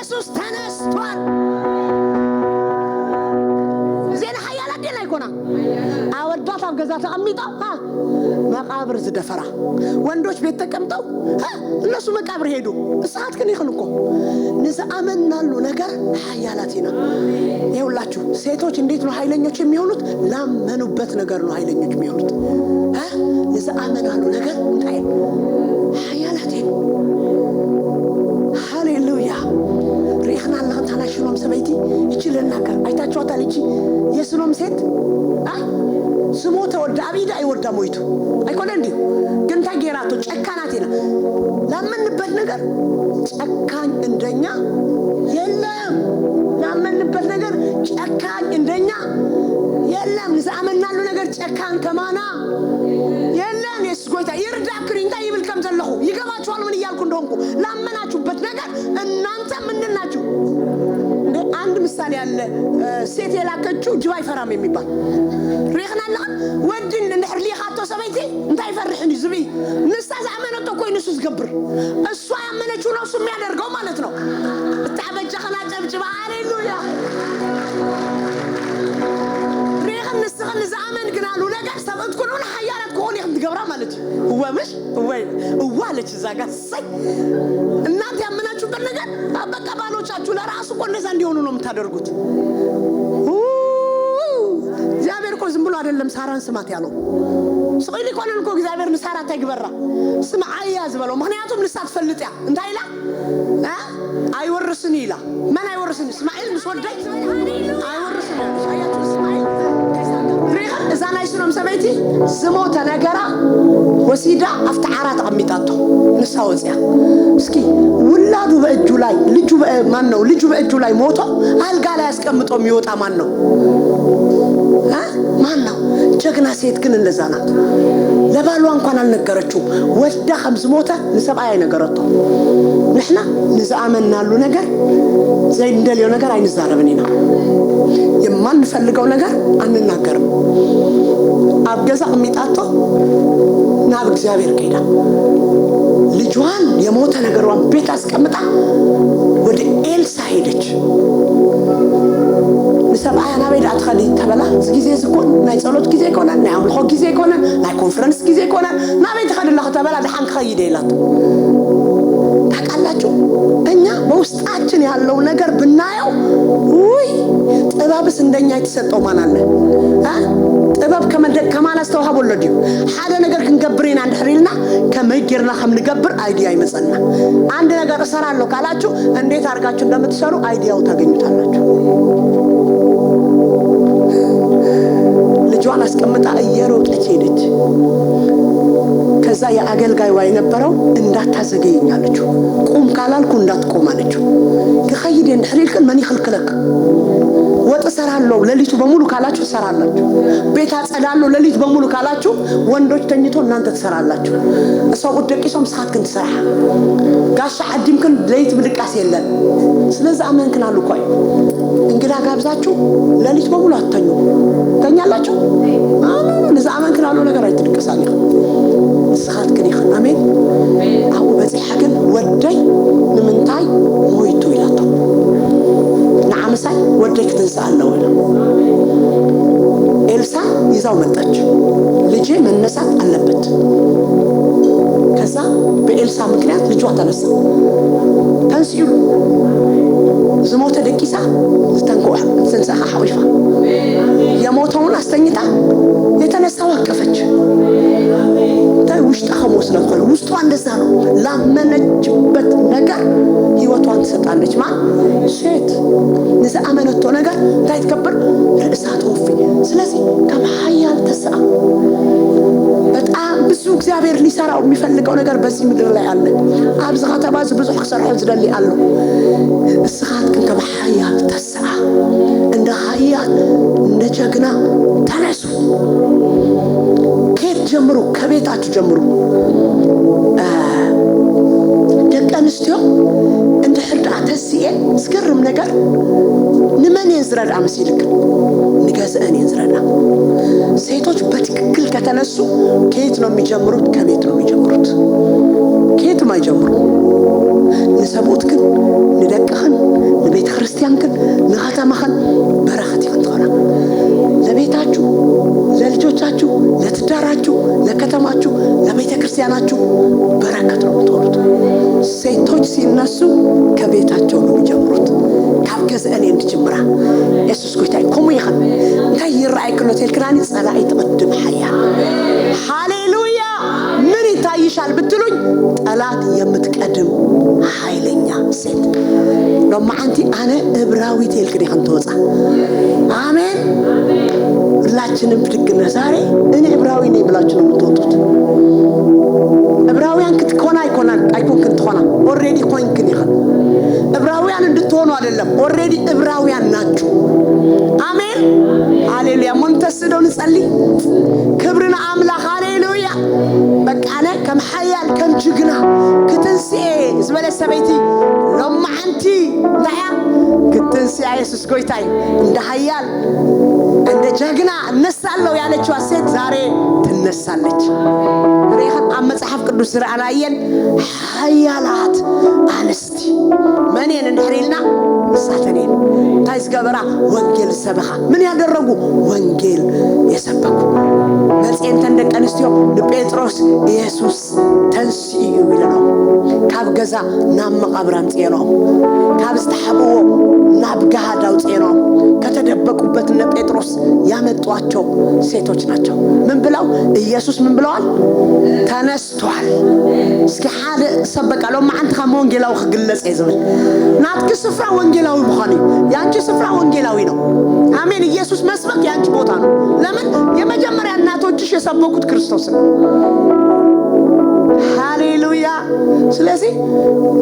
يسوس تنستوان زين حيالات دي لا يكونا أوداتا بقزاتا أميطا مقابر زدفرة وندوش بيتكمتو الناس مقابر هيدو الساعات كن يخلقوا نزعمنا له نجار حيالاتنا يقولاتشو سيتوش نديت له حيلنيوش ميونت لا منو بات نجار له حيلنيوش ميونت نزعمنا له نجار متعين حيالاتين هاليلويا ريحنا الله تعالى شلون سبيتي يشيل النجار أيتها شو تاليشي يسلم سيت سموته ودابيد أي وردا مويتو أيكون عندي كنت أجيراتو أكاناتنا لما نبت نجار أكان إندنيا يلا لما نبت نجار أكان إندنيا يلا نزعمنا له نجار أكان كمانا يلا نسقيتا يرجع كرينتا يبل كم زلخو يجمع شوال من يالكون دونكو لما ناتشو بت نجار النانتا من ناتشو عند مثال على سيتي لاكتشو جواي فرامي ميبان ريخنا لغن ودين نحر لي خاطو سبيتي انتا يفرحني زبي نستاز عمانتو كوي نسوس قبر السوا عمانتو نفسو ميادرقو مالتنو التعبت جخنا جبجب هاليلويا ريخن نستغل زعمان قنالو لقا سبت كلون حيالات كون يخد قبرا مالتي هو مش هو لك زاقا سي النات عمانتو بلنقا أبقى بالو شاچو لراسو كون نزان ديونو نوم تادرقوت እግዚአብሔር እኮ ዝም ብሎ አይደለም ሳራን ስማት ያለው ሰውዬ ሊቆልን እኮ እግዚአብሔር ንሳራ ተግበራ ስም አያዝ በለው ምክንያቱም ንሳት ፈልጥያ እንዳይላ አይወርስኒ ይላ ማን አይወርስኒ እስማኤል ምስወደይ አይወርስኒ አያቱ እስማኤል እዛ ላይ ስለም ሰበይቲ ስሞተ ነገራ ወሲዳ አፍተ አራት አሚጣቶ ንሳውጽያ እስኪ ውላዱ በእጁ ላይ ልጁ ማን ነው ልጁ በእጁ ላይ ሞቶ አልጋ ላይ ያስቀምጦ የሚወጣ ማን ነው ማን ነው ጀግና ሴት ግን እንደዛ ናት ለባሏ እንኳን አልነገረችው ወዳ خمس ሞተ ለሰባይ ነገረቶ ንሕና ንዛአመናሉ ነገር ዘይ እንደሌው ነገር አይንዛረብኒና የማንፈልገው ነገር አንናገርም አብገዛ የሚጣጣ ናብ እግዚአብሔር ከይዳ ልጇን የሞተ ነገሯን ቤት አስቀምጣ ወደ ኤልሳ ሄደች ንሰብኣያ ናበይ ዳ ትኸዲ ተበላ ግዜ ዝኮን ናይ ጸሎት ግዜ ይኮና ናይ ኣምልኾ ግዜ ይኮና ናይ ኮንፈረንስ ግዜ ይኮና ናበይ ትኸዲ ለኸ ተበላ ድሓን ክኸይድ የላት ታውቃላችሁ እኛ በውስጣችን ያለው ነገር ብናየው ውይ ጥበብስ እንደኛ የተሰጠው ማን አለ ጥበብ ከማን አስተዋሃበሎ ዲዩ ሓደ ነገር ክንገብርና እንድሕሪልና ከመይገርና ከምንገብር አይዲያ ይመጸና አንድ ነገር እሰራለሁ ካላችሁ እንዴት አርጋችሁ እንደምትሰሩ አይዲያው ታገኙታላችሁ ልጇን አስቀምጣ እየሮጠች ሄደች ከዛ ያገልጋይዋ የነበረው እንዳታዘገይኛለች ቁም ካላልኩ እንዳትቆም አለችው ከኸይደ እንድሕሪልከን ማን ይخلكلك ወጥ ሰራለሁ ለሊቱ በሙሉ ካላችሁ ሰራላችሁ ቤት አጸዳለሁ ለሊቱ በሙሉ ካላችሁ ወንዶች ተኝቶ እናንተ ተሰራላችሁ እሷው ደቂሶም ሰዓትክን ተሰራ ጋሻ አዲምክን ለሊት ብልቃስ የለን ስለዚህ አመንክን አሉ ቆይ እንግዳ ጋብዛችሁ ለሊቱ በሙሉ አተኙ ተኛላችሁ ለዛ አመንክን አሉ ነገር አይትድቀሳል ሰዓትክን ይኸን አሜን አው በዚህ ሐገን ወደይ ንምንታይ ሞይቱ ይላተው نعمساي وديك تنسالله ولا إلسا يزاو متاج لجي من نسات علبت كذا بإلسا مكنيات لجوا تنسى تنسيو زموت دكيسا تنكوح تنساها حويفا يموتون استنيتا يتنسى وقفج تاي وش تخموس نقول وستو عند الزارو لا منجبت نجار هيوتوان تسطالج ما شيت نزا امنتو نجار تاي تكبر رئسات وفي سلازي كم حيال تسع በጣም ብዙ እግዚአብሔር ሊሰራው የሚፈልገው ነገር በዚህ ምድር ላይ አለ አብዝጋ ተባዝ ብዙ xሰርሖን ዝደሊ አሉ እስኻት ግን ከመሐያል ተስዓ እንደ ሐያል እንደ ጀግና ተነሱ ከቤት ጀምሩ ከቤታችሁ ጀምሩ ደቀንስቲዮ እንደ ህርዳታ ሲኤ ስገርም ነገር ንመን ይዝራዳ መስይልክ ንገዘአን ይዝራዳ ሴቶች በትክክል ከተነሱ ከየት ነው የሚጀምሩት ከቤት ነው የሚጀምሩት ከየት ማይጀምሩ ንሰቦት ግን ንደቀኸን ለቤተ ክርስቲያን ግን ለኸተማኸን በረከት ይፈጥራል ለቤታችሁ ለልጆቻችሁ ለትዳራችሁ ለከተማችሁ ለቤተ ክርስቲያናችሁ በረከት ነው የምትሆኑት ሴቶች ሲነሱ ከቤታቸው ነው የሚጀምሩት ካብገዘአን እንድጅምራ ኢየሱስ ጎይታይ ኮሙ ይኸን እንታይ ይራአይክ ነው ተልክራኒ ጸላኢ ተቀድም ሐያ ሃሌሉያ ምን ይታይሻል ብትሉኝ ጠላት የምትቀድም ኃይለኛ ሴት ነው ማንቲ አነ ዕብራዊ ተልክሪ ኸንተወጻ አሜን ሁላችንም ብድግና ዛሬ እኔ ዕብራዊ ነኝ ብላችሁ ነው የምትወጡት ዕብራውያን ክትኮና አይኮን ክትኮና ኦሬዲ ኮይንክን ይኸን ዕብራውያን እንድትሆኑ አይደለም ኦሬዲ ዕብራውያን ናችሁ አሜን ሃሌሉያ መንተስደው ንጸልይ ክብርና አምላክ ሃሌሉያ በቃነ ከም ሐያል ከም ጅግና ክትንሲኤ ዝበለ ሰበይቲ ለማዓንቲ ለያ ክትንሲኤ ኢየሱስ ጎይታይ እንደ ሐያል እንደ ጀግና እነሳለሁ ያለችው ሴት ዛሬ ትነሳለች ረይኸን መጽሐፍ ቅዱስ ራአናየን ሐያላት አንስቲ ማንን እንድሪልና ሳተኔን ታይስ ገበራ ወንጌል ሰበኻ ምን ያደረጉ ወንጌል የሰበኩ መጽኤን ተንደቀንስቲዮ ለጴጥሮስ ኢየሱስ ተንሲዩ ይላል ካብ ገዛ ናብ መቃብራን ጽየኖ ካብ ዝተሐብዎ ናብ ጋዳው ጽየኖ ከተደበቁበት እነ ጴጥሮስ ያመጧቸው ሴቶች ናቸው ምን ብለው ኢየሱስ ምን ብለዋል ተነስቷል እስኪ ሓደ ሰበቃሎ ማንተ ከመንጌላው ግለጽ ይዘብል ናትክ ስፍራ ወንጌላዊ መሆን ያንቺ ስፍራ ወንጌላዊ ነው አሜን ኢየሱስ መስበክ ያንቺ ቦታ ነው ለምን የመጀመሪያ እናቶችሽ የሰበኩት ክርስቶስ ነው ሃሌሉያ ስለዚህ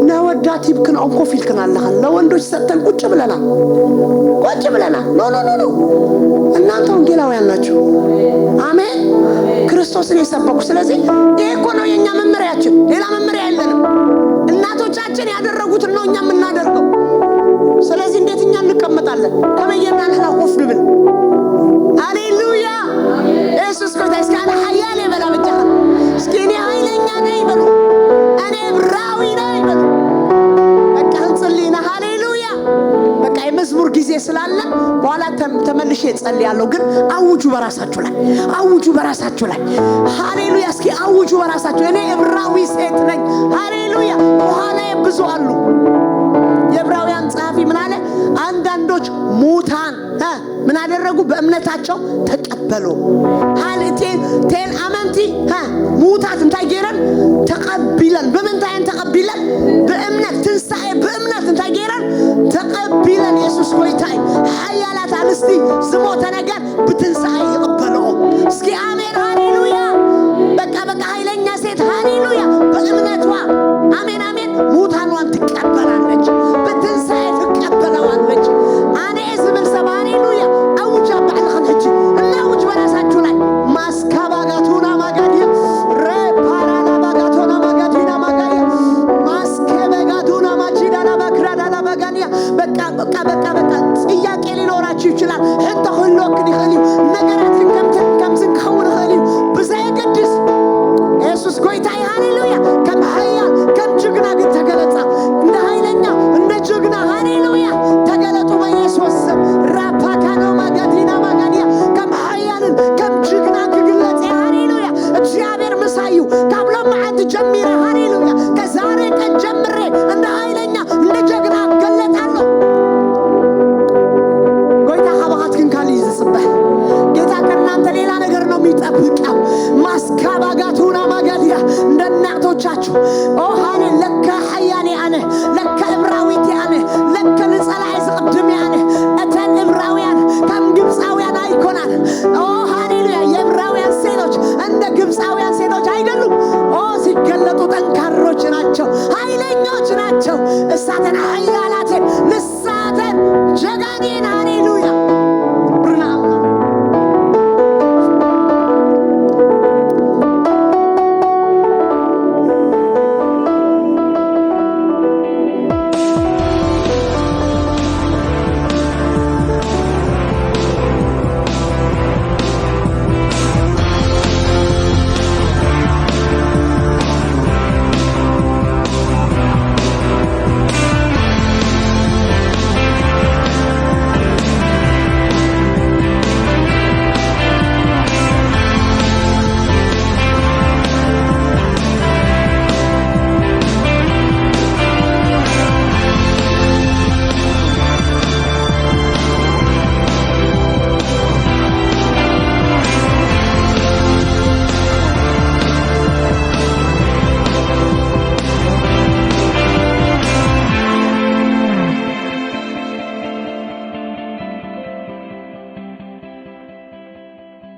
ነወዳት ይብክን አንኮ ፊልክን አላህ ለወንዶች ሰተን ቁጭ ብለናል ኖ እናንተ ወንጌላውያን ናችሁ አሜን ክርስቶስን የሰበኩ ስለዚህ ይሄ እኮ ነው የኛ መመሪያችን ሌላ መመሪያ የለንም እናቶቻችን ያደረጉት ነው እኛ የምናደርገው ስለዚህ እንዴት እኛ እንቀመጣለን ከመየና ለቆፍ ድብል ሃሌሉያ ኢየሱስ ክርስቶስ ካለ ሐያል የበላ ብቻ እስኪኔ ኃይለኛ ነኝ በሉ እኔ ዕብራዊ ነኝ በሉ በቃ እንጸልይና ሃሌሉያ በቃ የመዝሙር ጊዜ ስላለ በኋላ በኋላ ተመልሼ ጸልያለሁ። ግን አውጁ በራሳችሁ ላይ አውጁ በራሳችሁ ላይ ሃሌሉያ እስኪ አውጁ በራሳችሁ እኔ ዕብራዊ ሴት ነኝ ሃሌሉያ በኋላ ብዙ አሉ የዕብራውያን ጸሐፊ ምን አለ አንዳንዶች ሙታን ምን አደረጉ በእምነታቸው ተቀበሉ ቴን አመንቲ ሙታት እንታገረን ተቀብለን በመንታየን ተቀብለን በእምነት ትንሳኤ በእምነት እንታገረን ተቀብለን ኢየሱስ ሆይታይ ኃያላት አንስቲ ዝሞተ ነገር በትንሳኤ ይቀበለው እስኪ አሜን ሃሌሉያ በቃ ኃይለኛ ሴት ሃሌሉያ በእምነቷ አሜን አሜን ሙታኗን ትቀበላለች በትንሳኤ ትቀበለዋለች አኔ ዝብል ሰብ ሃሌሉያ አውጃ ባልኸን እጅ እና አውጅ በራሳችሁ ላይ ማስካባጋቱና ማጋዲያ ረፓራና ባጋቶና ማጋዲና ማጋያ ማስከበጋቱና ማጂዳና ባክራዳና ባጋኒያ በቃ ጥያቄ ሊኖራችሁ ይችላል እንተ ሁሉ ከዲኸሊ ነገራት ከምዝን ከውን ኸሊ በዛይ ቅዱስ ኢየሱስ ጎይታይ ሃሌሉያ ከም ኃያል ከም ጅግና ግን ተገለጸ እንደ ኃይለኛ እንደ ጅግና ሃሌሉያ ተገለጡ በኢየሱስ ስም ራፓካኖ ማጋዲና ማጋዲያ ከም ኃያልን ከም ጅግና ግግለጽ ሃሌሉያ እግዚአብሔር መሳዩ ካብሎ ማዕድ ጀምረ ሃሌሉያ ከዛሬ ቀን ጀምሬ እንደ ኃይለኛ እንደ ጅግና ገለጣለሁ ጎይታ ሀባሃት ግን ካሊ ይዝጽበህ ጌታ ከናንተ ሌላ ነገር ነው የሚጠብቀው ማስካባጋቱና ማጋዲያ እንደናቶቻችሁ ኦ